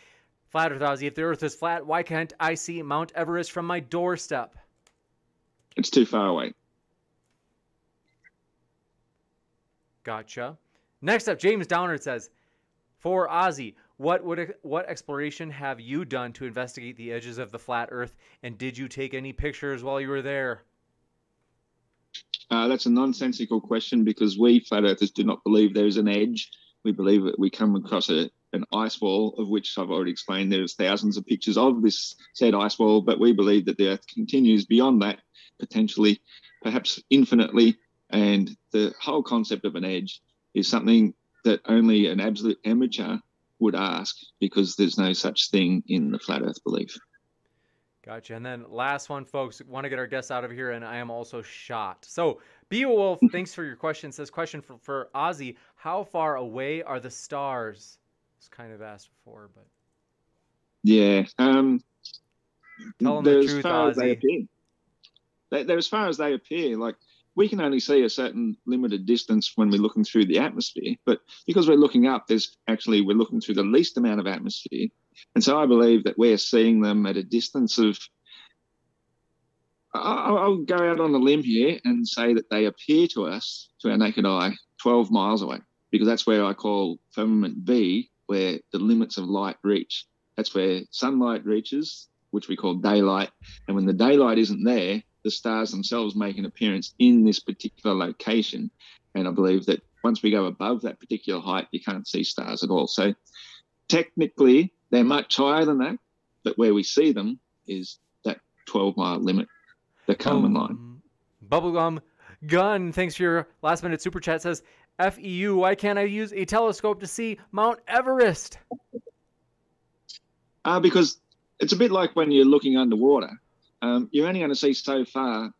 Flat Earth Aussie, if the Earth is flat, why can't I see Mount Everest from my doorstep? It's too far away. Gotcha. Next up, James Downer says, for Ozzy, what exploration have you done to investigate the edges of the flat Earth, and did you take any pictures while you were there? That's a nonsensical question, because we flat earthers do not believe there is an edge. We believe that we come across an ice wall, of which I've already explained there's thousands of pictures of this said ice wall, but we believe that the Earth continues beyond that, potentially, perhaps infinitely, and the whole concept of an edge is something that only an absolute amateur would ask, because there's no such thing in the flat Earth belief. Gotcha. And then last one, folks, want to get our guests out of here, and I am also shot. So Beowulf, thanks for your question. Says, question for Ozzy, how far away are the stars? It's kind of asked before, but yeah, tell them the truth, Ozzy. They're as far as they appear. Like, we can only see a certain limited distance when we're looking through the atmosphere, but because we're looking up, we're looking through the least amount of atmosphere. And so I believe that we're seeing them at a distance of, I'll go out on a limb here and say that they appear to us, to our naked eye, 12 miles away, because that's where I call firmament B, where the limits of light reach. That's where sunlight reaches, which we call daylight. And when the daylight isn't there, the stars themselves make an appearance in this particular location. And I believe that once we go above that particular height, you can't see stars at all. So technically, they're much higher than that, but where we see them is that 12-mile limit, the Kalman line. Bubblegum Gun, thanks for your last-minute super chat, says, FEU, why can't I use a telescope to see Mount Everest? Because it's a bit like when you're looking underwater. You're only going to see so far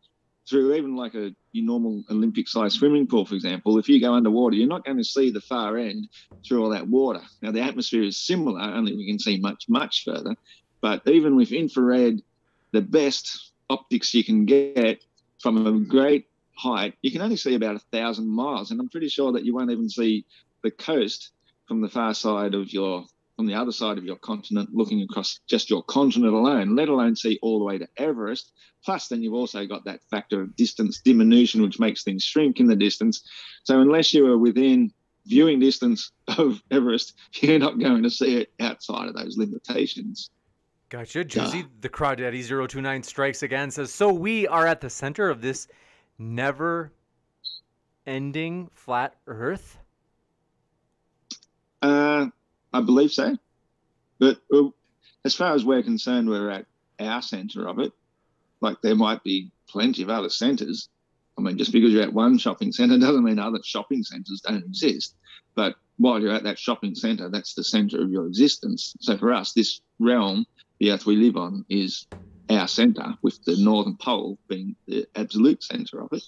through even like your normal Olympic-sized swimming pool, for example. If you go underwater, you're not going to see the far end through all that water. Now, the atmosphere is similar, only we can see much, much further. But even with infrared, the best optics you can get from a great height, you can only see about 1,000 miles. And I'm pretty sure that you won't even see the coast from the far side of from the other side of your continent, looking across just your continent alone, let alone see all the way to Everest. Plus, then you've also got that factor of distance diminution, which makes things shrink in the distance. So unless you are within viewing distance of Everest, you're not going to see it outside of those limitations. Gotcha. Juicy, the Crawdaddy029 strikes again, says, so we are at the center of this never-ending flat Earth? I believe so. But as far as we're concerned, we're at our center of it. Like, there might be plenty of other centers, I mean, just because you're at one shopping centre doesn't mean other shopping centres don't exist. But while you're at that shopping centre, that's the centre of your existence. So for us, this realm, the Earth we live on, is our centre, with the northern pole being the absolute centre of it.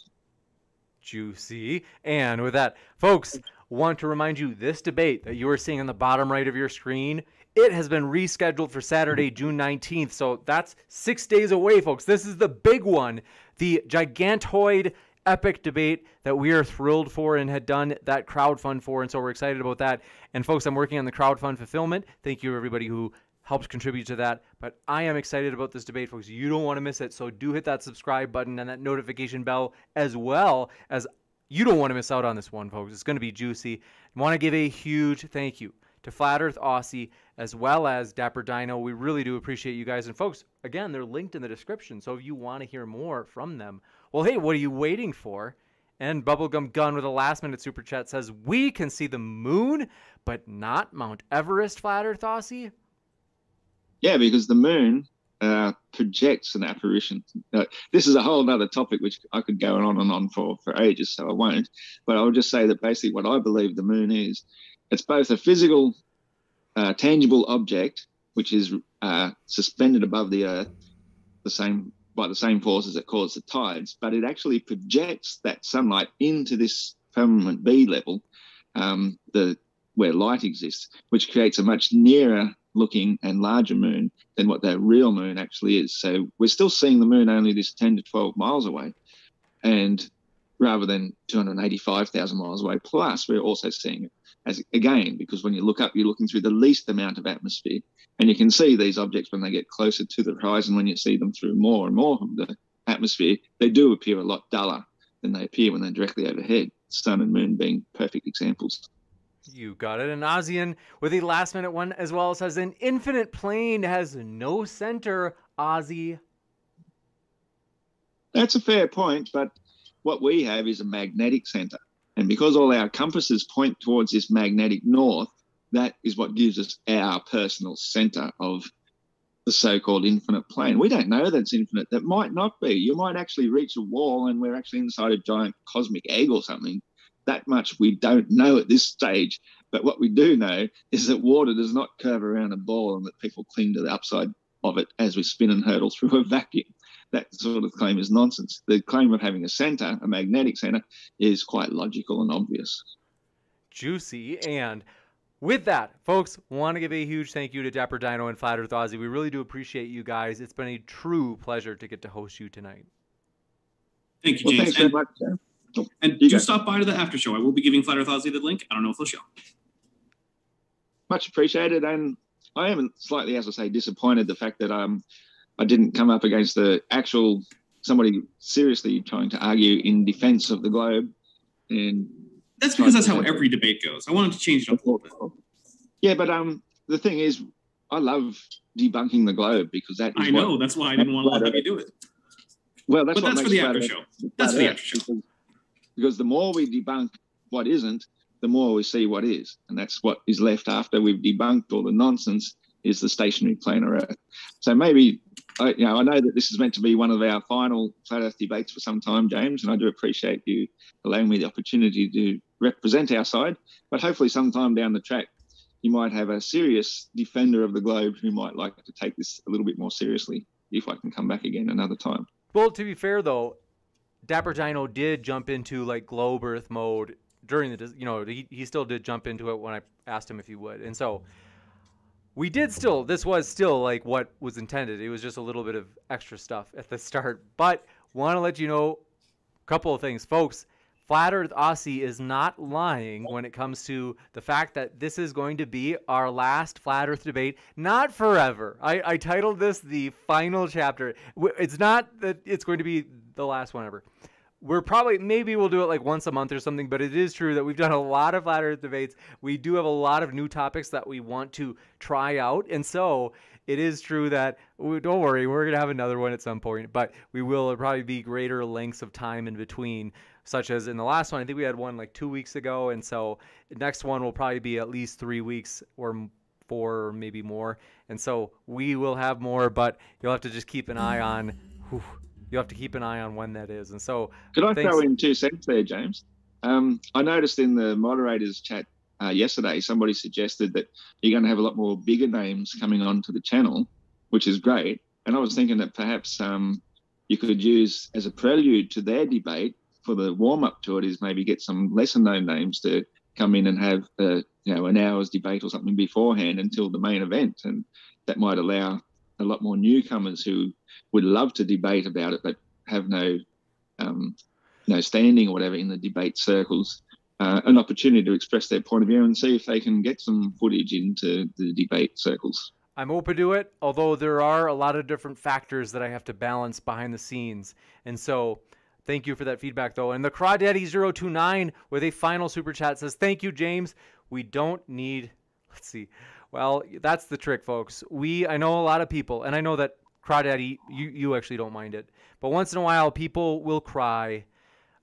Juicy. And with that, folks, want to remind you, this debate that you are seeing on the bottom right of your screen, it has been rescheduled for Saturday, June 19th. So that's 6 days away, folks. This is the big one, the gigantoid epic debate that we are thrilled for and had done that crowdfund for. And so we're excited about that. And folks, I'm working on the crowdfund fulfillment. Thank you, everybody who helps contribute to that. But I am excited about this debate, folks. You don't want to miss it. So do hit that subscribe button and that notification bell, as well as you don't want to miss out on this one, folks. It's going to be juicy. I want to give a huge thank you to Flat Earth Aussie, as well as Dapper Dino. We really do appreciate you guys. And folks, again, they're linked in the description. So if you want to hear more from them, well, hey, what are you waiting for? And Bubblegum Gun with a last-minute super chat says, we can see the moon, but not Mount Everest, Flat Earth Aussie? Yeah, because the moon projects an apparition. This is a whole other topic which I could go on and on for ages, so I won't. But I'll just say that basically what I believe the moon is, it's both a physical, tangible object, which is suspended above the Earth, by the same forces that cause the tides, but it actually projects that sunlight into this firmament B level, where light exists, which creates a much nearer looking and larger moon than what the real moon actually is. So we're still seeing the moon only this 10 to 12 miles away, and rather than 285,000 miles away. Plus, we're also seeing it as, again, because when you look up, you're looking through the least amount of atmosphere, and you can see these objects when they get closer to the horizon. When you see them through more and more of the atmosphere, they do appear a lot duller than they appear when they're directly overhead. Sun and moon being perfect examples. You got it. And Ozian with a last-minute one as well says, an infinite plane has no center, Ozzy. That's a fair point, but what we have is a magnetic center. And because all our compasses point towards this magnetic north, that is what gives us our personal center of the so-called infinite plane. We don't know that's infinite. That might not be. You might actually reach a wall and we're actually inside a giant cosmic egg or something. That much we don't know at this stage. But what we do know is that water does not curve around a ball and that people cling to the upside of it as we spin and hurtle through a vacuum. That sort of claim is nonsense. The claim of having a center, a magnetic center, is quite logical and obvious. Juicy. And with that, folks, want to give a huge thank you to Dapper Dino and Flat Earth Aussie. We really do appreciate you guys. It's been a true pleasure to get to host you tonight. Thank you, James. Thanks very much, Sam. And do stop by to the after show. I will be giving Flat Earth Aussie the link. I don't know if they'll show. Much appreciated. And I am slightly, as I say, disappointed the fact that I didn't come up against the actual somebody seriously trying to argue in defense of the globe. And that's because that's how every debate goes. I wanted to change it up a little bit. Yeah, but the thing is, I love debunking the globe because that is that's why I didn't want to let you do it. Well, that's for the after show. That's for the after show. Because the more we debunk what isn't, the more we see what is. And that's what is left after we've debunked all the nonsense, is the stationary planar Earth. So maybe, I know that this is meant to be one of our final Flat Earth debates for some time, James, and I do appreciate you allowing me the opportunity to represent our side. But hopefully sometime down the track, you might have a serious defender of the globe who might like to take this a little bit more seriously if I can come back again another time. Well, to be fair, though, Dapper Dino did jump into like globe Earth mode during the, he still did jump into it when I asked him if he would. And so this was still like what was intended. It was just a little bit of extra stuff at the start. But want to let you know a couple of things, folks. Flat Earth Aussie is not lying when it comes to the fact that this is going to be our last Flat Earth debate. Not forever. I titled this the final chapter. It's not that it's going to be the last one ever. Maybe we'll do it like once a month or something, but it is true that we've done a lot of Flat Earth debates. We do have a lot of new topics that we want to try out. And so it is true that, don't worry, we're going to have another one at some point, but we will probably be greater lengths of time in between, such as in the last one. I think we had one like 2 weeks ago. And so the next one will probably be at least 3 weeks or 4 or maybe more. And so we will have more, but you'll have to just keep an eye on you'll have to keep an eye on when that is. And so, could I thanks. throw in 2 cents there, James? I noticed in the moderators chat yesterday, somebody suggested that you're going to have a lot more bigger names coming onto the channel, which is great. And I was thinking that perhaps you could use as a prelude to their debate for the warm-up to it is maybe get some lesser-known names to come in and have an hour's debate or something beforehand until the main event, and that might allow a lot more newcomers who would love to debate about it but have no standing or whatever in the debate circles, an opportunity to express their point of view and see if they can get some footage into the debate circles. I'm open to it, although there are a lot of different factors that I have to balance behind the scenes. And so thank you for that feedback, though. And the Crawdaddy029 with a final super chat says, thank you, James. We don't need, let's see. Well, that's the trick, folks. I know a lot of people, and I know that Crawdaddy, you actually don't mind it. But once in a while, people will cry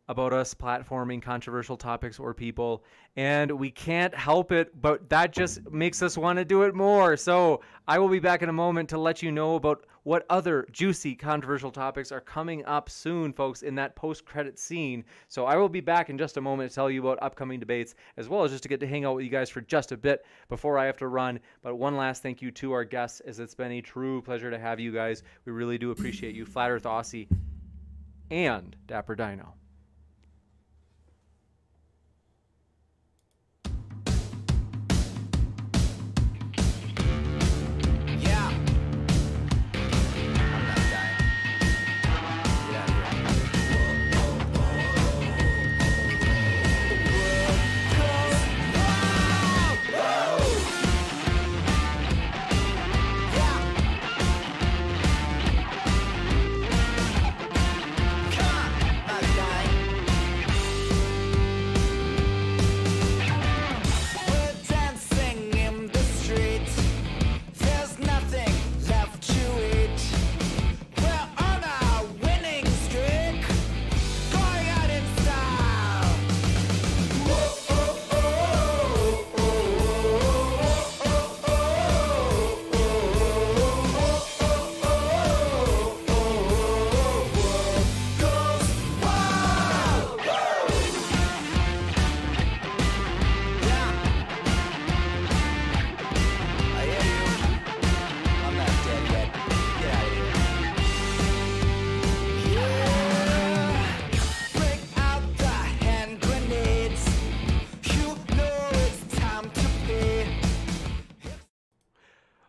about us platforming controversial topics or people, and we can't help it, but that just makes us want to do it more. So I will be back in a moment to let you know about what other juicy controversial topics are coming up soon, folks, in that post-credit scene. So I will be back in just a moment to tell you about upcoming debates, as well as just to get to hang out with you guys for just a bit before I have to run. But one last thank you to our guests, as it's been a true pleasure to have you guys. We really do appreciate you, Flat Earth Aussie and Dapper Dino.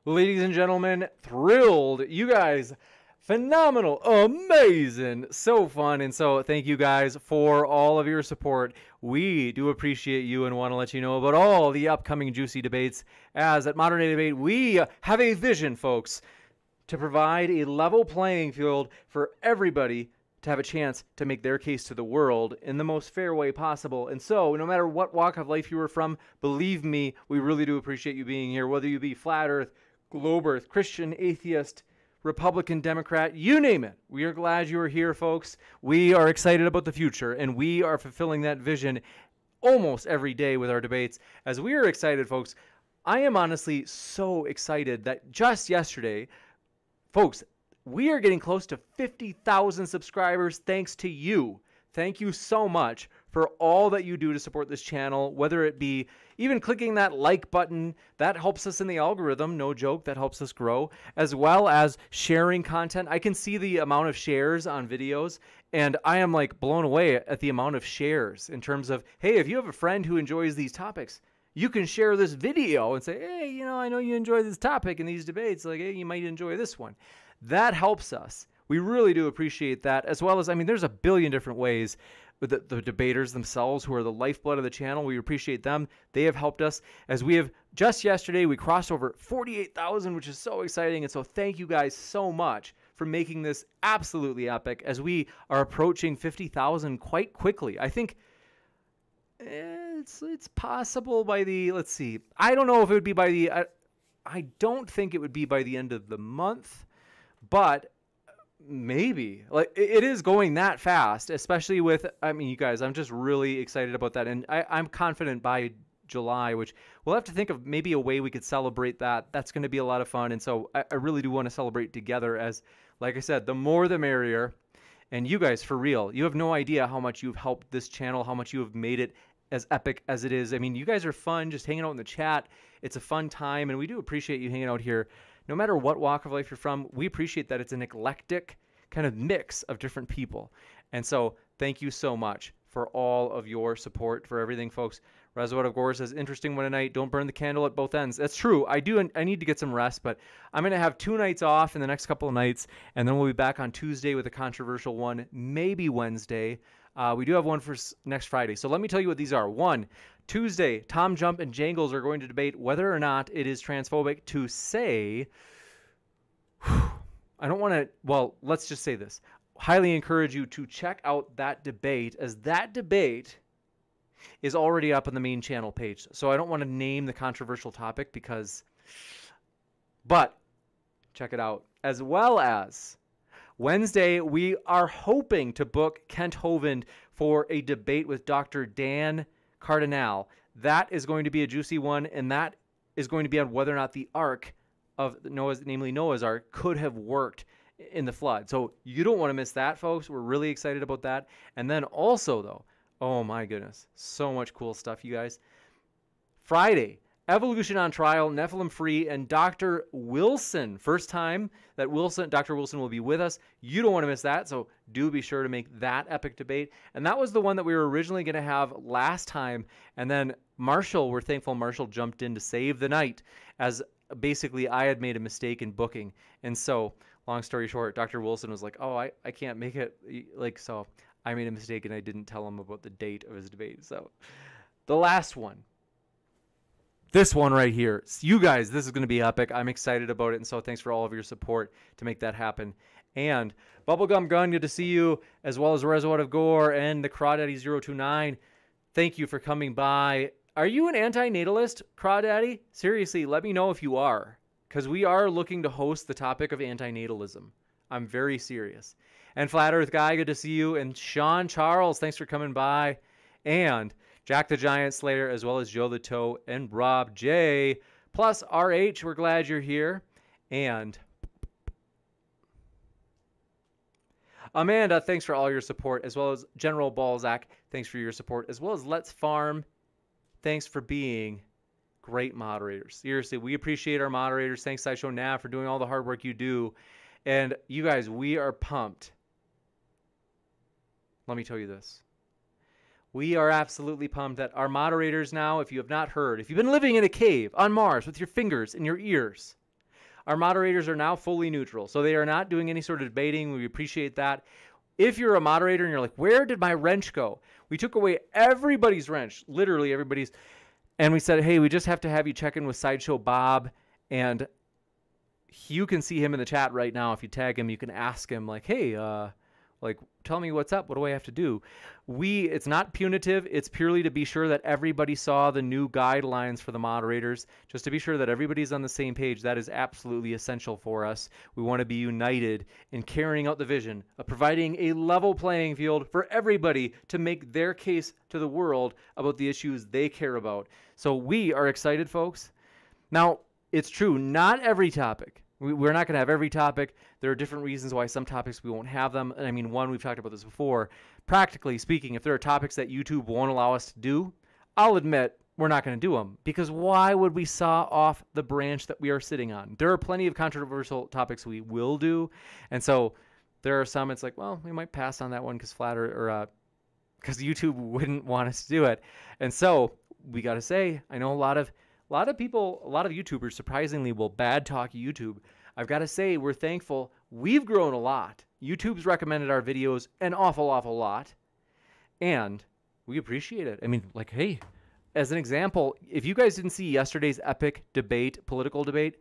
Ladies and gentlemen, thrilled. You guys, phenomenal, amazing, so fun. And so thank you guys for all of your support. We do appreciate you and want to let you know about all the upcoming juicy debates. As at Modern Day Debate, we have a vision, folks, to provide a level playing field for everybody to have a chance to make their case to the world in the most fair way possible. And so, no matter what walk of life you are from, believe me, we really do appreciate you being here, whether you be Flat Earth, Globe Earth, Christian, Atheist, Republican, Democrat, you name it. We are glad you are here, folks. We are excited about the future, and we are fulfilling that vision almost every day with our debates. As we are excited, folks, I am honestly so excited that just yesterday, folks, we are getting close to 50,000 subscribers thanks to you. Thank you so much for all that you do to support this channel, whether it be even clicking that like button. That helps us in the algorithm, no joke, that helps us grow, as well as sharing content. I can see the amount of shares on videos, and I am like blown away at the amount of shares in terms of, hey, if you have a friend who enjoys these topics, you can share this video and say, hey, I know you enjoy this topic and these debates, like, hey, you might enjoy this one. That helps us. We really do appreciate that, as well as, there's a billion different ways. The debaters themselves, who are the lifeblood of the channel, we appreciate them. They have helped us. As we have, just yesterday, we crossed over 48,000, which is so exciting. And so thank you guys so much for making this absolutely epic, as we are approaching 50,000 quite quickly. I think it's possible by the, let's see, I don't know if it would be by the, I don't think it would be by the end of the month, but maybe. Like, it is going that fast, especially with, you guys, I'm just really excited about that. And I'm confident by July, which we'll have to think of maybe a way we could celebrate that. That's going to be a lot of fun. And so I really do want to celebrate together, as, like I said, the more the merrier. And you guys, for real, you have no idea how much you've helped this channel, how much you have made it as epic as it is. I mean, you guys are fun, just hanging out in the chat. It's a fun time, and we do appreciate you hanging out here. No matter what walk of life you're from, we appreciate that it's an eclectic kind of mix of different people. And so thank you so much for all of your support for everything, folks. Reservoir of Gore says, interesting one tonight. Don't burn the candle at both ends. That's true. I need to get some rest, but I'm going to have 2 nights off in the next couple of nights, and then we'll be back on Tuesday with a controversial one, maybe Wednesday. We do have one for next Friday. So let me tell you what these are. 1, Tuesday, Tom Jump and Jangles are going to debate whether or not it is transphobic to say, I don't want to, well, let's just say this. Highly encourage you to check out that debate, as that debate is already up on the main channel page. So I don't want to name the controversial topic but check it out. As well as Wednesday, we are hoping to book Kent Hovind for a debate with Dr. Dan Cardinal. That is going to be a juicy one, and that is going to be on whether or not the Ark of Noah's Ark could have worked in the flood. So you don't want to miss that, folks. We're really excited about that. And then also, though, oh my goodness, so much cool stuff, you guys. Friday, Evolution on Trial, Nephilim Free, and Dr. Wilson. First time that Dr. Wilson will be with us. You don't want to miss that, so do be sure to make that epic debate. And that was the one that we were originally going to have last time. And then we're thankful Marshall jumped in to save the night, as basically I had made a mistake in booking. And so, long story short, Dr. Wilson was like, oh, I can't make it. So I made a mistake and I didn't tell him about the date of his debate. So the last one, this one right here, you guys, this is going to be epic. I'm excited about it. And so thanks for all of your support to make that happen. And Bubblegum Gun, good to see you, as well as Reservoir of Gore and the Crawdaddy 029. Thank you for coming by. Are you an anti-natalist, Crawdaddy? Seriously, let me know if you are, because we are looking to host the topic of antinatalism. I'm very serious. And Flat Earth Guy, good to see you. And Sean Charles, thanks for coming by. And Jack the Giant Slayer, as well as Joe the Toe and Rob J. Plus RH, we're glad you're here. And Amanda, thanks for all your support, as well as General Balzac, thanks for your support, as well as Let's Farm. Thanks for being great moderators. Seriously, we appreciate our moderators. Thanks, SciShow Nav, for doing all the hard work you do. And you guys, we are pumped. Let me tell you this. We are absolutely pumped that our moderators now, if you have not heard, if you've been living in a cave on Mars with your fingers in your ears, our moderators are now fully neutral. So they are not doing any sort of debating. We appreciate that. If you're a moderator and you're like, where did my wrench go? We took away everybody's wrench, literally everybody's. And we said, hey, we just have to have you check in with Sideshow Bob. And you can see him in the chat right now. If you tag him, you can ask him, like, hey, tell me what's up. What do I have to do? It's not punitive. It's purely to be sure that everybody saw the new guidelines for the moderators, just to be sure that everybody's on the same page. That is absolutely essential for us. We want to be united in carrying out the vision of providing a level playing field for everybody to make their case to the world about the issues they care about. So we are excited, folks. Now, it's true, not every topic. We're not going to have every topic. There are different reasons why some topics we won't have them. And I mean, one, we've talked about this before. Practically speaking, if there are topics that YouTube won't allow us to do, I'll admit we're not going to do them. Because why would we saw off the branch that we are sitting on? There are plenty of controversial topics we will do. And so there are some, it's like, well, we might pass on that one because because YouTube wouldn't want us to do it. And so we got to say, I know a lot of people, a lot of YouTubers surprisingly will bad talk YouTube. I've got to say, we're thankful. We've grown a lot. YouTube's recommended our videos an awful lot. And we appreciate it. I mean, like, hey, as an example, if you guys didn't see yesterday's epic debate, political debate,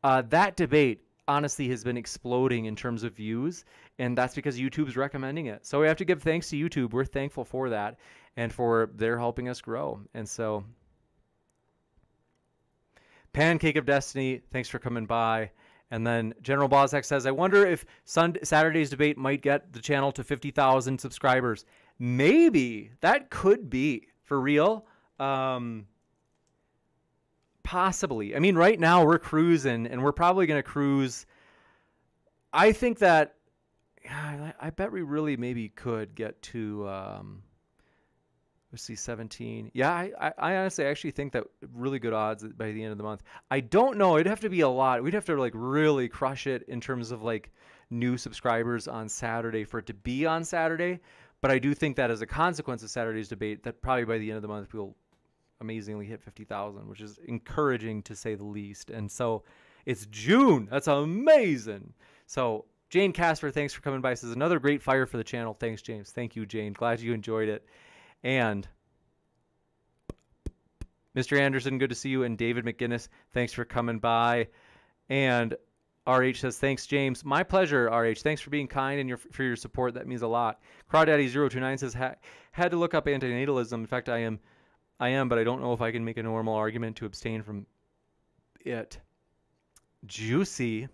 that debate honestly has been exploding in terms of views. And that's because YouTube's recommending it. So we have to give thanks to YouTube. We're thankful for that and for their helping us grow. And so Pancake of Destiny, thanks for coming by. And then General Bozak says, I wonder if Saturday's debate might get the channel to 50,000 subscribers. Maybe. That could be. For real. Possibly. I mean, right now we're cruising, and we're probably going to cruise. I think that Yeah, I bet we really maybe could get to, let's see, 17. Yeah, I honestly actually think that really good odds by the end of the month. I don't know. It'd have to be a lot. We'd have to like really crush it in terms of like new subscribers on Saturday for it to be on Saturday. But I do think that as a consequence of Saturday's debate, that probably by the end of the month we'll amazingly hit 50,000, which is encouraging to say the least. And so it's June. That's amazing. So Jane Casper, thanks for coming by. This is another great fire for the channel. Thanks, James. Thank you, Jane. Glad you enjoyed it. And Mr. Anderson, good to see you. And David McGinnis, thanks for coming by. And RH says, thanks, James. My pleasure, RH. Thanks for being kind and for your support. That means a lot. Crawdaddy029 says, had to look up antinatalism. In fact, I am, but I don't know if I can make a normal argument to abstain from it. Juicy.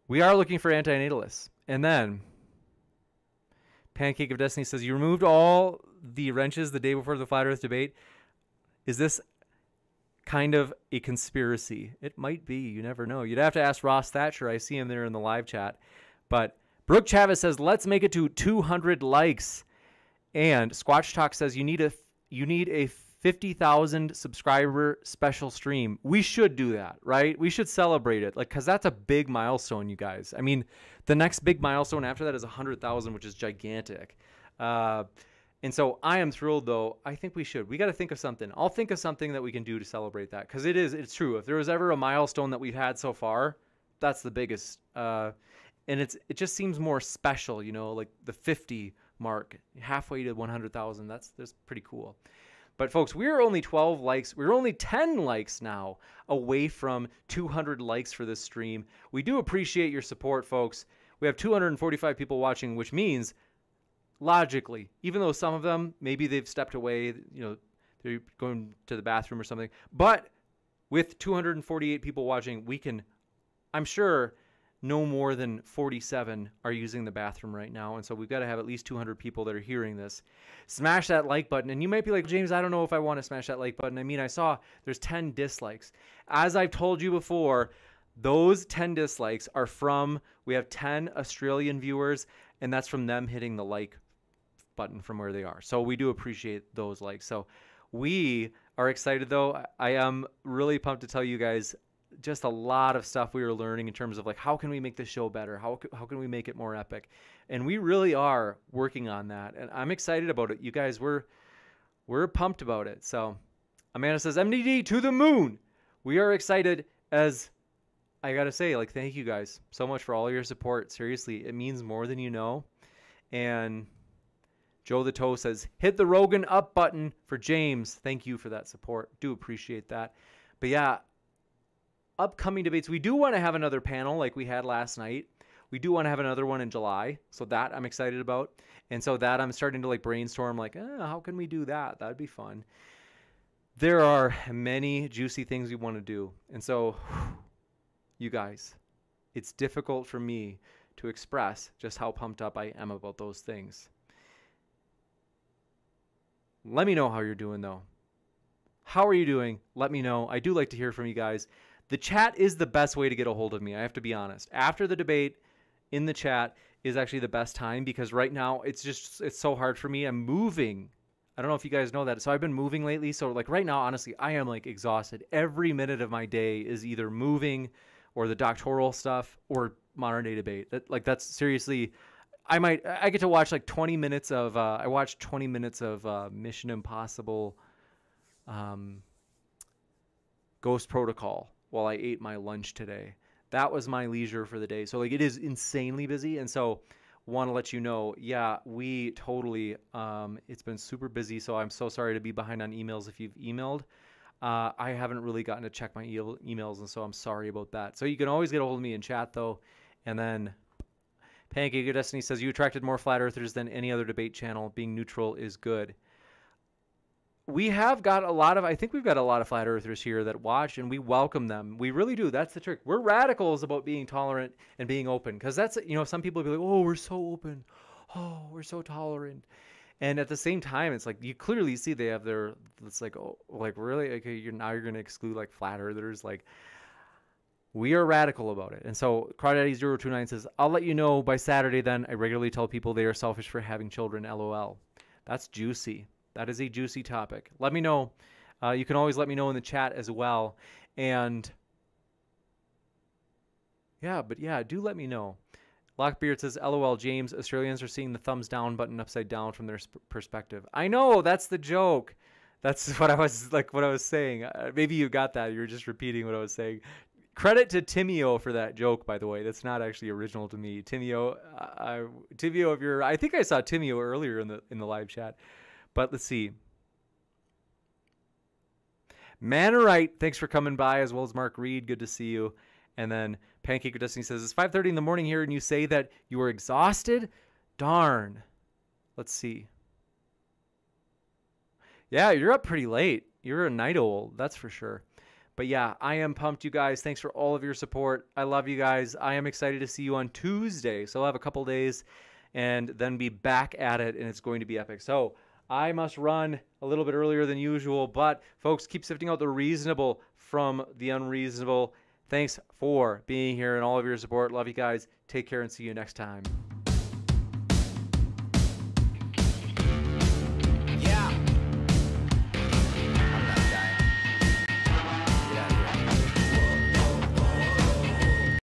We are looking for antinatalists. And then Pancake of Destiny says, you removed all the wrenches the day before the Flat Earth debate. Is this kind of a conspiracy? It might be. You never know. You'd have to ask Ross Thatcher. I see him there in the live chat. But Brooke Chavez says, let's make it to 200 likes. And Squatch Talk says, you need a 50,000 subscriber special stream. We should do that, right? We should celebrate it, like, because that's a big milestone, you guys. I mean, the next big milestone after that is 100,000, which is gigantic. And so I am thrilled, though. I think we should. We got to think of something. I'll think of something that we can do to celebrate that, because it's true. If there was ever a milestone that we've had so far, that's the biggest. And it just seems more special, you know, like the 50 mark, halfway to 100,000. That's pretty cool. But folks, we're only 12 likes. We're only 10 likes now away from 200 likes for this stream. We do appreciate your support, folks. We have 245 people watching, which means logically, even though some of them, maybe they've stepped away, you know, they're going to the bathroom or something. But with 248 people watching, we can, I'm sure, no more than 47 are using the bathroom right now. And so we've got to have at least 200 people that are hearing this. Smash that like button. And you might be like, James, I don't know if I want to smash that like button. I mean, I saw there's 10 dislikes. As I've told you before, those 10 dislikes are from, we have 10 Australian viewers, and that's from them hitting the like button from where they are. So we do appreciate those likes. So we are excited, though. I am really pumped to tell you guys just a lot of stuff we are learning in terms of like, how can we make this show better? How can we make it more epic? And we really are working on that. And I'm excited about it. You guys, we're pumped about it. So Amanda says, MDD to the moon. We are excited. As I got to say, like, thank you guys so much for all your support. Seriously, it means more than you know. And Joe the Toe says, hit the Rogan up button for James. Thank you for that support. Do appreciate that. But yeah, upcoming debates. We do want to have another panel like we had last night. We do want to have another one in July. So that I'm excited about. And so that I'm starting to like brainstorm like, how can we do that? That'd be fun. There are many juicy things we want to do. And so you guys, it's difficult for me to express just how pumped up I am about those things. Let me know how you're doing, though. How are you doing? Let me know. I do like to hear from you guys. The chat is the best way to get a hold of me. I have to be honest. After the debate, in the chat is actually the best time, because right now it's so hard for me. I'm moving. I don't know if you guys know that. So I've been moving lately. So like right now, honestly, I am like exhausted. Every minute of my day is either moving or the doctoral stuff or modern day debate. That's seriously, I get to watch like 20 minutes of, I watched 20 minutes of Mission Impossible Ghost Protocol while I ate my lunch today. That was my leisure for the day. So like it is insanely busy. And so want to let you know, yeah, we totally, it's been super busy. So I'm so sorry to be behind on emails if you've emailed. I haven't really gotten to check my emails, and so I'm sorry about that. So you can always get a hold of me in chat, though. And then Pancake of Destiny says, you attracted more flat earthers than any other debate channel. Being neutral is good. We have got I think we've got a lot of flat earthers here that watch, and we welcome them. We really do. That's the trick. We're radicals about being tolerant and being open, because that's, you know, some people will be like, oh, we're so open. Oh, we're so tolerant. And at the same time, it's like, you clearly see they have it's like, oh, like really? Okay, you're going to exclude like flat earthers. Like, We are radical about it. And so Crawdaddy029 says, I'll let you know by Saturday then. I regularly tell people they are selfish for having children, LOL. That's juicy. That is a juicy topic. Let me know. You can always let me know in the chat as well. And yeah, do let me know. Lockbeard says, LOL, James, Australians are seeing the thumbs down button upside down from their perspective. I know, that's the joke. That's what I was saying. Maybe you got that. You were just repeating what I was saying. Credit to Timio for that joke, by the way. That's not actually original to me. Timio, if I think I saw Timio earlier in the live chat. But let's see. Mannerite, thanks for coming by, as well as Mark Reed. Good to see you. And then Pancake of Destiny says, it's 5:30 in the morning here, and you say that you are exhausted? Darn. Let's see. Yeah, you're up pretty late. You're a night owl, that's for sure. But yeah, I am pumped, you guys. Thanks for all of your support. I love you guys. I am excited to see you on Tuesday. So I'll have a couple days and then be back at it, and it's going to be epic. So I must run a little bit earlier than usual, but folks, keep sifting out the reasonable from the unreasonable. Thanks for being here and all of your support. Love you guys. Take care and see you next time.